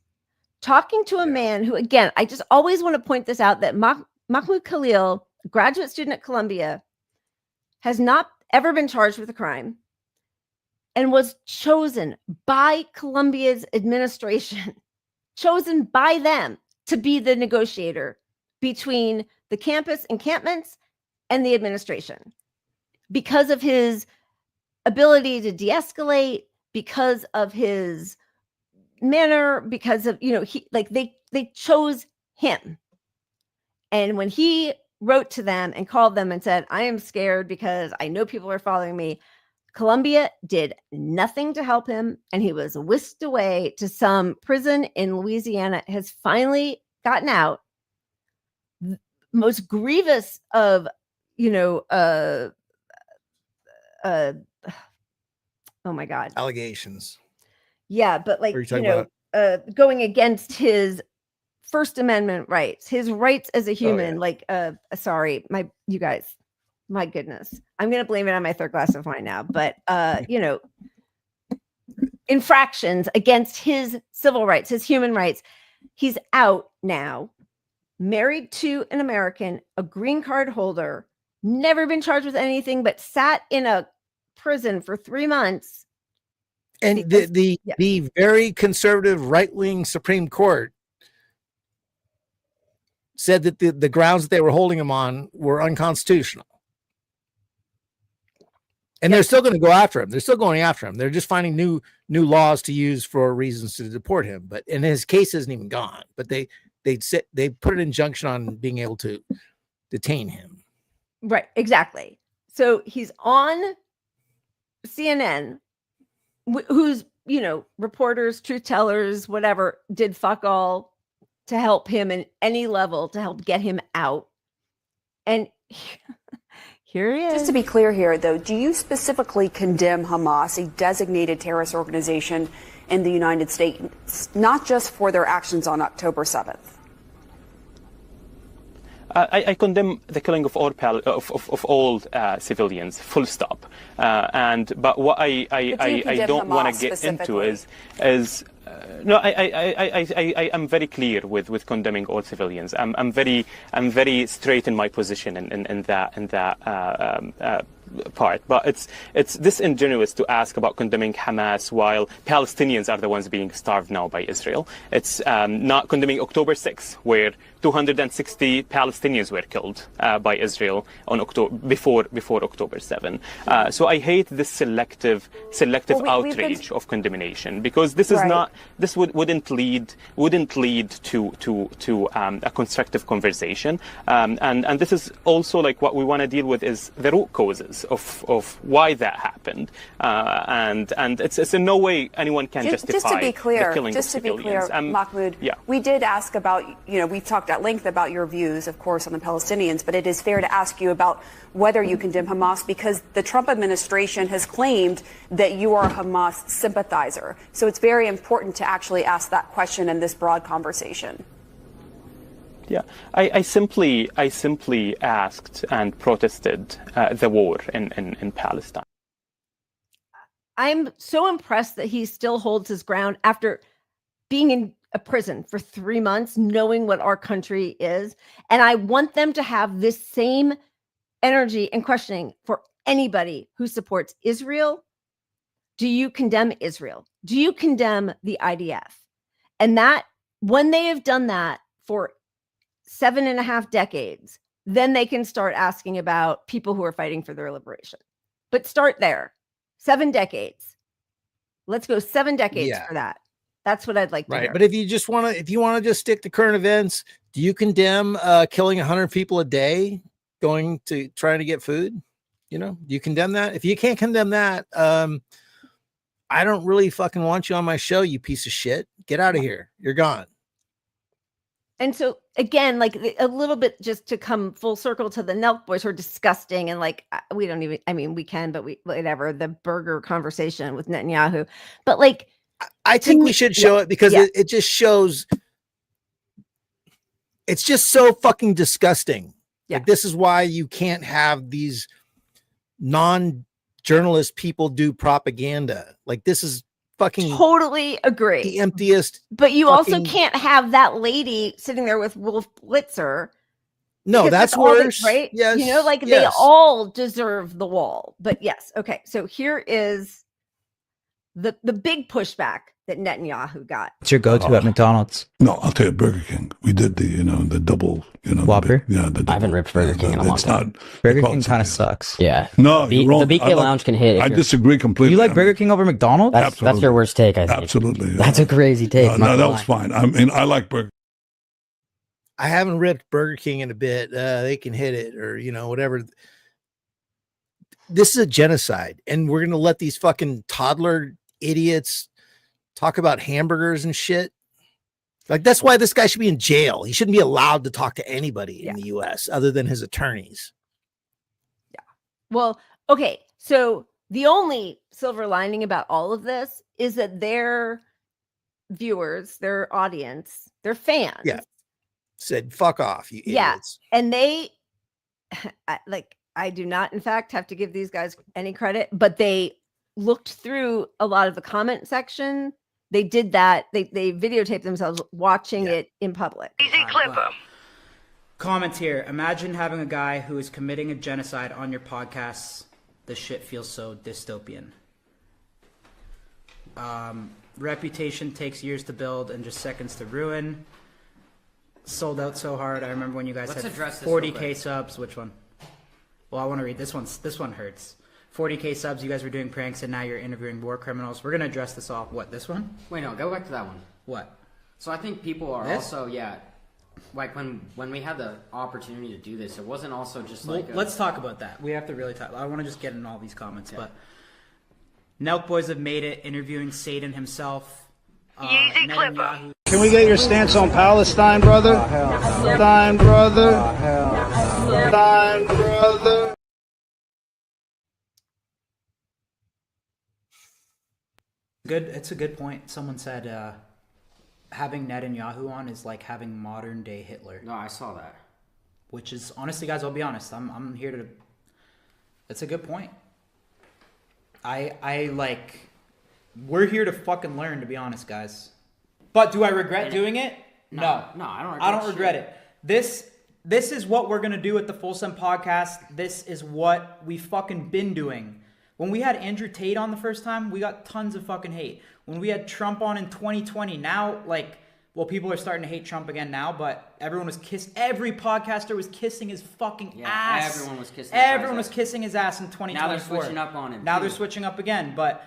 talking to a man who, again, I just always want to point this out, that Mahmoud Khalil, graduate student at Columbia, has not ever been charged with a crime and was chosen by Columbia's administration, chosen by them to be the negotiator between the campus encampments and the administration because of his ability to de-escalate, because of his manner, because of, they chose him. And when he wrote to them and called them and said, I am scared because I know people are following me, Columbia did nothing to help him, and he was whisked away to some prison in Louisiana, has finally gotten out. Most grievous of, oh my God. Allegations. Yeah, but like, going against his First Amendment rights, his rights as a human. Sorry, you guys, my goodness, I'm gonna blame it on my third glass of wine now, but infractions against his civil rights, his human rights. He's out now, married to an American, a green card holder, never been charged with anything, but sat in a prison for 3 months. And the very conservative right-wing Supreme Court said that the grounds that they were holding him on were unconstitutional. And they're still going to go after him. They're still going after him. They're just finding new laws to use for reasons to deport him. But and his case isn't even gone. But they put an injunction on being able to detain him. Right, exactly. So he's on CNN, whose reporters, truth tellers, whatever, did fuck all to help him in any level to help get him out. And here he is. Just to be clear here, though, do you specifically condemn Hamas, a designated terrorist organization in the United States, not just for their actions on October 7th? I condemn the killing of all civilians, full stop. But what I don't want to get into is no, I am very clear with condemning all civilians. I'm very straight in my position in that part. But it's disingenuous to ask about condemning Hamas while Palestinians are the ones being starved now by Israel. It's not condemning October 6th, where 260 Palestinians were killed by Israel on before October 7. So I hate this selective outrage of condemnation, because this is not, this wouldn't lead to a constructive conversation. And this is also like what we want to deal with is the root causes of why that happened. And it's in no way anyone can justify just to be clear, the killing of civilians. Mahmoud, we did ask about, we've talked at length about your views, of course, on the Palestinians, but it is fair to ask you about whether you condemn Hamas, because the Trump administration has claimed that you are a Hamas sympathizer. So it's very important to actually ask that question in this broad conversation. Yeah, I simply asked and protested the war in Palestine. I'm so impressed that he still holds his ground after being in a prison for 3 months, knowing what our country is. And I want them to have this same energy and questioning for anybody who supports Israel. Do you condemn Israel? Do you condemn the IDF? And that when they have done that for 7.5 decades, then they can start asking about people who are fighting for their liberation. But start there. 7 decades. Let's go 7 decades for that. That's what I'd like to hear. But if you want to just stick to current events, do you condemn killing 100 people a day going to trying to get food? Do you condemn that? If you can't condemn that, I don't really fucking want you on my show, you piece of shit. Get out of here. You're gone. And so again, like a little bit just to come full circle to the NELK boys who are disgusting, and like we don't even, I mean, we can, but we whatever, the burger conversation with Netanyahu. But like I think we should show it because it just shows it's just so fucking disgusting. Like, this is why you can't have these non-journalist people do propaganda. Like, this is fucking totally agree. The emptiest. But you also can't have that lady sitting there with Wolf Blitzer. No, that's worse, right? Yes, they all deserve the wall. But yes, okay. So here is the big pushback that Netanyahu got. What's your go-to at McDonald's? No, I'll tell you, Burger King. We did the double, Whopper. I haven't ripped Burger King in a long time. Burger King kind of sucks. Yeah. No, the BK Lounge can hit. I disagree completely. You like Burger King over McDonald's? That's your worst take, I think. Absolutely. That's a crazy take. No, that was fine. I mean, I like Burger. I haven't ripped Burger King in a bit. They can hit it, or whatever. This is a genocide, and we're gonna let these fucking toddler idiots talk about hamburgers and shit. Like, that's why this guy should be in jail. He shouldn't be allowed to talk to anybody in the US other than his attorneys. Yeah. Well, okay. So the only silver lining about all of this is that they're viewers, their audience, their fans. Yeah. Said, fuck off, you idiots. And they, I do not, in fact, have to give these guys any credit, but they looked through a lot of the comment section. They did that. They videotaped themselves watching it in public. Easy clipper. Comment here. Imagine having a guy who is committing a genocide on your podcasts. This shit feels so dystopian. Reputation takes years to build and just seconds to ruin. Sold out so hard. I remember when you guys had 40K subs. Which one? Well, I want to read this one. This one hurts. 40K subs. You guys were doing pranks, and now you're interviewing war criminals. We're gonna address this all. What? This one? Wait, no. Go back to that one. What? So I think people are also like when we had the opportunity to do this, it wasn't also just like. Let's talk about that. We have to really talk. I want to just get in all these comments, but NELK boys have made it. Interviewing Satan himself. Netanyahu. Can we get your stance on Palestine, brother? Palestine, brother. Palestine, brother. Good. It's a good point. Someone said having Netanyahu on is like having modern day Hitler. No, I saw that. Which is honestly, guys, I'll be honest. I'm here to. It's a good point. I like. We're here to fucking learn, to be honest, guys. But do I regret doing it? No, I don't regret it. This is what we're gonna do at the Full Send podcast. This is what we fucking been doing. When we had Andrew Tate on the first time, we got tons of fucking hate. When we had Trump on in 2020, now, people are starting to hate Trump again now, but every podcaster was kissing his fucking ass. Everyone was kissing Everyone was kissing his ass in 2024. Now they're switching up on him. Now they're switching up again, but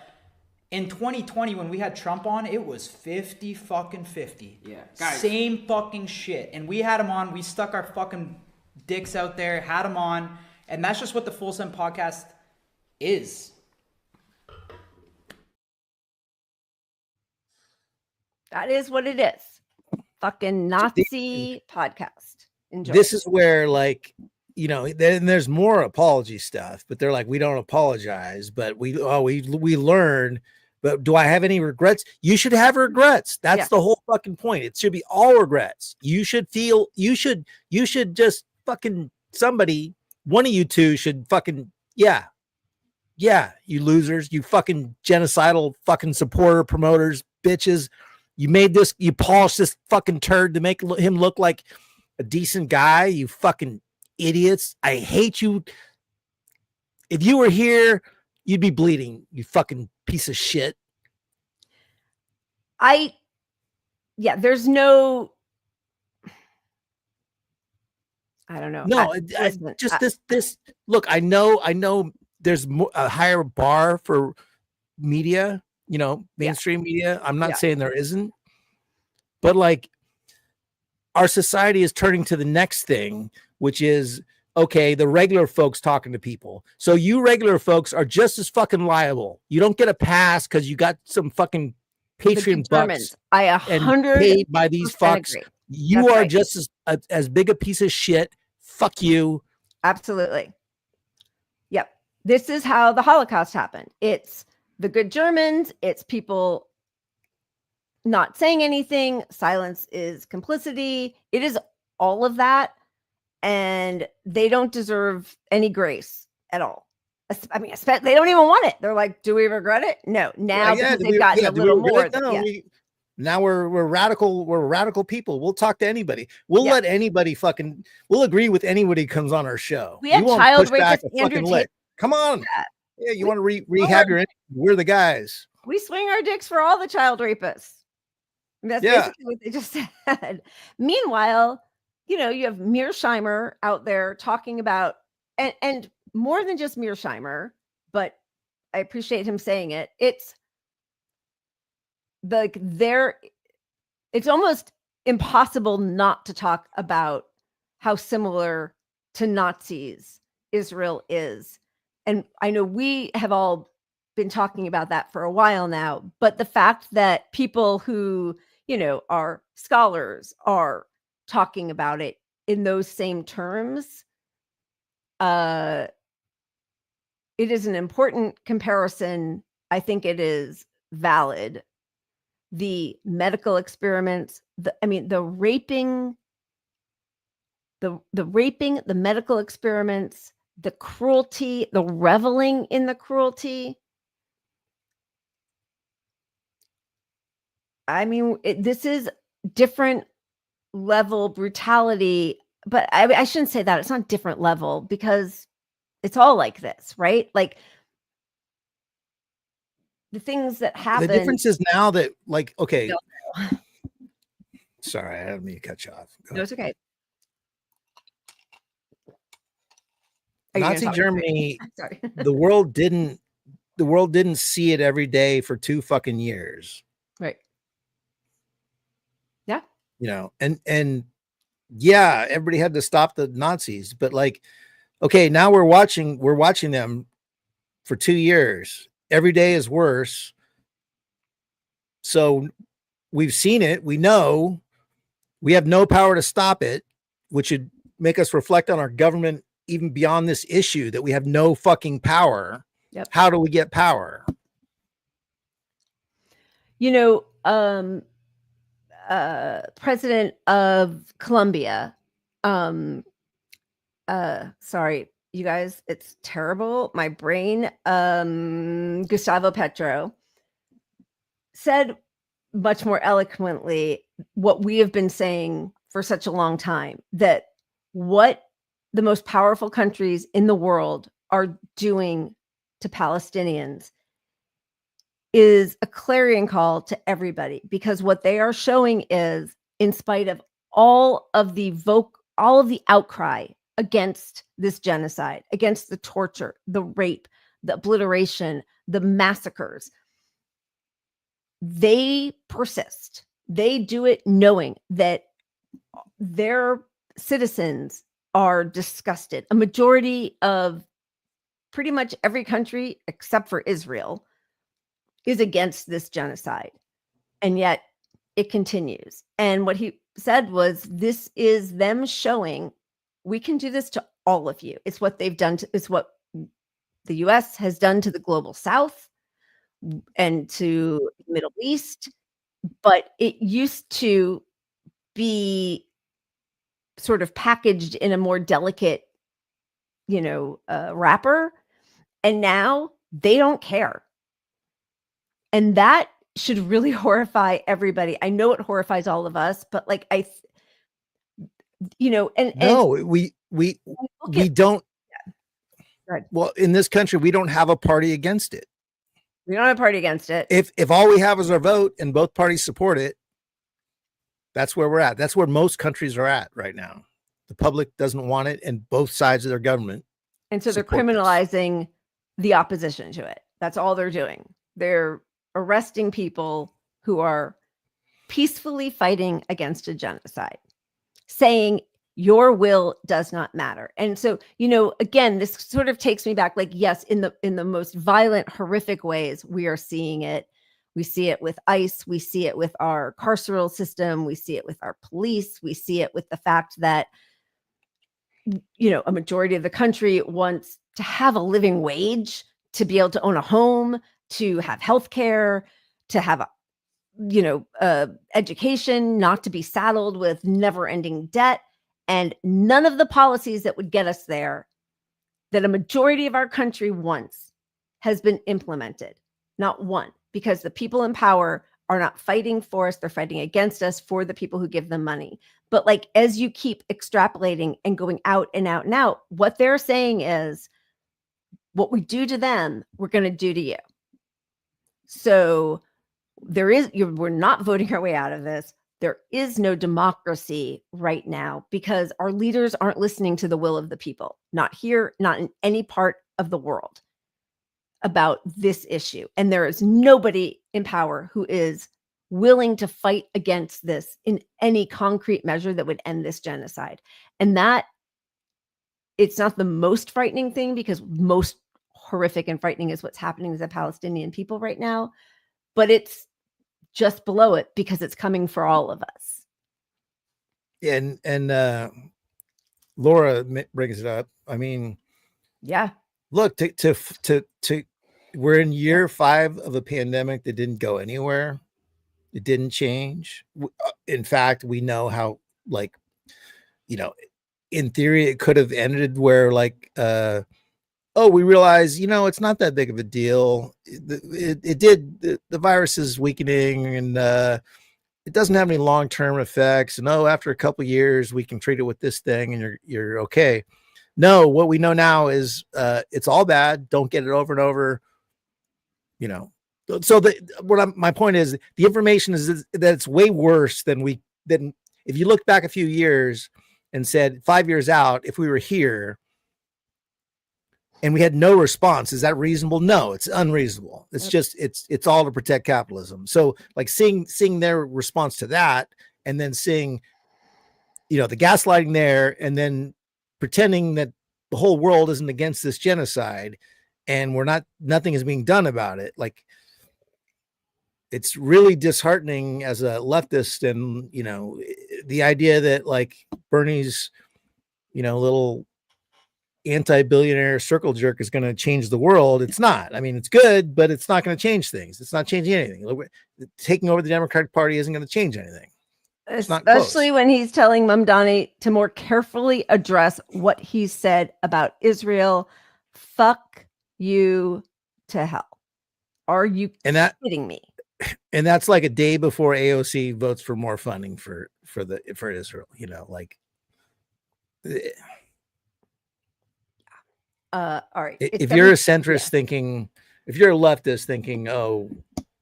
in 2020, when we had Trump on, it was 50 fucking 50. Yeah. Guys. Same fucking shit. And we had him on, we stuck our fucking dicks out there, had him on, and that's just what the Full Send podcast is. That is what it is. Fucking Nazi podcast. Enjoy. This is where, then there's more apology stuff, but they're like, we don't apologize, but we learn. But do I have any regrets? You should have regrets. That's the whole fucking point. It should be all regrets. You should just fucking somebody, one of you two should fucking, you losers, you fucking genocidal fucking supporter promoters, bitches. You polished this fucking turd to make him look like a decent guy, you fucking idiots. I hate you. If you were here, you'd be bleeding, you fucking piece of shit. There's no, I don't know. No, this look, I know there's a higher bar for media, mainstream media. I'm not saying there isn't, but our society is turning to the next thing, which is, okay, the regular folks talking to people. So you regular folks are just as fucking liable. You don't get a pass because you got some fucking Patreon bucks and paid by these fucks. Agree. You are just as big a piece of shit. Fuck you. Absolutely. Yep. This is how the Holocaust happened. It's the good Germans. It's people not saying anything. Silence is complicity. It is all of that. And they don't deserve any grace at all. I mean, they don't even want it. They're like, do we regret it? No. Now because they've gotten a little more. Now we're radical. We're radical people. We'll talk to anybody. We'll let anybody we'll agree with anybody who comes on our show. We have child rapist Andrew Tate. Come on. Yeah, you want to rehab your. We're the guys. We swing our dicks for all the child rapists. That's basically what they just said. Meanwhile, you have Mearsheimer out there talking about, and more than just Mearsheimer, but I appreciate him saying it. It's it's almost impossible not to talk about how similar to Nazis Israel is. And I know we have all been talking about that for a while now, but the fact that people who, are scholars are talking about it in those same terms, it is an important comparison. I think it is valid. the medical experiments, the raping, the raping, the medical experiments, the cruelty, the reveling in the cruelty. I mean, this is different level brutality, but I shouldn't say that. It's not different level because it's all like this, right? Like the things that happen. The difference is now that, like, okay. Sorry, I didn't mean to cut you off. No, it's okay. Nazi Germany, sorry. the world didn't see it every day for 2 fucking years. Right. Yeah. You know, and yeah, everybody had to stop the Nazis, but like, okay, now we're watching them for 2 years. Every day is worse. So we've seen it. We know we have no power to stop it, which should make us reflect on our government even beyond this issue, that we have no fucking power. Yep. How do we get power? You know, President of Colombia, sorry, you guys, it's terrible. My brain, Gustavo Petro said much more eloquently what we have been saying for such a long time, that what the most powerful countries in the world are doing to Palestinians is a clarion call to everybody, because what they are showing is, in spite of all of the outcry against this genocide, against the torture, the rape, the obliteration, the massacres, they persist. They do it knowing that their citizens are disgusted. A majority of pretty much every country except for Israel is against this genocide. And yet it continues. And what he said was, this is them showing we can do this to all of you. It's what they've done. It's what the US has done to the global South and to the Middle East. But it used to be sort of packaged in a more delicate, wrapper. And now they don't care. And that should really horrify everybody. I know it horrifies all of us, but like, we don't. Yeah. Well, in this country, we don't have a party against it. We don't have a party against it. If all we have is our vote and both parties support it, that's where we're at. That's where most countries are at right now. The public doesn't want it, and both sides of their government. And so they're criminalizing the opposition to it. That's all they're doing. They're arresting people who are peacefully fighting against a genocide, saying your will does not matter. And so, again, this sort of takes me back, like, yes, in the most violent, horrific ways, we are seeing it. We see it with ICE. We see it with our carceral system. We see it with our police. We see it with the fact that, a majority of the country wants to have a living wage, to be able to own a home, to have healthcare, to have education, not to be saddled with never-ending debt. And none of the policies that would get us there, that a majority of our country wants, has been implemented. Not one, because the people in power are not fighting for us. They're fighting against us for the people who give them money. But like, as you keep extrapolating and going out and out and out, what they're saying is, what we do to them, we're going to do to you. So we're not voting our way out of this. There is no democracy right now because our leaders aren't listening to the will of the people, not here, not in any part of the world, about this issue. And there is nobody in power who is willing to fight against this in any concrete measure that would end this genocide. And that, it's not the most frightening thing, because most horrific and frightening is what's happening to the Palestinian people right now, but it's just below it because it's coming for all of us. And Laura brings it up. I mean, yeah, look, to we're in year 5 of a pandemic that didn't go anywhere. It didn't change. In fact, we know how, like, in theory, it could have ended where, like, we realize, it's not that big of a deal. The virus is weakening, and it doesn't have any long-term effects. And after a couple of years, we can treat it with this thing, and you're okay. No, what we know now is it's all bad. Don't get it over and over. So my point is, the information is that it's way worse than if you look back a few years and said 5 years out, if we were here and we had no response, is that reasonable? No, it's unreasonable. It's just, it's all to protect capitalism. So like seeing their response to that, and then seeing, the gaslighting there, and then pretending that the whole world isn't against this genocide and nothing is being done about it. Like, it's really disheartening as a leftist, and the idea that like Bernie's little anti-billionaire circle jerk is going to change the world. It's not. I mean, it's good, but it's not going to change things. It's not changing anything. Taking over the Democratic Party isn't going to change anything. Especially when he's telling Mamdani to more carefully address what he said about Israel. Fuck you to hell. Are you kidding me? And that's like a day before AOC votes for more funding for Israel. All right. If you're a centrist thinking, if you're a leftist thinking,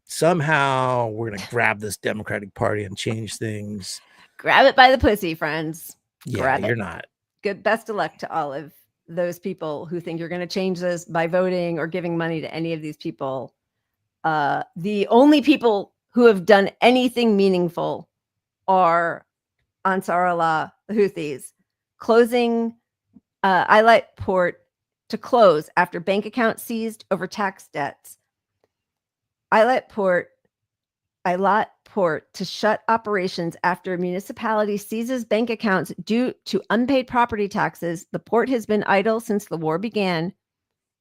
somehow we're going to grab this Democratic Party and change things. Grab it by the pussy, friends. Yeah, you're not. Good. Best of luck to all of those people who think you're going to change this by voting or giving money to any of these people. The only people who have done anything meaningful are Ansar Allah, the Houthis, closing Eilat port to close after bank account seized over tax debts. Eilat port to shut operations after municipality seizes bank accounts due to unpaid property taxes. The port has been idle since the war began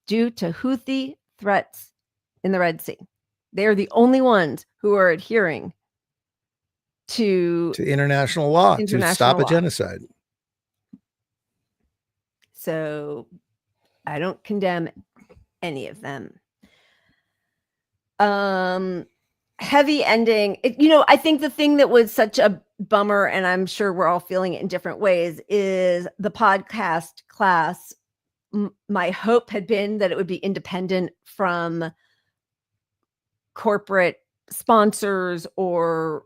due to Houthi threats in the Red Sea. They are the only ones who are adhering to international law to stop a genocide. So I don't condemn any of them. Heavy ending. I think the thing that was such a bummer, and I'm sure we're all feeling it in different ways, is the podcast class. My hope had been that it would be independent from corporate sponsors or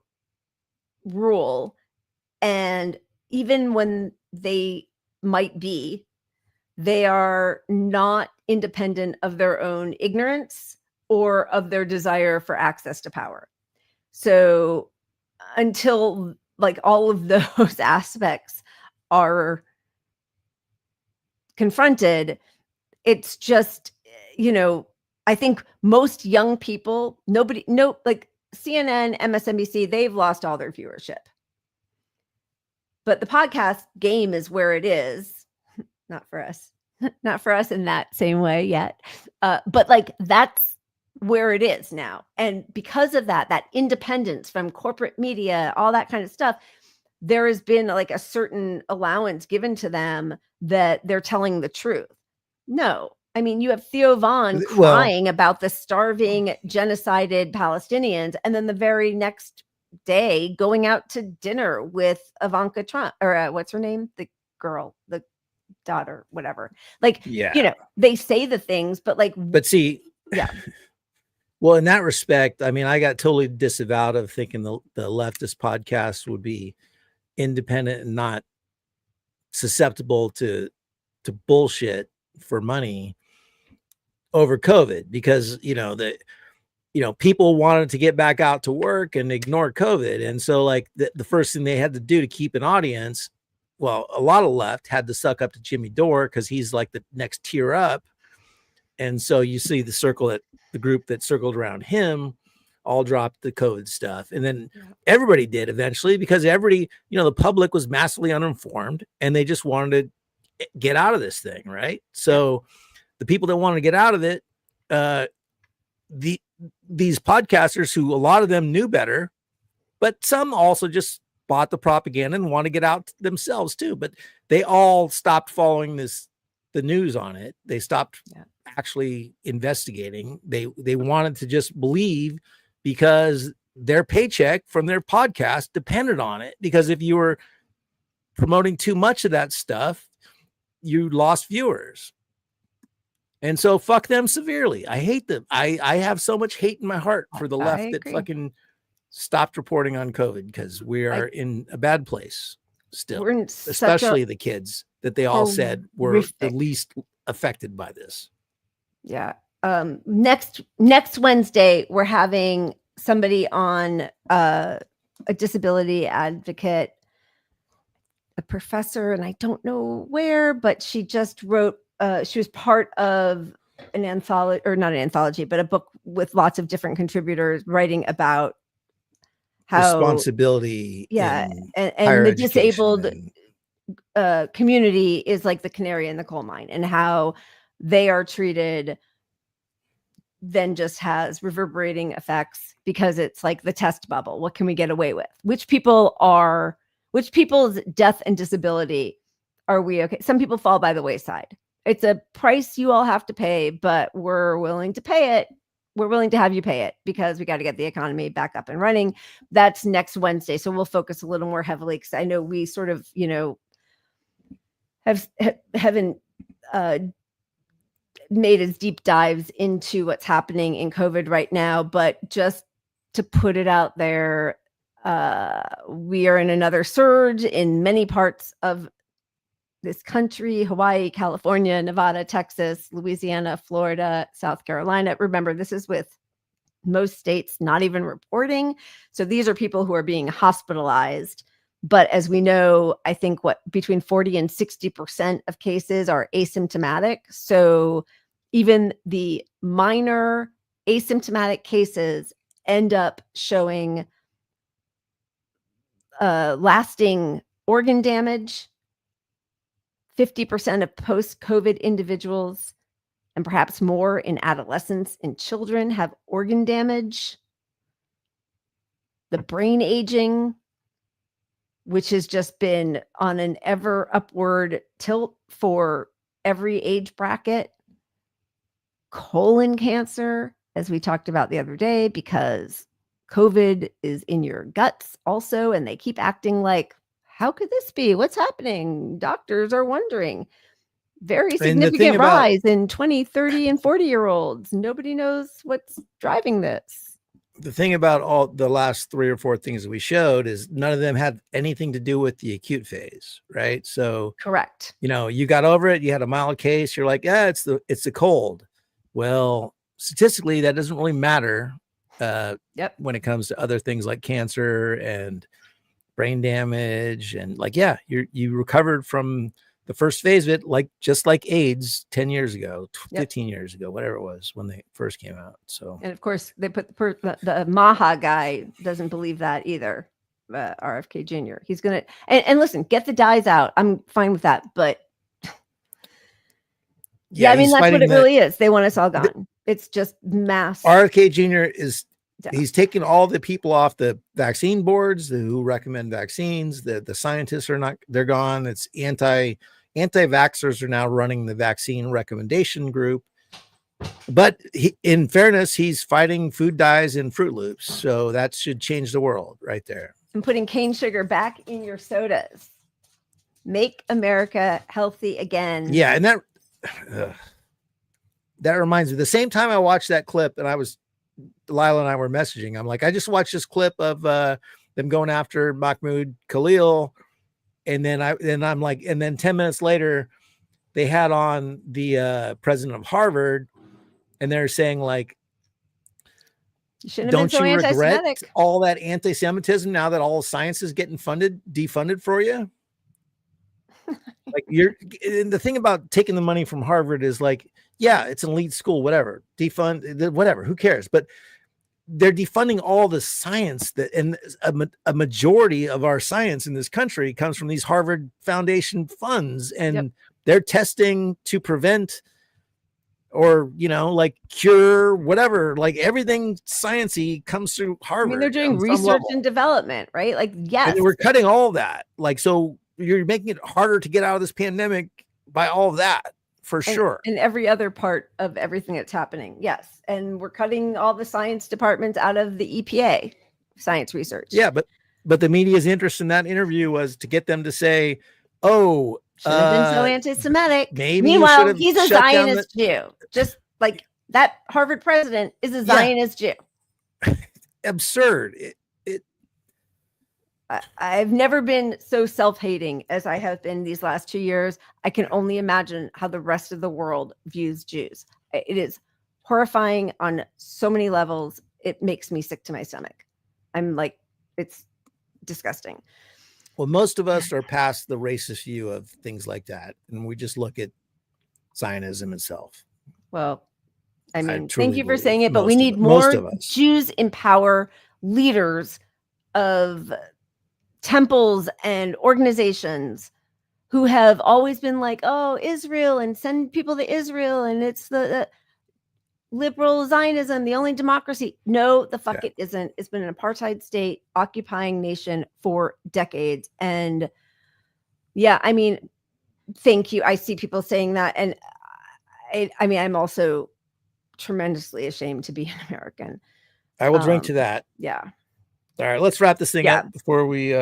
rule. And even when they might be, they are not independent of their own ignorance or of their desire for access to power. So until like all of those aspects are confronted, it's just, I think most young people, like CNN, MSNBC, they've lost all their viewership. But the podcast game is where it is. Not for us. Not for us in that same way yet. But like that's where it is now. And because of that independence from corporate media, all that kind of stuff, there has been like a certain allowance given to them that they're telling the truth. No. I mean, you have Theo Vaughn crying about the starving, genocided Palestinians, and then the very next day going out to dinner with Ivanka Trump, or what's her name? The girl, the daughter, whatever. Like, they say the things, but see, yeah. Well, in that respect, I mean, I got totally disavowed of thinking the leftist podcast would be independent and not susceptible to bullshit for money over COVID, because people wanted to get back out to work and ignore COVID. And so like the first thing they had to do to keep an audience, well, a lot of left had to suck up to Jimmy Dore because he's like the next tier up. And so you see the group that circled around him all dropped the COVID stuff. And then everybody did eventually, because the public was massively uninformed and they just wanted to get out of this thing. Right. So the people that wanted to get out of it, these podcasters, who a lot of them knew better, but some also just bought the propaganda and want to get out themselves too. But they all stopped following the news on it. They stopped actually investigating. They wanted to just believe because their paycheck from their podcast depended on it. Because if you were promoting too much of that stuff, you lost viewers. And so fuck them severely. I hate them. I have so much hate in my heart for the left that fucking stopped reporting on COVID, because we are in a bad place still, especially the kids that they all said were the least affected by this. Yeah. Next Wednesday, we're having somebody on, a disability advocate, a professor, and I don't know where, but she just wrote, she was part of an anthology, or not an anthology, but a book with lots of different contributors writing about how responsibility. And the disabled community is like the canary in the coal mine, and how they are treated then just has reverberating effects because it's like the test bubble. What can we get away with? Which people's death and disability are we okay? Some people fall by the wayside. It's a price you all have to pay, but we're willing to pay it. We're willing to have you pay it because we got to get the economy back up and running. That's next Wednesday. So we'll focus a little more heavily, because I know we sort of, haven't made as deep dives into what's happening in COVID right now, but just to put it out there, we are in another surge in many parts of this country: Hawaii, California, Nevada, Texas, Louisiana, Florida, South Carolina. Remember, this is with most states not even reporting. So these are people who are being hospitalized. But as we know, I think between 40 and 60% of cases are asymptomatic. So even the minor asymptomatic cases end up showing lasting organ damage. 50% of post-COVID individuals, and perhaps more in adolescents and children, have organ damage. The brain aging, which has just been on an ever upward tilt for every age bracket. Colon cancer, as we talked about the other day, because COVID is in your guts also, and they keep acting like, how could this be? What's happening? Doctors are wondering. Very significant rise in 20, 30, and 40-year-olds. Nobody knows what's driving this. The thing about all the last 3 or 4 things that we showed is none of them had anything to do with the acute phase, right? So correct. You got over it. You had a mild case. You're like, it's the cold. Well, statistically, that doesn't really matter when it comes to other things like cancer and brain damage, and you recovered from the first phase of it, just like AIDS 10 years ago, 15 years ago, whatever it was when they first came out. So, and of course they put the Maha guy doesn't believe that either. RFK Jr. He's gonna and listen, get the dyes out. I'm fine with that, but I mean that's what it really is. They want us all gone. It's just mass. RFK Jr. He's taking all the people off the vaccine boards who recommend vaccines. The scientists they're gone. It's anti-vaxxers are now running the vaccine recommendation group. But in fairness, he's fighting food dyes and Fruit Loops. So that should change the world right there. And putting cane sugar back in your sodas. Make America healthy again. Yeah. And that reminds me, the same time I watched that clip, and Lila and I were messaging, I'm like, I just watched this clip of them going after Mahmoud Khalil. And then I'm like, and then 10 minutes later, they had on the president of Harvard, and they're saying like, don't you regret all that anti-Semitism now that all science is getting defunded for you? Like and the thing about taking the money from Harvard is like, yeah, it's an elite school, whatever, defund, whatever, who cares? But they're defunding all the science and a majority of our science in this country comes from these Harvard Foundation funds, and they're testing to prevent or, you know, like cure, whatever, like everything sciencey comes through Harvard. I mean, they're doing research and development, right? Like, yes. And we're cutting all that. Like, so you're making it harder to get out of this pandemic by all of that, for sure. And every other part of everything that's happening. Yes. And we're cutting all the science departments out of the EPA, science research. Yeah, but the media's interest in that interview was to get them to say, oh, should have been so anti-Semitic. Maybe meanwhile, he's a Zionist Jew. Just like that Harvard president is a Zionist Jew. Absurd. I've never been so self-hating as I have been these last 2 years. I can only imagine how the rest of the world views Jews. It is horrifying on so many levels. It makes me sick to my stomach. I'm like, it's disgusting. Well, most of us are past the racist view of things like that, and we just look at Zionism itself. Well, I mean, thank you for saying it, but we need more Jews in power, leaders of temples and organizations who have always been like, oh, Israel, and send people to Israel, and it's the liberal Zionism, the only democracy. No, the fuck it isn't. It's been an apartheid state, occupying nation for decades. And yeah, I mean, thank you. I see people saying that. And I mean, I'm also tremendously ashamed to be an American. I will drink to that. Yeah. All right, let's wrap this thing up before we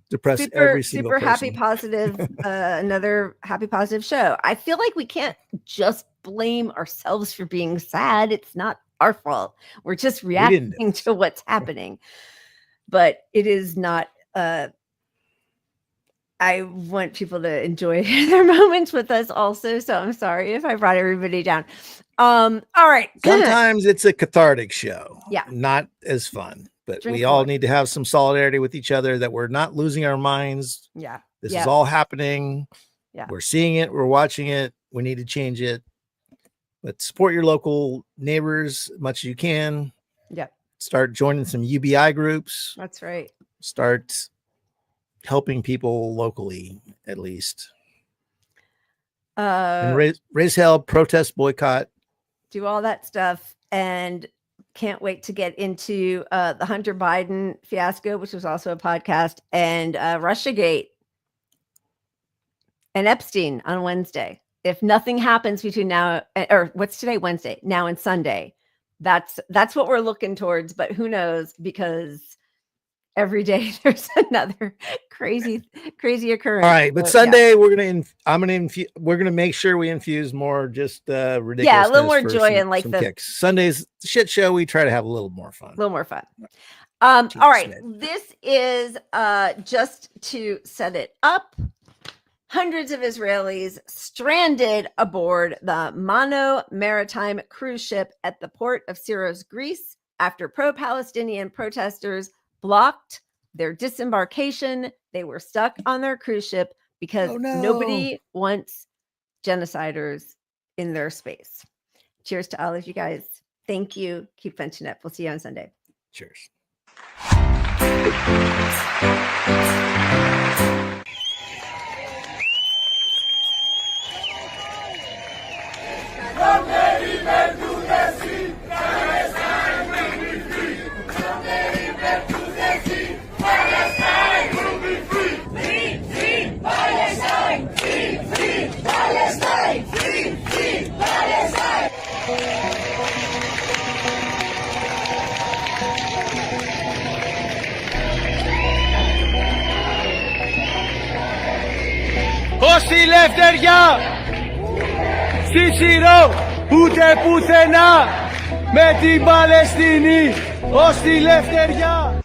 depress every single person. Happy positive, another happy positive show. I feel like we can't just blame ourselves for being sad. It's not our fault. We're just reacting to what's happening. But it is not I want people to enjoy their moments with us also. So I'm sorry if I brought everybody down. All right. Sometimes it's a cathartic show. Yeah. Not as fun. But Drink we all more. need to have some solidarity with each other, that we're not losing our minds. Yeah. This is all happening. Yeah. We're seeing it. We're watching it. We need to change it. But support your local neighbors as much as you can. Yeah. Start joining some UBI groups. That's right. Start helping people locally, at least. And raise hell, protest, boycott. Do all that stuff. And can't wait to get into the Hunter Biden fiasco, which was also a podcast, and Russiagate and Epstein on Wednesday. If nothing happens between now or what's today, Wednesday, now and Sunday, that's what we're looking towards. But who knows? Because every day there's another crazy occurrence. All right, but Sunday we're gonna make sure we infuse more just ridiculous. Yeah, a little more joy and like the kicks. Sunday's shit show. We try to have a little more fun. A little more fun. All right, this is just to set it up. Hundreds of Israelis stranded aboard the Mano maritime cruise ship at the port of Syros, Greece, after pro-Palestinian protesters blocked their disembarkation. They were stuck on their cruise ship because nobody wants genociders in their space. Cheers to all of you guys. Thank you. Keep punching up. We'll see you on Sunday. Cheers. Ως τη λευτεριά, Σιτσιρό, ούτε πουθενά, με την Παλαιστίνη, ως τη λευτεριά.